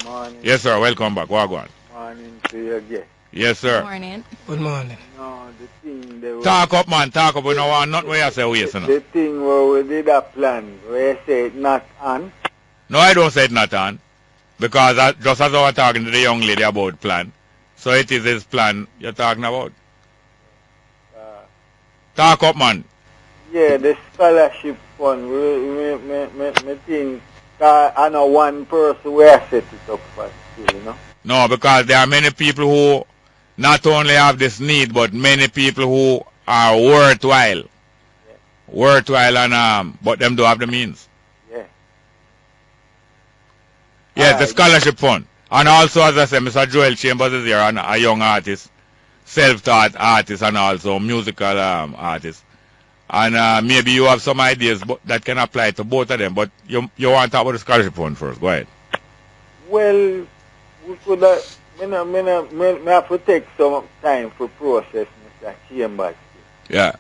Morning. Yes, sir. Welcome back. What go on? Morning to you again. Yes, sir. Good morning. Good morning. No, the thing they Talk up, man. Talk up. We don't want nothing where you say yes, you know. The thing where we did a plan, where you say it not on. No, I don't say it not on. Because just as I was talking to the young lady about plan, so it is his plan you're talking about. Talk up, man. Yeah, the scholarship fund, me think, I know one person where I set it up for still, you know. No, because there are many people who not only have this need, but many people who are worthwhile. Yeah. Worthwhile and but them don't have the means. Yeah. Yes, the scholarship fund. And also, as I said, Mr. Joel Chambers is here, a young artist, self-taught artist, and also musical artist. And maybe you have some ideas that can apply to both of them, but you want to talk about the scholarship fund first. Go ahead. Well, we could me have to take some time for process, Mr. Chambers. Yeah.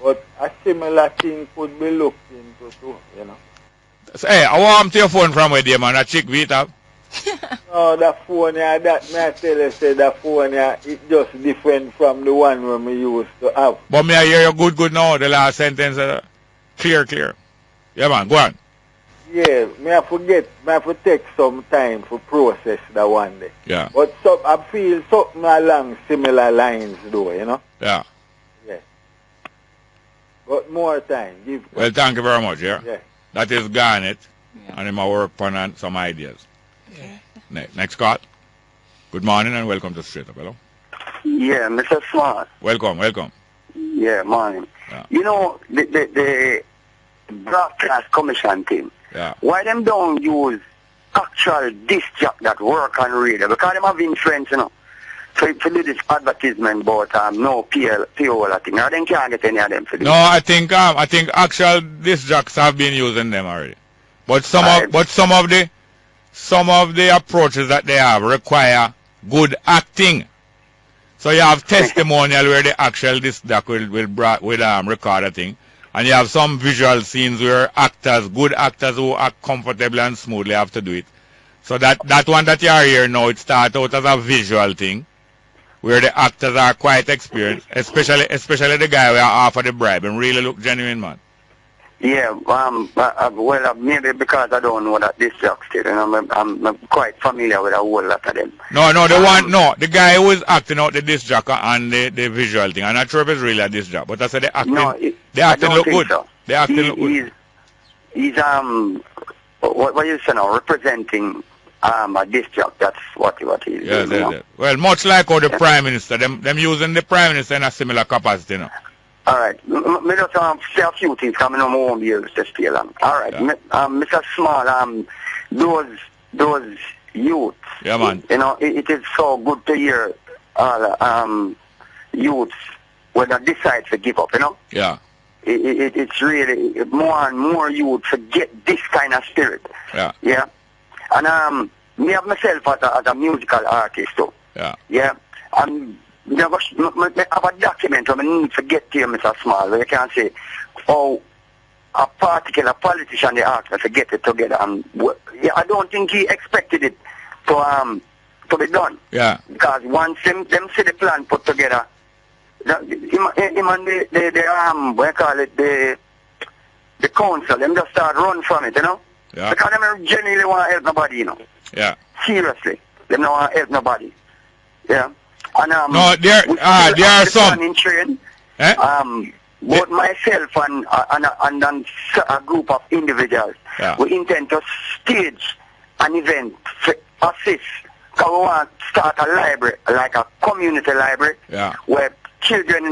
But a similar thing could be looked into too, you know. So, hey, I want to your phone from where, dear man, a chick beat up. No, the phone here, that me I tell you, say the phone here, it just different from the one where me used to have. But me I hear you good now, the last sentence, clear. Yeah, man, go on. Yeah, me have to take some time for process that one day. Yeah. But I feel something along similar lines though, you know. Yeah. Yeah. But more time, give. Well, thank you very much, yeah. Yeah. That is Garnet, and I'm work on some ideas. Yeah. Next call. Good morning and welcome to Straight Up. Hello. Yeah, Mr. Smart. Welcome. Yeah, morning. Yeah. You know, the broadcast commission team, yeah. Why them don't use actual disc jock that work on radio? Because them have influence, you know. So if you do this advertisement about no PO thing, or they can't get any of them for this. No, I think actual disc jocks have been using them already. But some of the approaches that they have require good acting. So you have testimonial where the actual disc jock will record a thing. And you have some visual scenes where good actors who act comfortably and smoothly have to do it. So that one that you are here now, it starts out as a visual thing, where the actors are quite experienced, especially the guy who offer the bribe and really look genuine, man. Yeah, well, maybe because I don't know that this jock still, and I'm quite familiar with a whole lot of them. The guy who is acting out the disc jock and the visual thing. I'm not sure if it's really a disc jock, but I said the acting look good. So. The acting look good. He's what you say now, representing a disc jock. That's what he is. Yes, doing, yes. Well, much like how the Prime Minister, them using the Prime Minister in a similar capacity, you know. All right. Me just say a few things coming on my own here to stay long. All right. Yeah. Mr. Small, those youths. Yeah, man. You know, it is so good to hear youths when they decide to give up, you know. Yeah. It's really more and more youths to get this kind of spirit. Yeah. Yeah. And me have myself as a musical artist too. Yeah. Yeah. And I have a document I need to get to you, Mr. Small, where you can say, oh, a particular politician they asked us to get it together. And I don't think he expected it to be done. Yeah. Because once them see the plan put together, him and the what you call it, the council, them just start run from it, you know? Yeah. Because them genuinely want to help nobody, you know? Yeah. Seriously. They don't want to help nobody. Yeah. And no, there are some. In train, both myself and a group of individuals, we intend to stage an event to assist. Because we want to start a library, like a community library, where children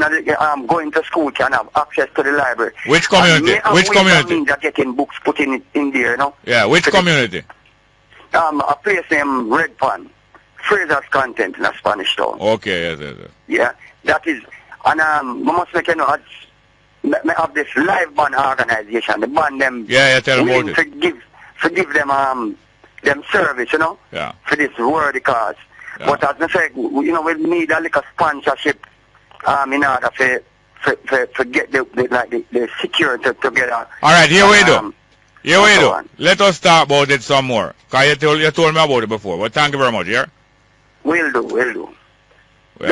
going to school can have access to the library. Which community? Which community? They're getting books put in there, you know? Yeah, which community? A place named Red Pan. Fraser's Content in a Spanish town. Okay, yes. Yeah, that is, and we must make you know, we have this live band organization. The band them tell willing about it. to give them service, you know, for this worthy cause. But as I said, you know, we need a little sponsorship in order for get the security together. All right, here we do. Let us talk about it some more. Because you told me about it before. But thank you very much, yeah? Will do. We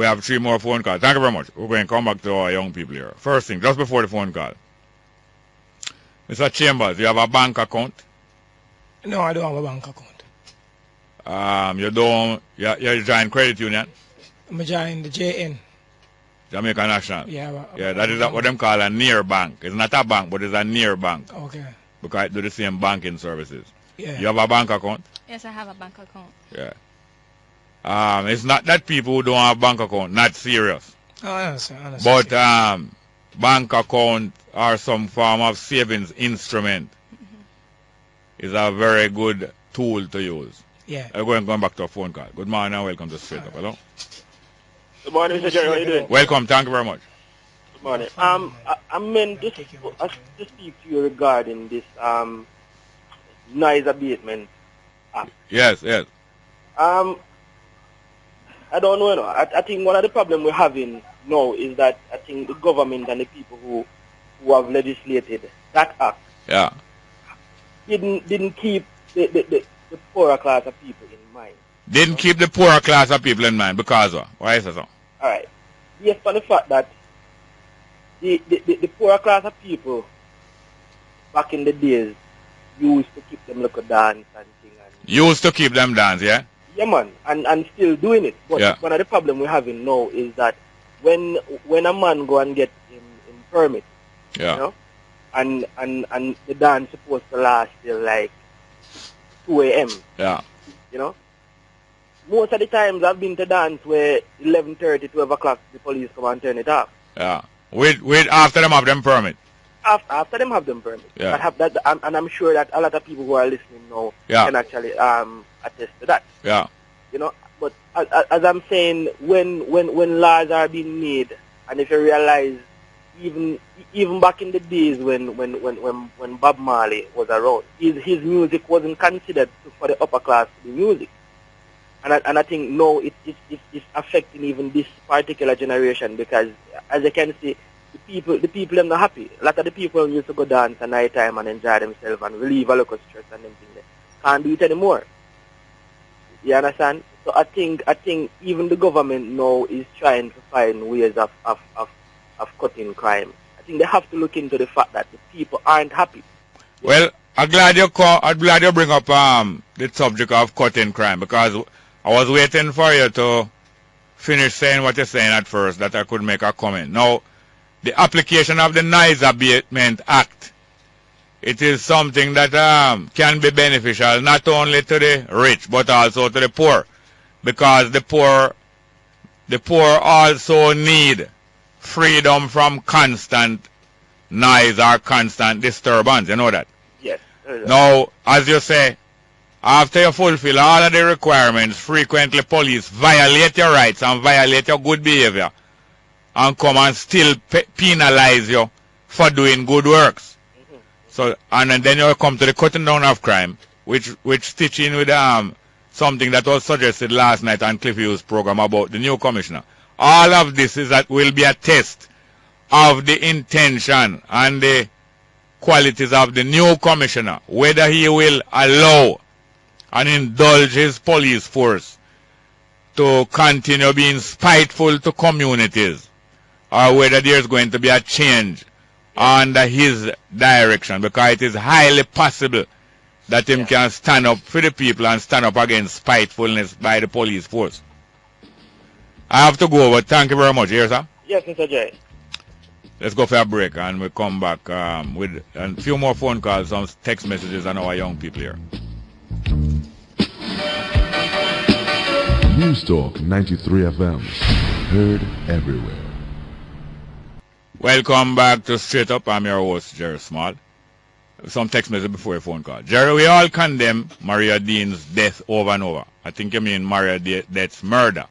have 3 more phone calls. Thank you very much. We're going to come back to our young people here. First thing, just before the phone call. Mr. Chambers, you have a bank account? No, I don't have a bank account. You join credit union? I'm joining the JN. Jamaica National? Yeah. That is what them call a near bank. It's not a bank, but it's a near bank. Okay. Because it do the same banking services. Yeah. You have a bank account? Yes, I have a bank account. Yeah. It's not that people who don't have bank account not serious. Oh, I understand. But bank account or some form of savings instrument is a very good tool to use. Yeah. I'm going back to a phone call. Good morning and welcome to Straight Up. Hello? Good morning, Mr. Jerry. How are you doing? Welcome. Thank you very much. Good morning. I meant to speak to you regarding this noise abatement act. Yes. I don't know. I think one of the problems we're having now is that I think the government and the people who have legislated that act didn't keep the poorer class of people in mind. Didn't keep the poorer class of people in mind because of? Why is that so? All right. Yes, for the fact that the poorer class of people back in the days used to keep them like a dance and thing. Used to keep them dance, yeah? Yeah, man, and still doing it. But one of the problems we're having now is that when a man go and get in permit, you know, and the dance supposed to last till like 2 a.m. Yeah. You know, most of the times I've been to dance where 11:30, 12 o'clock the police come and turn it off. Yeah. With after them have them permit. After them have them permit. Yeah. And I'm sure that a lot of people who are listening now can actually attest to that. Yeah. You know, but as I'm saying, when laws are being made, and if you realize, even back in the days when Bob Marley was around, his music wasn't considered for the upper class music, and I think now it's affecting even this particular generation because, as you can see, the people are not happy. A lot of the people used to go dance at night time and enjoy themselves and relieve a local stress and everything. They can't do it anymore. You understand? So I think even the government now is trying to find ways of cutting crime. I think they have to look into the fact that the people aren't happy. Well, I'm glad you bring up the subject of cutting crime because I was waiting for you to finish saying what you're saying at first that I could make a comment. Now, the application of the Noise Abatement Act, it is something that can be beneficial not only to the rich but also to the poor, because the poor also need freedom from constant noise or constant disturbance. You know that? Yes. Now, as you say, after you fulfill all of the requirements, frequently police violate your rights and violate your good behavior and come and still penalize you for doing good works. So, and then you come to the cutting down of crime, which stitch in with something that was suggested last night on Cliff Hughes' program about the new commissioner. All of this is that will be a test of the intention and the qualities of the new commissioner, whether he will allow and indulge his police force to continue being spiteful to communities, or whether there's going to be a change under his direction, because it is highly possible that him can stand up for the people and stand up against spitefulness by the police force. I have to go, but thank you very much. Here, sir? Yes, Mr. J. Let's go for a break and we'll come back with a few more phone calls, some text messages, and our young people here. News Talk 93 FM. Heard everywhere. Welcome back to Straight Up. I'm your host, Jerry Small. Some text message before a phone call. Jerry, we all condemn Maria Dean's death over and over. I think you mean Maria Dean's murder.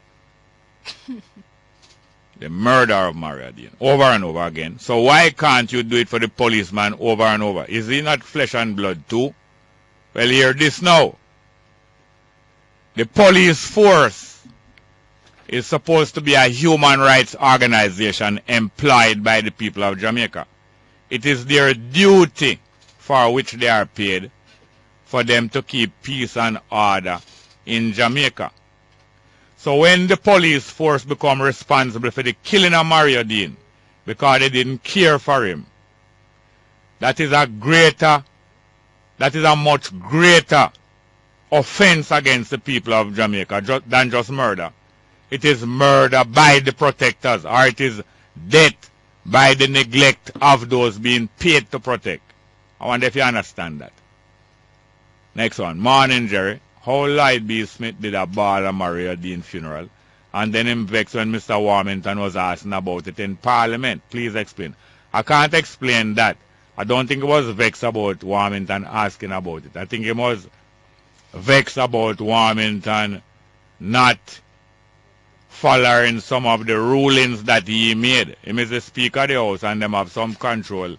The murder of Maria Dean over and over again. So why can't you do it for the policeman over and over? Is he not flesh and blood too? Well, hear this now. The police force is supposed to be a human rights organization employed by the people of Jamaica. It is their duty for which they are paid for them to keep peace and order in Jamaica. So when the police force become responsible for the killing of Mario Dean because they didn't care for him, that is a much greater offense against the people of Jamaica than just murder. It is murder by the protectors, or it is death by the neglect of those being paid to protect. I wonder if you understand that. Next one. Morning, Jerry. How Lloyd B. Smith did a ball at Maria Dean funeral, and then him vexed when Mr. Warmington was asking about it in Parliament. Please explain. I can't explain that. I don't think it was vexed about Warmington asking about it. I think it was vexed about Warmington not following some of the rulings that he made. He is the Speaker of the House, and them have some control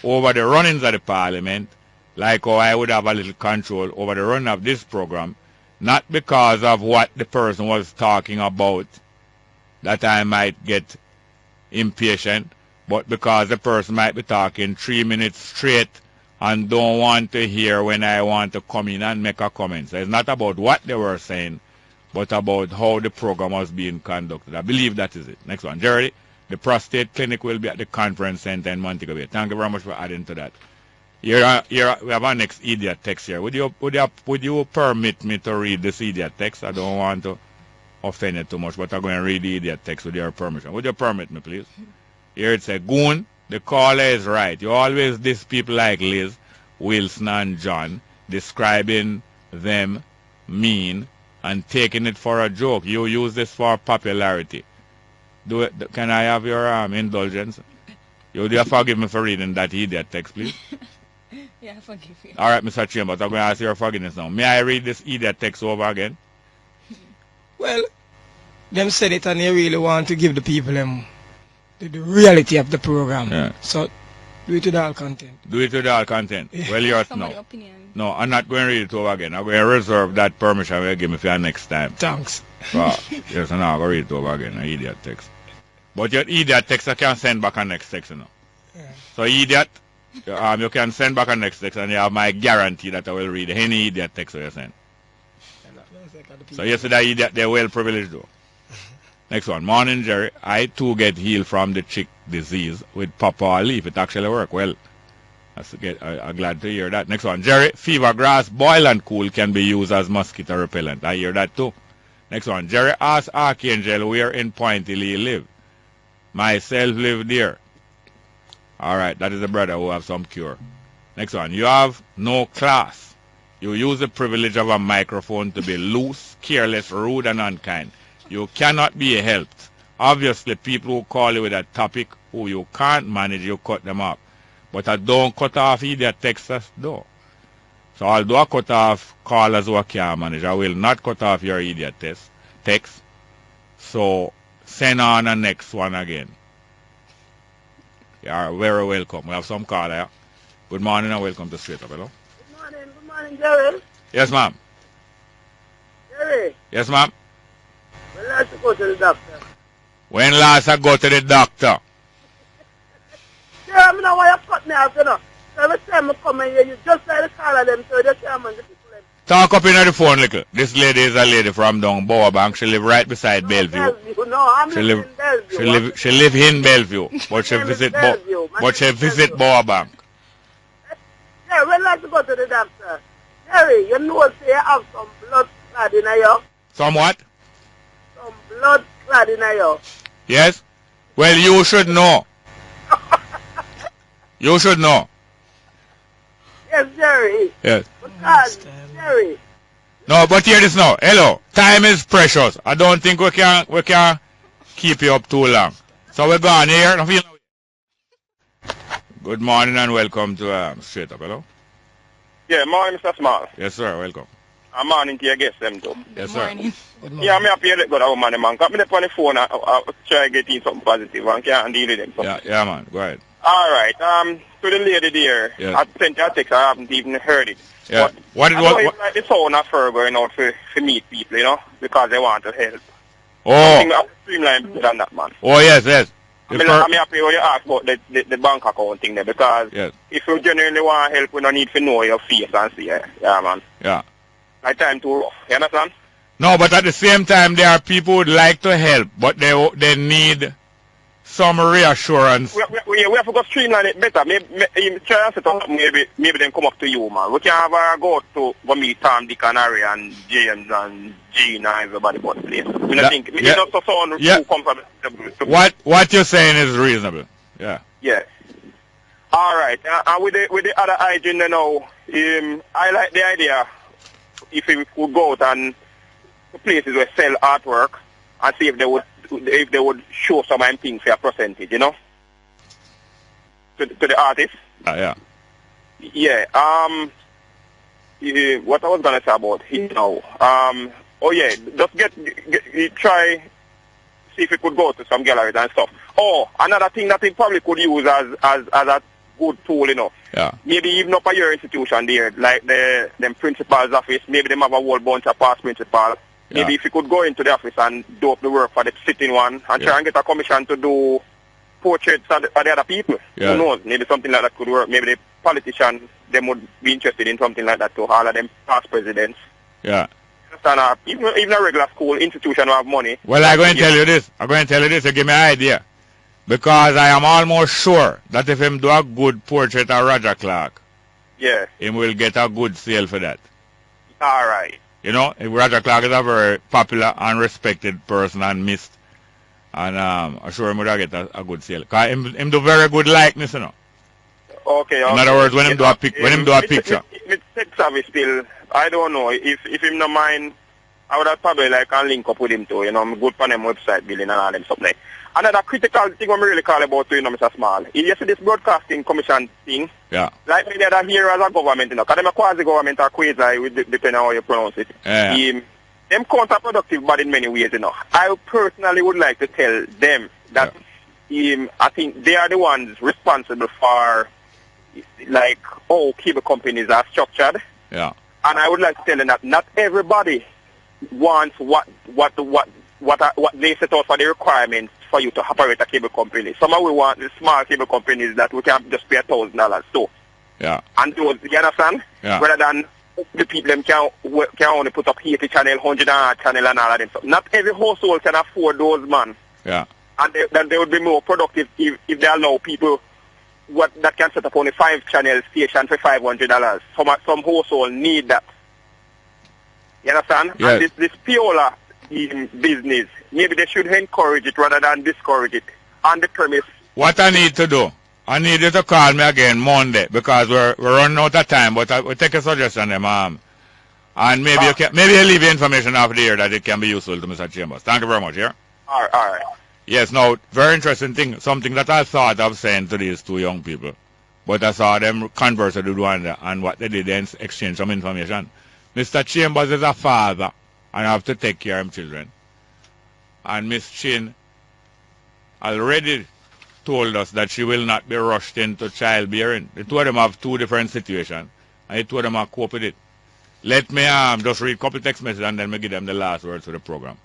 over the runnings of the Parliament, like how I would have a little control over the run of this program, not because of what the person was talking about that I might get impatient, but because the person might be talking 3 minutes straight and don't want to hear when I want to come in and make a comment. So it's not about what they were saying, but about how the program was being conducted. I believe that is it. Next one. Jerry, the prostate clinic will be at the conference center in Montego Bay. Thank you very much for adding to that. Here we have our next idiot text here. Would you permit me to read this idiot text? I don't want to offend it too much, but I'm going to read the idiot text with your permission. Would you permit me, please? Here it says, Goon, the caller is right. You always diss people like Liz, Wilson, and John, describing them mean and taking it for a joke. You use this for popularity. Can I have your indulgence? You do forgive me for reading that idiot text, please? Yeah, I forgive you. All right, Mr. Chambers, I'm going to ask your forgiveness now. May I read this idiot text over again? Well, them said it and they really want to give the people the reality of the program. Yeah. So, do it with all content. Do it with all content. Yeah. Well, yours now. No, I'm not going to read it over again. I'm going to reserve that permission you'll give me for your next time. Thanks. Yes, I'm not going to read it over again, an idiot text. But your idiot text, I can send back a next text, you know. Yeah. So, idiot, you can send back a next text, and you have my guarantee that I will read any idiot text you send. So, yesterday, idiot, they're well privileged, though. Next one. Morning, Jerry. I, too, get healed from the chick disease with pawpaw leaf. It actually worked. Well, I'm glad to hear that. Next one. Jerry, fever grass, boil and cool can be used as mosquito repellent. I hear that, too. Next one. Jerry, ask Archangel where in Pointe Lee live. Myself live there. All right, that is the brother who have some cure. Next one. You have no class. You use the privilege of a microphone to be loose, careless, rude, and unkind. You cannot be helped. Obviously, people who call you with a topic who you can't manage, you cut them off. But I don't cut off idiot texters, though. So although I cut off callers who I can't manage, I will not cut off your idiot text. So send on the next one again. You are very welcome. We have some caller here. Good morning and welcome to Straight Up. Hello? Good morning, Jerry. Yes, ma'am. Jerry. Yes, ma'am. Well, let's go to the doctor. When last I go to the doctor? Yeah, I know why you cut me off, you know. So every time I come in here, you just like the call of them, so the chairman, the people. Talk up in the phone, little. This lady is a lady from down Boa Bank. She live right beside Bellevue. No, I'm living in Bellevue. She live in Bellevue, but she visit Boa Bank. Yeah, when like to go to the doctor? Jerry, you know say you have some blood clot in you. Some what? Some blood clot in you. Yes? Well, you should know. You should know. Yes, Jerry. Yes. Because, Jerry. No, but hear this now. Hello. Time is precious. I don't think we can keep you up too long. So we're going here. Good morning and welcome to Straight Up. Hello? Yeah, morning, Mr. Small. Yes, sir. Welcome. I'm morning to your guests, them too. Yes, sir. Good morning. Yeah, I'm happy to let go of man, man. Got me on the phone. I try to get in something positive and can't deal with them. So. Yeah, man. Go ahead. All right. To the lady there, yes. I sent you a text. I haven't even heard it. Yeah. What like the sound of her going out to meet people, you know, because they want to help. Oh. Something streamline better than that, man. Oh, yes, yes. I'm happy when you ask about the bank account thing there, because if you genuinely want help, we don't need to know your face and see it. Yeah, man. Yeah. Like time too rough. You understand? No, but at the same time, there are people who would like to help, but they need some reassurance. We have to go streamline it better. Maybe try and set up, maybe then come up to you, man. We can have a go meet Tom, Dick and Harry and James and Gene and everybody but place. We don't think it's not so sound too comfortable. What you're saying is reasonable. Yeah. Yeah. All right. And with the other hygiene, you know, I like the idea if we could go out and to places where sell artwork and see if they would show some things for a percentage, you know, to the artist. Yeah. Yeah. What I was gonna say about it now. Oh yeah, just try see if we could go to some galleries and stuff. Oh, another thing that we probably could use as a good tool, you know. Yeah. Maybe even up at your institution there, like them principal's office. Maybe them have a whole bunch of past principals. Maybe if you could go into the office and do up the work for the sitting one and try and get a commission to do portraits of the other people. Yeah. Who knows? Maybe something like that could work. Maybe the politicians, them would be interested in something like that too. All of them past presidents. Yeah. Understand? Even a regular school institution who have money. Well, I'm going to tell you this. You give me an idea. Because I am almost sure that if him do a good portrait of Roger Clark, him will get a good sale for that. All right. You know, Roger Clark is a very popular and respected person and missed. And I'm sure him would get a good sale. Because him do very good likeness, you know. Okay. In other words, when him do a picture. With tech savvy still, I don't know. If him no mind, I would have probably like a link up with him too. You know, I'm good for them website building and all them stuff like. Another critical thing I'm really call about too, you know, Mr. Small. You see this broadcasting commission thing. Yeah. Like many other here as a government, you know, because them a quasi-government or quasi, depending on how you pronounce it. Yeah. Them counterproductive, but in many ways, you know. I personally would like to tell them that I think they are the ones responsible for, like, how cable companies are structured. Yeah. And I would like to tell them that not everybody wants what they set out for the requirements for you to operate a cable company. Some of we want the small cable companies that we can just pay $1,000 to. Yeah. And those, you understand? Yeah. Rather than the people them can only put up 80 channel, 100 channel and all of them stuff. Not every household can afford those, man. Yeah. And they would be more productive if they allow people that can set up only 5 channel station for $500. Some household need that. You understand? Yes. And this Piola business, maybe they should encourage it rather than discourage it on the premise. What I need to do, I need you to call me again Monday because we're running out of time, but I will take a suggestion, and maybe you leave the information off there that it can be useful to Mr. Chambers. Thank you very much, yeah? All right. Yes, now, very interesting thing, something that I thought of saying to these two young people, but I saw them converse with one and what they did, then exchange some information. Mr. Chambers is a father, and I have to take care of children. And Miss Chin already told us that she will not be rushed into childbearing. The two of them have two different situations, and the two of them are cope with it. Let me just read a couple text messages and then we give them the last words of the program.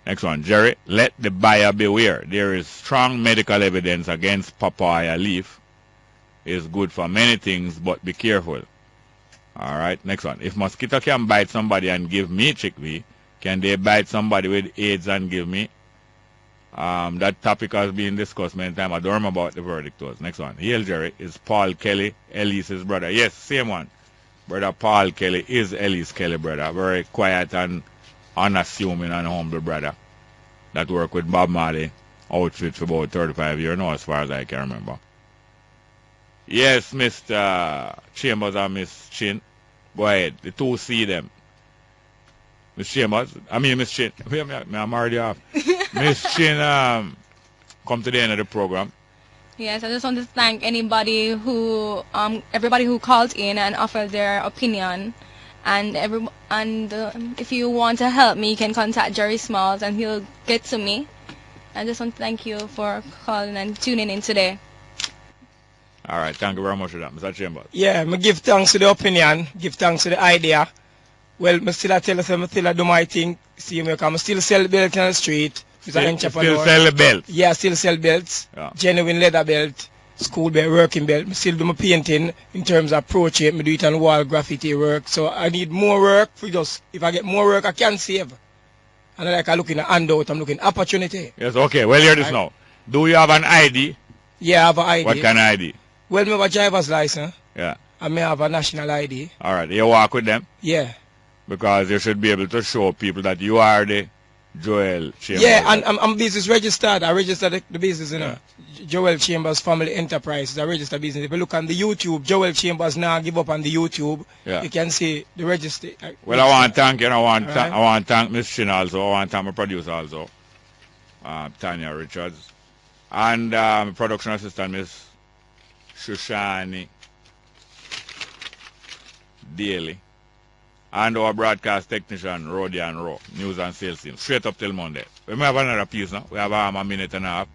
Next one, Jerry. Let the buyer beware. There is strong medical evidence against papaya leaf. It's good for many things, but be careful. All right, next one. If mosquito can bite somebody and give me chickpea, can they bite somebody with AIDS and give me? That topic has been discussed many times. I don't remember what the verdict was. Next one. Hail Jerry. Is Paul Kelly Elise's brother? Yes, same one. Brother Paul Kelly is Elise Kelly brother. Very quiet and unassuming and humble brother that worked with Bob Marley outfit for about 35 years now, as far as I can remember. Yes, Mr. Chambers and Miss Chin. Go ahead. The two see them. Miss Chambers, Miss Chin. I'm already off. Miss Chin, come to the end of the program. Yes, I just want to thank anybody who, everybody who called in and offered their opinion. And if you want to help me, you can contact Jerry Smalls and he'll get to me. I just want to thank you for calling and tuning in today. All right, thank you very much for that, Mr. Chambers. Yeah, I give thanks to the opinion, give thanks to the idea. Well, I still tell us I still do my thing. See me, I still sell belts on the street. Still sell the belts? Yeah, still sell belts. Yeah. Genuine leather belt, school belt, working belt. I still do my painting in terms of portrait. I do it on wall graffiti work. So I need more work. If I get more work, I can save. And like I'm looking at handout, I'm looking at opportunity. Yes, okay. Well, hear this now. Do you have an ID? Yeah, I have an ID. What kind of ID? Well, I have a driver's license. Yeah. I may have a national ID. All right. You walk with them? Yeah. Because you should be able to show people that you are the Joel Chambers. Yeah, and I'm business registered. I registered the business, you know. Joel Chambers Family Enterprise. I registered business. If you look on the YouTube, Joel Chambers Naah give up on the YouTube. Yeah. You can see the register. Well, I want to thank you. I want to thank Miss Chin also. I want to thank my producer also, Tanya Richards, and production assistant Miss Shushani Daly. And our broadcast technician, Rodian Rowe, news and sales team, straight up till Monday. We may have another piece now. We have a minute and a half.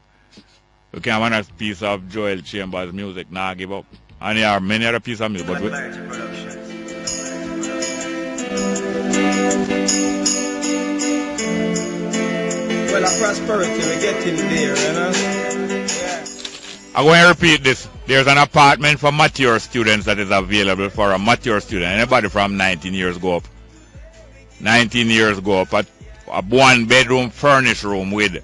We can have another piece of Joel Chambers' music, Naah Give Up. And there are many other pieces of music. But well, a prosperity, we're getting there, you know? Yeah. I'm going to repeat this. There's an apartment for mature students that is available for a mature student. Anybody from 19 years go up. 19 years go up at a one-bedroom furnished room with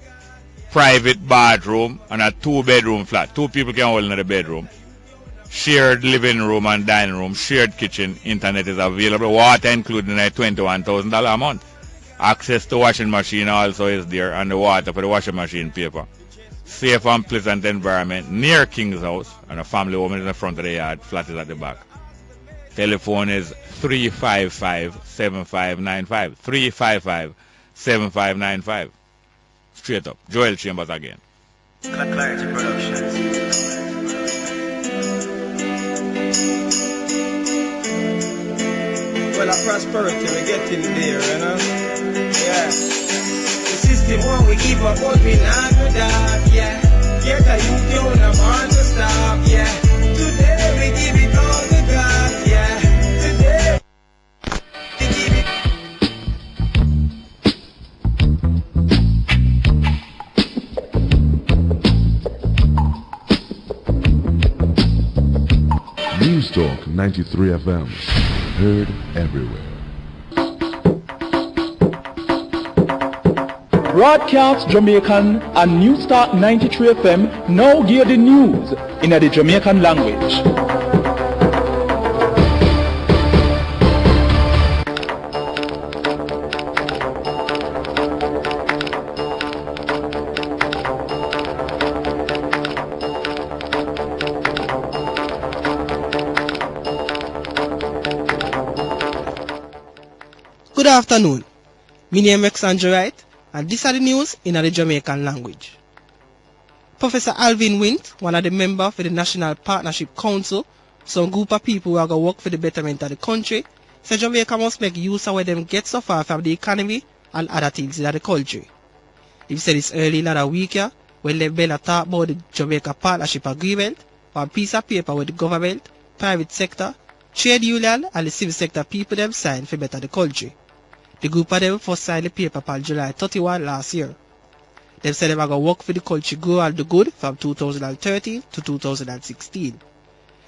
private bathroom and a two-bedroom flat. Two people can hold in the bedroom. Shared living room and dining room. Shared kitchen. Internet is available. Water included at $21,000 a month. Access to washing machine also is there, and the water for the washing machine paper. Safe and pleasant environment near King's House, and a family home is in the front of the yard, flat is at the back. Telephone is 355-7595. 355-7595. Straight up. Joel Chambers again. Clarity Productions. Well, a prosperity, we're getting there, you know? Yeah. System won't we give up, but we not do that, yeah. Get a youth, you don't want to stop, yeah. Today we give it all to God, yeah. Today we give it. News Talk 93 FM, heard everywhere. Broadcast Jamaican and News Talk 93 FM now hear the news in the Jamaican language. Good afternoon. My name is Andrew Wright. And these are the news in the Jamaican language. Professor Alvin Wint, one of the members for the National Partnership Council, some group of people who are going to work for the betterment of the country, said Jamaica must make use of where them get so far from the economy and other things in the country. He said this early last week here, when they better talk about the Jamaica Partnership Agreement, one piece of paper with the government, private sector, trade union and the civil sector people them signed for better the country. The group of them first signed the paper on July 31 last year. Them said them are going to work for the country grow and the good from 2013 to 2016.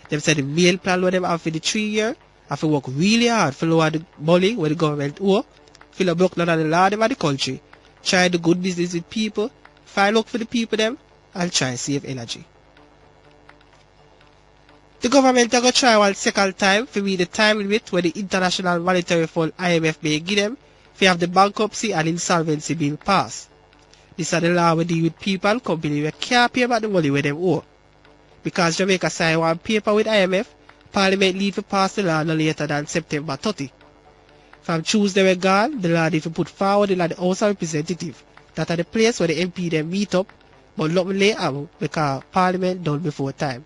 Them said the main plan what them have for the 3 year have to work really hard for lower the money where the government owe, fill a block none of the law them of the country, try the good business with people, find work for the people them, and try save energy. The government are going to try one second time to meet the time limit where the International Monetary Fund IMF may give them if have the bankruptcy and insolvency bill passed. This is the law we deal with people and companies who can't pay back the money where them owe. Because Jamaica signed one paper with IMF, Parliament need to pass the law no later than September 30. From Tuesday we gone, the law need to put forward in the House of Representatives. That are the place where the MP them meet up, but nothing late happen because Parliament done before time.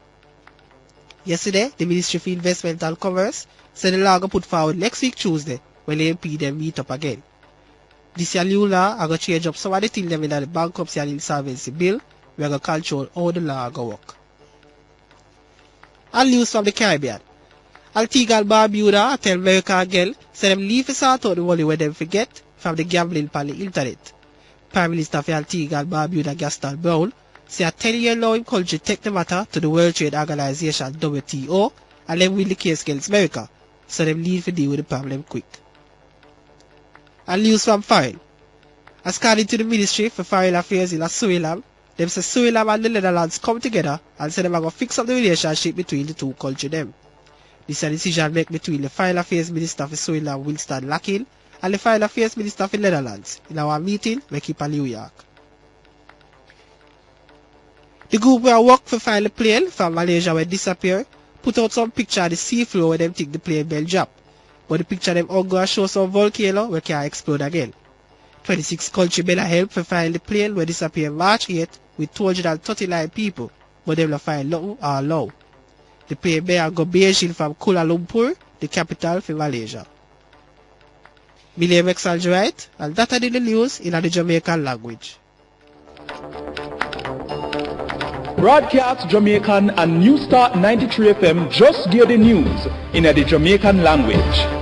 Yesterday, the Ministry for Investment and Commerce said the law will put forward next week Tuesday when the MP them meet up again. This year new law are going to change up some of the things them in the bankruptcy and insolvency bill. We are going to control how the law go work. And news from the Caribbean. Antigua and Barbuda tell America again say them leave to sort out the money where them forget from the gambling on the internet. Prime Minister for Antigua and Barbuda Gaston Brown say a 10-year law in country take the matter to the World Trade Organization WTO and then win the case against America, so them need to deal with the problem quick. And news from foreign. As according to the Ministry for Foreign Affairs in Suriname, them say Suriname and the Netherlands come together and say them are going to fix up the relationship between the two countries them. This is a decision made between the Foreign Affairs Minister for Suriname Winston Lakin and the Foreign Affairs Minister for the Netherlands in our meeting we keep in New York. The group who work for find the plane from Malaysia where disappear put out some picture of the sea floor where them think the plane bell drop. But the picture them all go show some volcano where can explode again. 26 countries better help for find the plane where disappear March 8 with 239 people, but they will find nothing or low. The plane bear go Beijing from Kuala Lumpur, the capital for Malaysia. My name is Right, and that are the news in the Jamaican language. Broadcast Jamaican and New Start 93 FM just give the news in the Jamaican language.